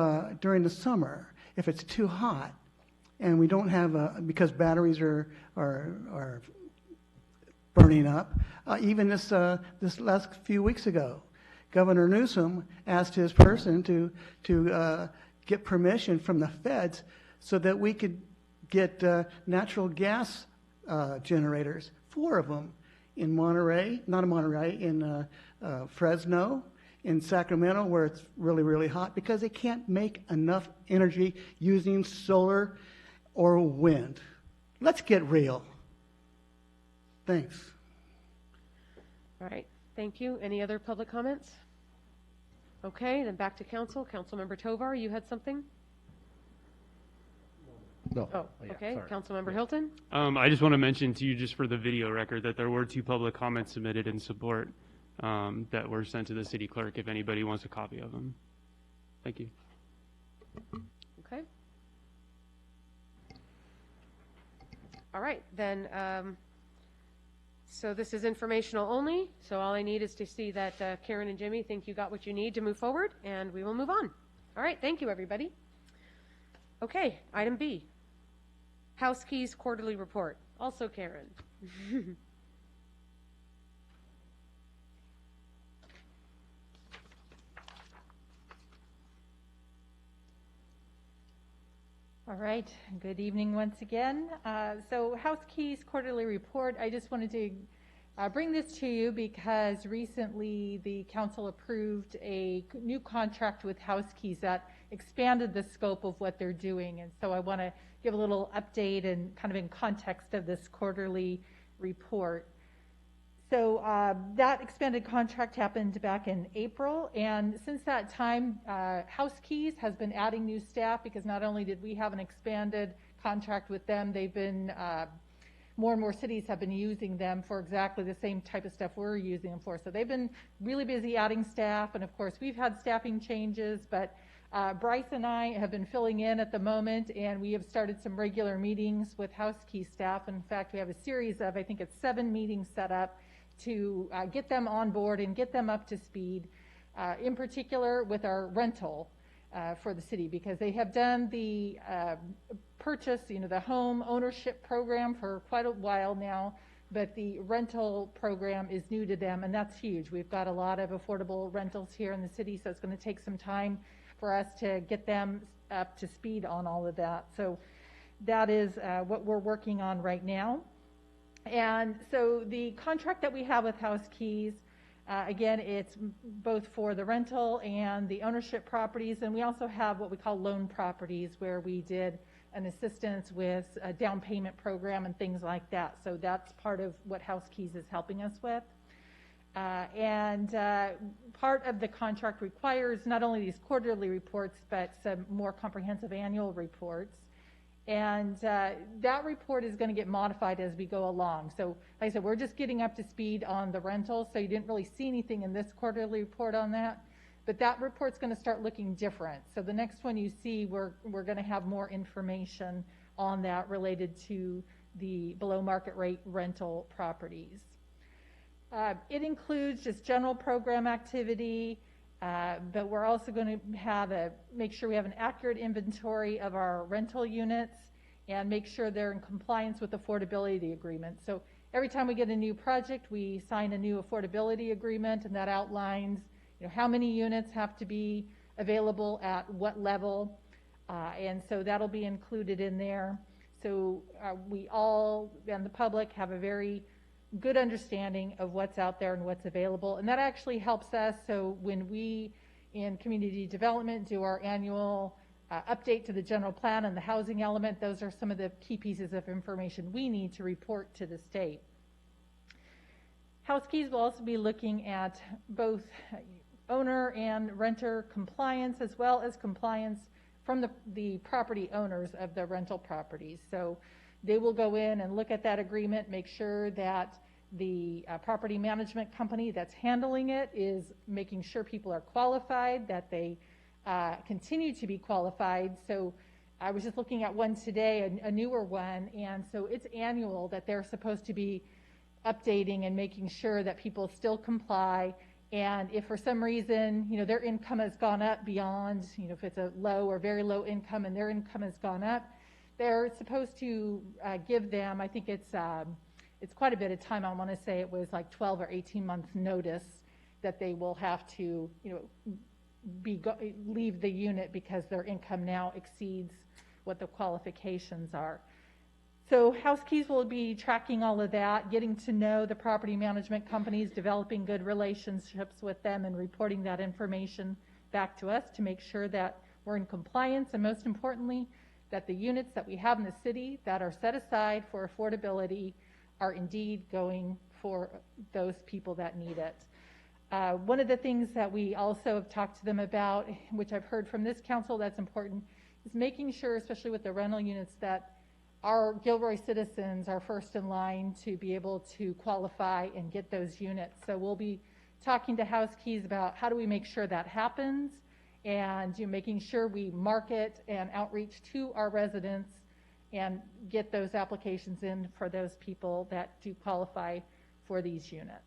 during the summer, if it's too hot and we don't have because batteries are burning up. Even this last few weeks ago, Governor Newsom asked his person to get permission from the feds so that we could get natural gas generators, 4 of them in Monterey, not in Monterey, in Fresno, in Sacramento, where it's really, really hot, because they can't make enough energy using solar or wind. Let's get real. Thanks. All right, thank you. Any other public comments? Okay, then back to council. Councilmember Tovar, you had something? No. Oh, Yeah, okay. sorry. Councilmember Hilton? I just want to mention to you, just for the video record, that there were 2 public comments submitted in support that were sent to the city clerk if anybody wants a copy of them. Thank you. Okay. All right, then, so this is informational only, so all I need is to see that Karen and Jimmy think you got what you need to move forward, and we will move on. All right, thank you, everybody. Okay, item B, House Keys Quarterly Report, also Karen. All right, good evening once again. So House Keys Quarterly Report, I just wanted to bring this to you because recently the council approved a new contract with House Keys that expanded the scope of what they're doing. And so I want to give a little update and kind of in context of this quarterly report. So that expanded contract happened back in April, and since that time, House Keys has been adding new staff because not only did we have an expanded contract with them, they've been, more and more cities have been using them for exactly the same type of stuff we're using them for. So they've been really busy adding staff, and of course we've had staffing changes, but Bryce and I have been filling in at the moment, and we have started some regular meetings with House Keys staff. In fact, we have a series of, I think it's 7 meetings set up to get them on board and get them up to speed, in particular with our rental for the city, because they have done the purchase, the home ownership program for quite a while now, but the rental program is new to them, and that's huge. We've got a lot of affordable rentals here in the city, so it's going to take some time for us to get them up to speed on all of that. So that is what we're working on right now. And so the contract that we have with House Keys, again, it's both for the rental and the ownership properties, and we also have what we call loan properties where we did an assistance with a down payment program and things like that. So that's part of what House Keys is helping us with. And part of the contract requires not only these quarterly reports, but some more comprehensive annual reports. And that report is going to get modified as we go along. So like I said, we're just getting up to speed on the rentals, so you didn't really see anything in this quarterly report on that. But that report's going to start looking different. So the next one you see, we're going to have more information on that related to the below market rate rental properties. It includes just general program activity, but we're also going to have make sure we have an accurate inventory of our rental units and make sure they're in compliance with affordability agreements. So every time we get a new project, we sign a new affordability agreement, and that outlines how many units have to be available at what level, and so that'll be included in there. So we all and the public have a very good understanding of what's out there and what's available, and that actually helps us. So when we in community development do our annual update to the general plan and the housing element, those are some of the key pieces of information we need to report to the state. House Keys will also be looking at both owner and renter compliance, as well as compliance from the property owners of the rental properties. So they will go in and look at that agreement, make sure that the property management company that's handling it is making sure people are qualified, that they continue to be qualified. So I was just looking at one today, a newer one, and so it's annual that they're supposed to be updating and making sure that people still comply. And if for some reason, their income has gone up beyond, if it's a low or very low income and their income has gone up, they're supposed to give them, I think it's quite a bit of time. I want to say it was like 12 or 18 months notice that they will have to, leave the unit because their income now exceeds what the qualifications are. So House Keys will be tracking all of that, getting to know the property management companies, developing good relationships with them, and reporting that information back to us to make sure that we're in compliance, and most importantly, that the units that we have in the city that are set aside for affordability are indeed going for those people that need it. One of the things that we also have talked to them about, which I've heard from this council that's important, is making sure, especially with the rental units, that our Gilroy citizens are first in line to be able to qualify and get those units. So we'll be talking to House Keys about how do we make sure that happens, and making sure we market and outreach to our residents and get those applications in for those people that do qualify for these units.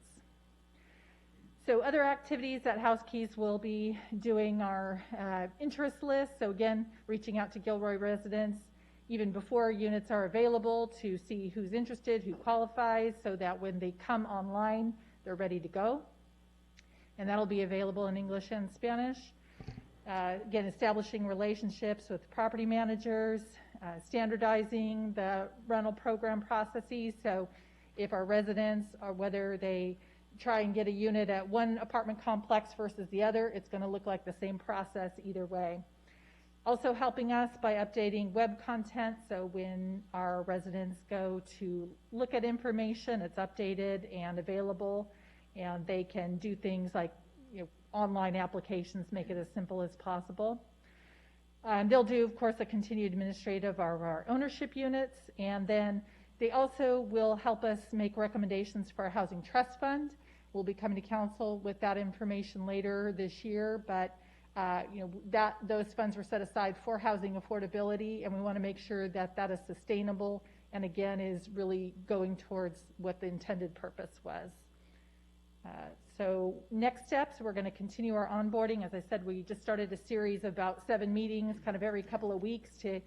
So other activities that House Keys will be doing are interest lists. So again, reaching out to Gilroy residents even before units are available to see who's interested, who qualifies, so that when they come online, they're ready to go. And that'll be available in English and Spanish. Again, establishing relationships with property managers, standardizing the rental program processes. So if our residents, or whether they try and get a unit at one apartment complex versus the other, it's going to look like the same process either way. Also helping us by updating web content, so when our residents go to look at information, it's updated and available, and they can do things like online applications, make it as simple as possible. They'll do, of course, a continued administrative of our ownership units, and then they also will help us make recommendations for our housing trust fund. We'll be coming to council with that information later this year, but those funds were set aside for housing affordability, and we want to make sure that that is sustainable and again is really going towards what the intended purpose was. So next steps, we're going to continue our onboarding. As I said, we just started a series of about 7 meetings kind of every couple of weeks to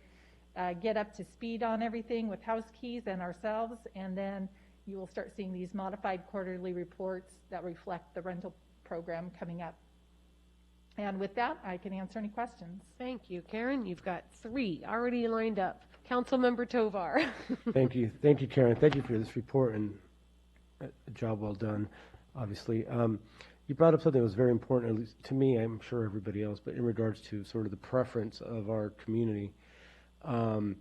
get up to speed on everything with House Keys and ourselves, and then you will start seeing these modified quarterly reports that reflect the rental program coming up. And with that, I can answer any questions. Thank you. Karen, you've got 3 already lined up. Councilmember Tovar. Thank you. Thank you, Karen. Thank you for this report, and a job well done, obviously. You brought up something that was very important, at least to me, I'm sure everybody else, but in regards to sort of the preference of our community. And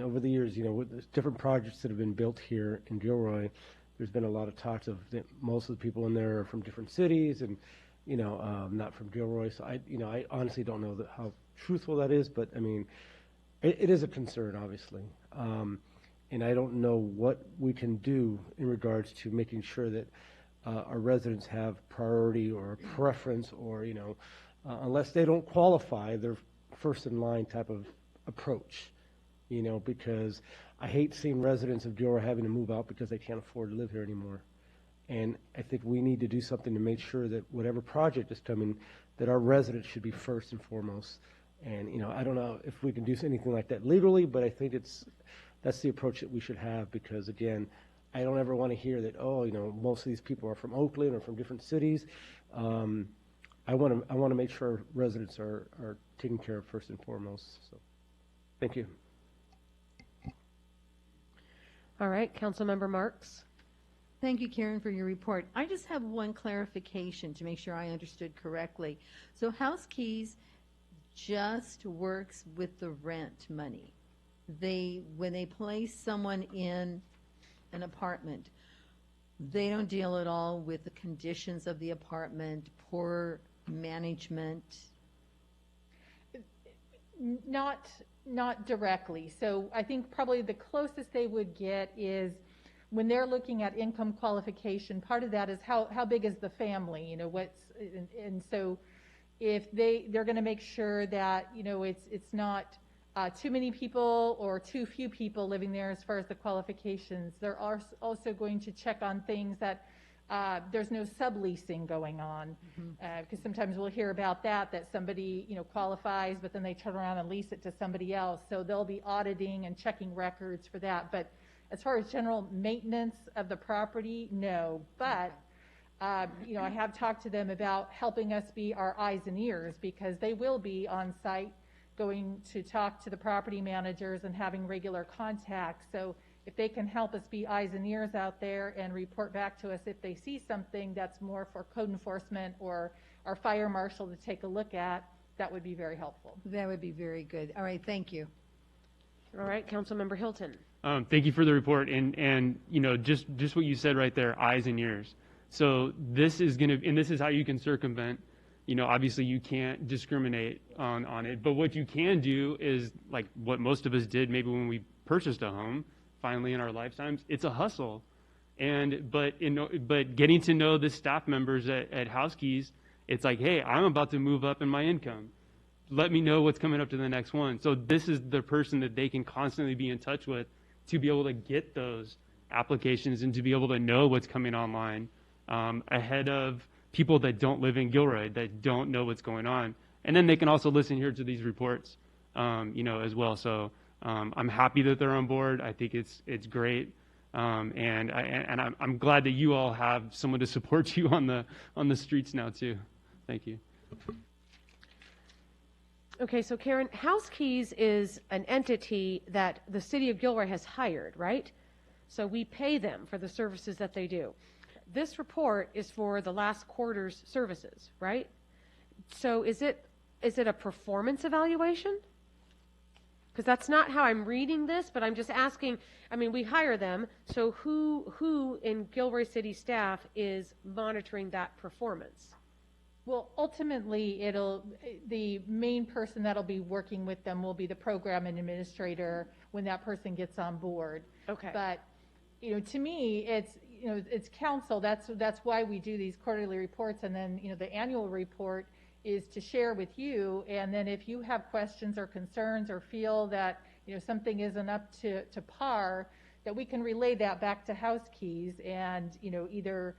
over the years, with different projects that have been built here in Gilroy, there's been a lot of talks of that most of the people in there are from different cities and not from Gilroy. So I honestly don't know how truthful that is, but I mean, it is a concern, obviously. And I don't know what we can do in regards to making sure that our residents have priority or a preference or, unless they don't qualify, they're first in line type of approach, because I hate seeing residents of Gilroy having to move out because they can't afford to live here anymore. And I think we need to do something to make sure that whatever project is coming, that our residents should be first and foremost. And, I don't know if we can do anything like that legally, but I think that's the approach that we should have, because again, I don't ever want to hear that, most of these people are from Oakland or from different cities. I want to make sure residents are taken care of first and foremost. So, thank you. All right, Councilmember Marks. Thank you, Karen, for your report. I just have one clarification to make sure I understood correctly. So House Keys just works with the rent money. When they place someone in an apartment, they don't deal at all with the conditions of the apartment, poor management. Not directly. So I think probably the closest they would get is when they're looking at income qualification. Part of that is how big is the family, and so if they're going to make sure that it's not too many people or too few people living there as far as the qualifications. They're also going to check on things that there's no subleasing going on, because sometimes we'll hear about that somebody qualifies, but then they turn around and lease it to somebody else. So they'll be auditing and checking records for that. But as far as general maintenance of the property, no. But I have talked to them about helping us be our eyes and ears, because they will be on site going to talk to the property managers and having regular contact. So if they can help us be eyes and ears out there and report back to us if they see something that's more for code enforcement or our fire marshal to take a look at, that would be very helpful. That would be very good. All right, thank you. All right, Councilmember Hilton. Thank you for the report, and just what you said right there, eyes and ears. So this is how you can circumvent. Obviously you can't discriminate on it, but what you can do is like what most of us did maybe when we purchased a home, finally in our lifetimes. It's a hustle, but getting to know the staff members at House Keys, it's like, hey, I'm about to move up in my income. Let me know what's coming up to the next one. So this is the person that they can constantly be in touch with to be able to get those applications and to be able to know what's coming online ahead of people that don't live in Gilroy, that don't know what's going on. And then they can also listen here to these reports, as well. So I'm happy that they're on board. I think it's great. And I'm glad that you all have someone to support you on the streets now too. Thank you. Okay, so Karen, House Keys is an entity that the city of Gilroy has hired, right? So we pay them for the services that they do. This report is for the last quarter's services, right? So is it a performance evaluation? Because that's not how I'm reading this, but I'm just asking, we hire them, so who in Gilroy City staff is monitoring that performance? Well, ultimately, the main person that'll be working with them will be the program administrator when that person gets on board. Okay. But, to me, it's council. That's why we do these quarterly reports, and then, the annual report is to share with you. And then if you have questions or concerns or feel that, something isn't up to par, that we can relay that back to House Keys and, either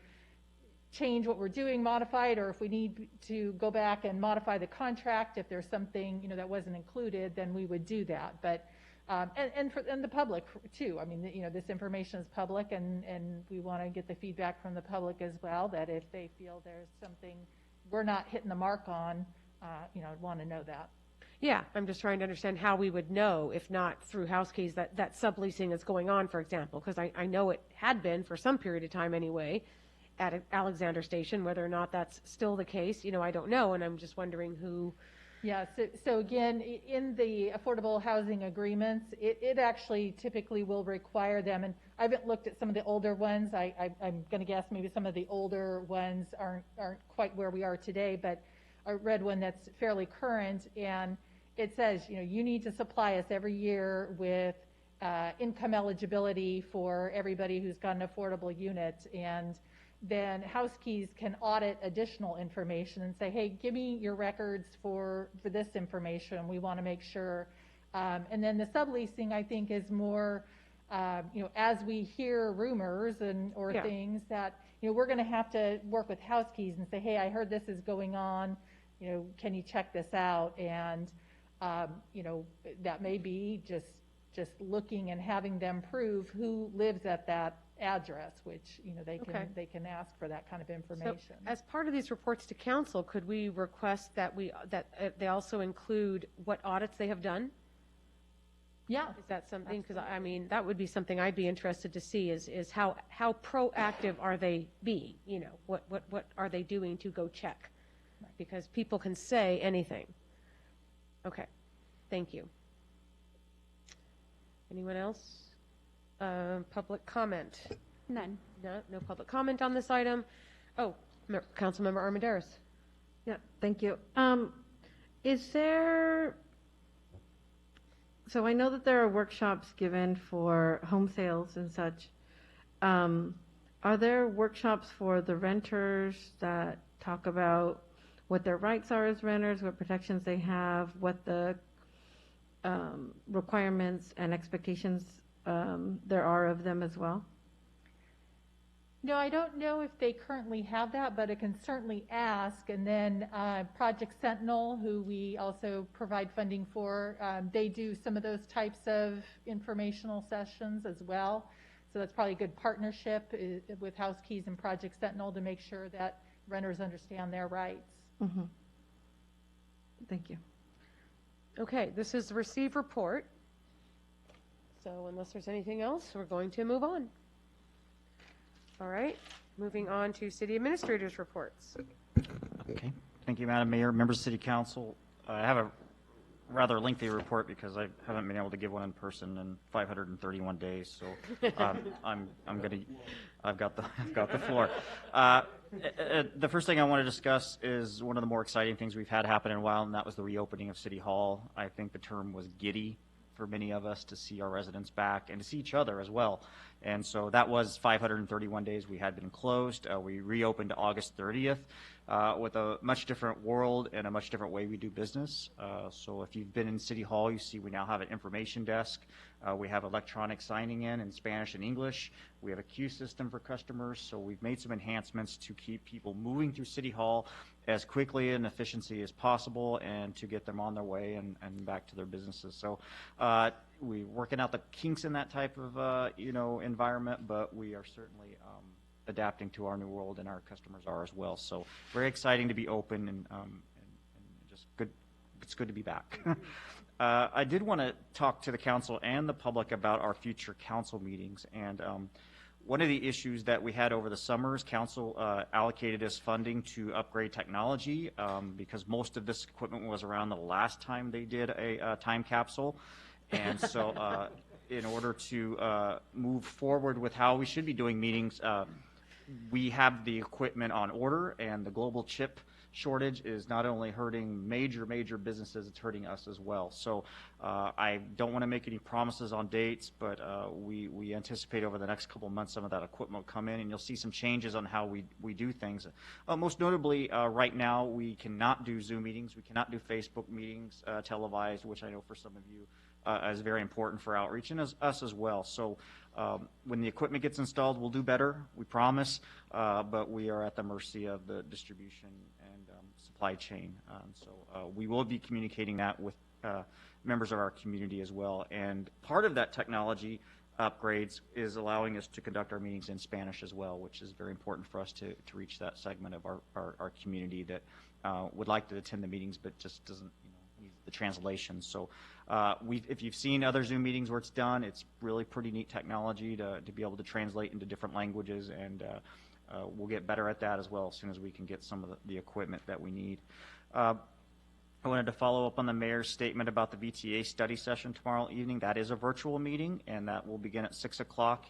change what we're doing, modify it, or if we need to go back and modify the contract, if there's something, that wasn't included, then we would do that. But, and the public too. This information is public, and we want to get the feedback from the public as well, that if they feel there's something we're not hitting the mark on, I'd want to know that. Yeah, I'm just trying to understand how we would know, if not through House Keys, that subleasing is going on, for example, because I know it had been for some period of time anyway at Alexander Station. Whether or not that's still the case, I don't know, and I'm just wondering who. Yeah, so again, in the affordable housing agreements, it actually typically will require them, and I haven't looked at some of the older ones. I'm going to guess maybe some of the older ones aren't quite where we are today, but I read one that's fairly current, and it says, you need to supply us every year with income eligibility for everybody who's got an affordable unit, and then house keys can audit additional information and say, hey, give me your records for this information. We want to make sure. And then the subleasing, I think, is more, as we hear rumors or things that, we're going to have to work with house keys and say, hey, I heard this is going on. Can you check this out? And, that may be just looking and having them prove who lives at that address, which, they can ask for that kind of information. So, as part of these reports to council, could we request that they also include what audits they have done? Yeah. Is that something? Because I mean, that would be something I'd be interested to see is how proactive are they being? What are they doing to go check? Because people can say anything. Okay, thank you. Anyone else? Public comment? None. No public comment on this item. Oh, Councilmember Armendariz. Yeah, thank you. Is there, so I know that there are workshops given for home sales and such. Are there workshops for the renters that talk about what their rights are as renters, what protections they have, what the requirements and expectations there are of them as well? No, I don't know if they currently have that, but I can certainly ask. And then Project Sentinel, who we also provide funding for, they do some of those types of informational sessions as well. So that's probably a good partnership with House Keys and Project Sentinel to make sure that renters understand their rights. Mm-hmm. Thank you. Okay, this is the received report. So unless there's anything else, we're going to move on. All right, moving on to city administrators' reports. Okay. Thank you, Madam Mayor, members of City Council. I have a rather lengthy report because I haven't been able to give one in person in 531 days. So I've got the floor. The first thing I want to discuss is one of the more exciting things we've had happen in a while, and that was the reopening of City Hall. I think the term was giddy for many of us to see our residents back and to see each other as well. And so that was 531 days we had been closed. We reopened August 30th with a much different world and a much different way we do business. So if you've been in City Hall, you see we now have an information desk. We have electronic signing in Spanish and English. We have a queue system for customers. So we've made some enhancements to keep people moving through City Hall as quickly and efficiently as possible and to get them on their way and back to their businesses. So we're working out the kinks in that type of environment, but we are certainly adapting to our new world, and our customers are as well. So very exciting to be open and just good. It's good to be back. I did want to talk to the council and the public about our future council meetings. And one of the issues that we had over the summer is council allocated us funding to upgrade technology because most of this equipment was around the last time they did a time capsule. And so in order to move forward with how we should be doing meetings, we have the equipment on order, and the global chip shortage is not only hurting major businesses, it's hurting us as well. So I don't want to make any promises on dates, but we anticipate over the next couple of months some of that equipment will come in, and you'll see some changes on how we do things. Most notably, right now we cannot do Zoom meetings, we cannot do Facebook meetings televised, which I know for some of you is very important for outreach, and us as well. So when the equipment gets installed, we'll do better, we promise, but we are at the mercy of the distribution and supply chain. So we will be communicating that with members of our community as well. And part of that technology upgrades is allowing us to conduct our meetings in Spanish as well, which is very important for us to reach that segment of our community that would like to attend the meetings but just doesn't need the translation. So if you've seen other Zoom meetings where it's done, it's really pretty neat technology to be able to translate into different languages, and we'll get better at that as well as soon as we can get some of the equipment that we need. I wanted to follow up on the mayor's statement about the VTA study session tomorrow evening. That is a virtual meeting, and that will begin at 6 o'clock.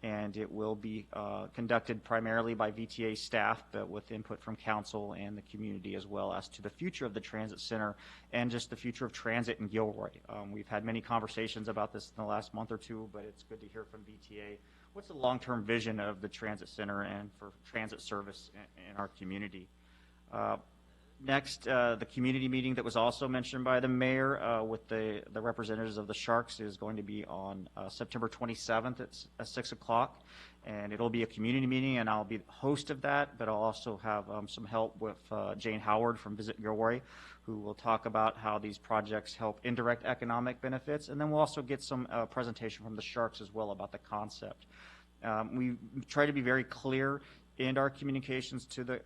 and it will be conducted primarily by VTA staff, but with input from council and the community as well as to the future of the transit center and just the future of transit in Gilroy. We've had many conversations about this in the last month or two, but it's good to hear from VTA. What's the long-term vision of the transit center and for transit service in our community? Next, the community meeting that was also mentioned by the mayor with the representatives of the Sharks is going to be on September 27th at 6 o'clock. And it'll be a community meeting, and I'll be the host of that, but I'll also have some help with Jane Howard from Visit Gilroy, who will talk about how these projects help indirect economic benefits. And then we'll also get some presentation from the Sharks as well about the concept. We try to be very clear in our communications to the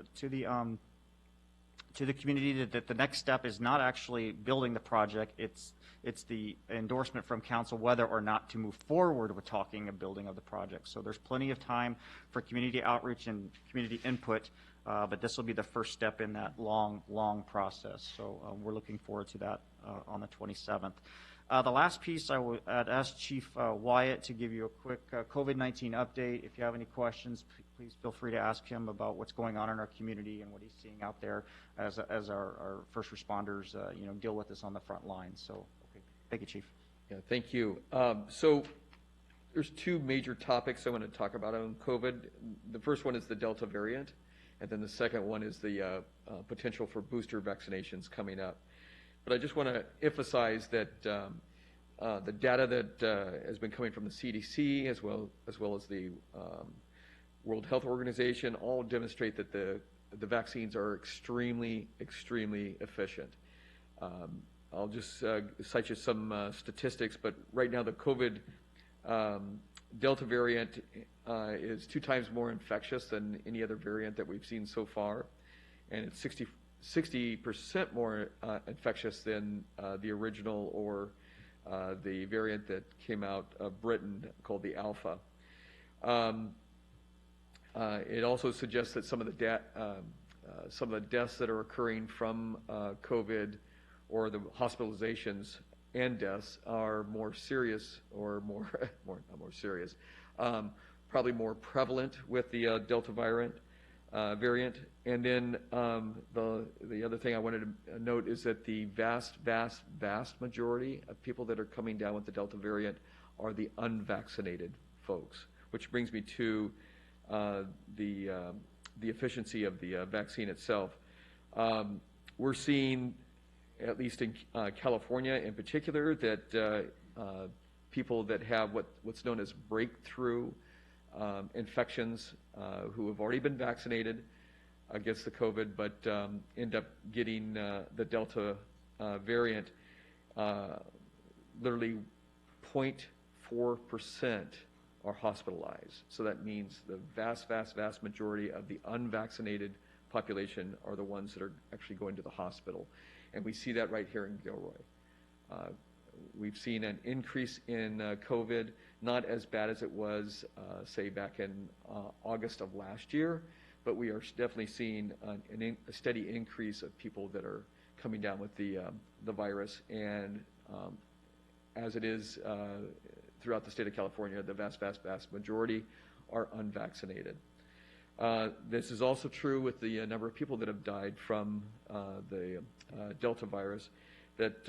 community that the next step is not actually building the project, it's the endorsement from council whether or not to move forward with talking of building of the project. So there's plenty of time for community outreach and community input, but this will be the first step in that long process. So we're looking forward to that on the 27th. The last piece, I'd ask Chief Wyatt to give you a quick COVID-19 update. If you have any questions, please feel free to ask him about what's going on in our community and what he's seeing out there as our first responders, deal with this on the front line. So, okay. Thank you, Chief. Yeah, thank you. So there's two major topics I want to talk about on COVID. The first one is the Delta variant, and then the second one is the potential for booster vaccinations coming up. But I just want to emphasize that the data that has been coming from the CDC as well as the World Health Organization all demonstrate that the vaccines are extremely efficient. I'll just cite you some statistics, but right now the COVID Delta variant is 2 times more infectious than any other variant that we've seen so far, and it's 60% more infectious than the original or the variant that came out of Britain called the Alpha. It also suggests that some of the deaths that are occurring from COVID or the hospitalizations and deaths are more serious or not more serious, probably more prevalent with the Delta variant. And then the other thing I wanted to note is that the vast majority of people that are coming down with the Delta variant are the unvaccinated folks, which brings me to the efficiency of the vaccine itself. We're seeing, at least in California in particular, that people that have what's known as breakthrough infections who have already been vaccinated against the COVID but end up getting the Delta variant, literally 0.4% are hospitalized. So that means the vast majority of the unvaccinated population are the ones that are actually going to the hospital. And we see that right here in Gilroy. We've seen an increase in COVID, not as bad as it was, say, back in August of last year, but we are definitely seeing a steady increase of people that are coming down with the virus. And as it is throughout the state of California, the vast majority are unvaccinated. This is also true with the number of people that have died from the Delta virus, that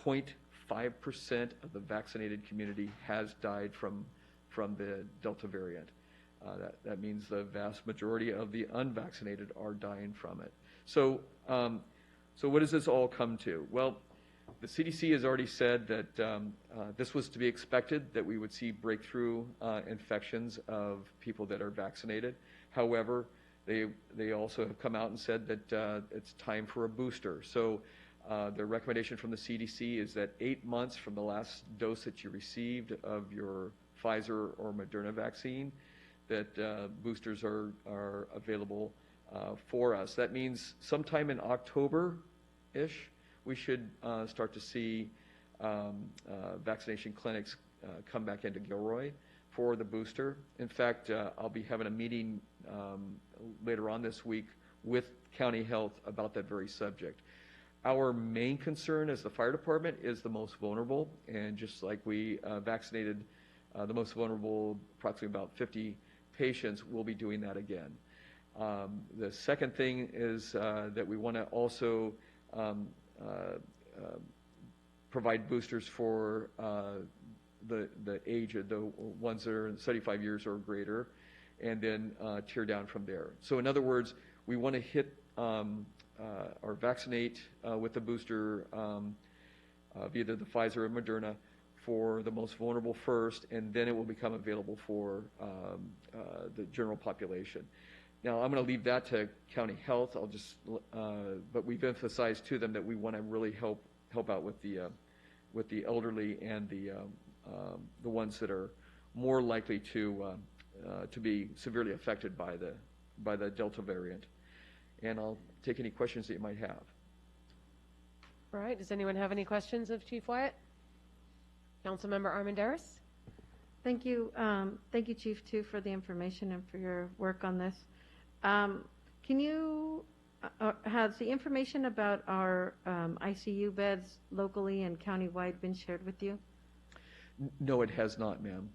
0.5% of the vaccinated community has died from the Delta variant. That means the vast majority of the unvaccinated are dying from it. So what does this all come to? Well, the CDC has already said that this was to be expected, that we would see breakthrough infections of people that are vaccinated. However, they also have come out and said that it's time for a booster. So the recommendation from the CDC is that 8 months from the last dose that you received of your Pfizer or Moderna vaccine, that boosters are available for us. That means sometime in October-ish, we should start to see vaccination clinics come back into Gilroy for the booster. In fact, I'll be having a meeting later on this week with County Health about that very subject. Our main concern as the fire department is the most vulnerable, and just like we vaccinated the most vulnerable, approximately about 50 patients, will be doing that again. The second thing is that we want to also provide boosters for the age of the ones that are 75 years or greater, and then tear down from there. So in other words, we want to hit or vaccinate with the booster via the Pfizer or Moderna for the most vulnerable first, and then it will become available for the general population. Now, I'm going to leave that to county health. I'll just, but we've emphasized to them that we want to really help out with the elderly and the ones that are more likely to be severely affected by the Delta variant. And I'll take any questions that you might have. All right, does anyone have any questions of Chief Wyatt? Councilmember Armendariz? Thank you, Chief, too, for the information and for your work on this. Can you, has the information about our ICU beds locally and countywide been shared with you? No, it has not, ma'am.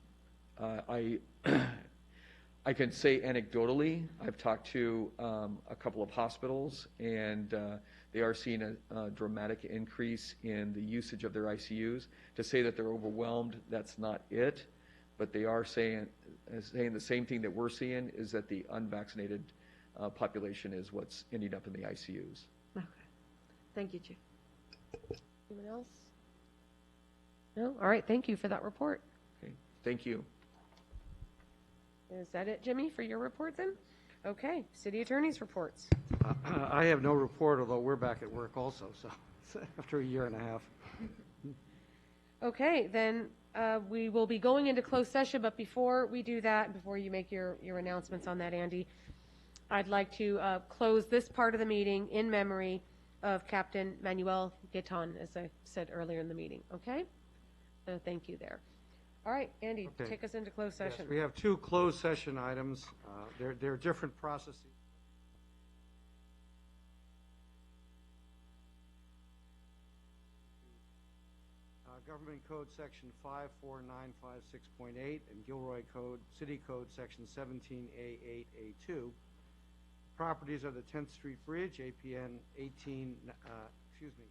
I can say anecdotally, I've talked to a couple of hospitals, and they are seeing a dramatic increase in the usage of their ICUs. To say that they're overwhelmed, that's not it, but they are saying the same thing that we're seeing, is that the unvaccinated population is what's ending up in the ICUs. Okay. Thank you, Chief. Anyone else? No? All right, thank you for that report. Okay, thank you. Is that it, Jimmy, for your report then? Okay, city attorney's reports. I have no report, although we're back at work also, so after a year and a half. Okay, then we will be going into closed session, but before we do that, before you make your announcements on that, Andy, I'd like to close this part of the meeting in memory of Captain Manuel Gaetan, as I said earlier in the meeting, okay? So thank you there. All right, Andy, Okay. take us into closed session. Yes, we have two closed session items. They're different processes. Government Code Section 54956.8 and Gilroy Code, City Code Section 17A8A2. Properties are the 10th Street Bridge, APN 18, excuse me,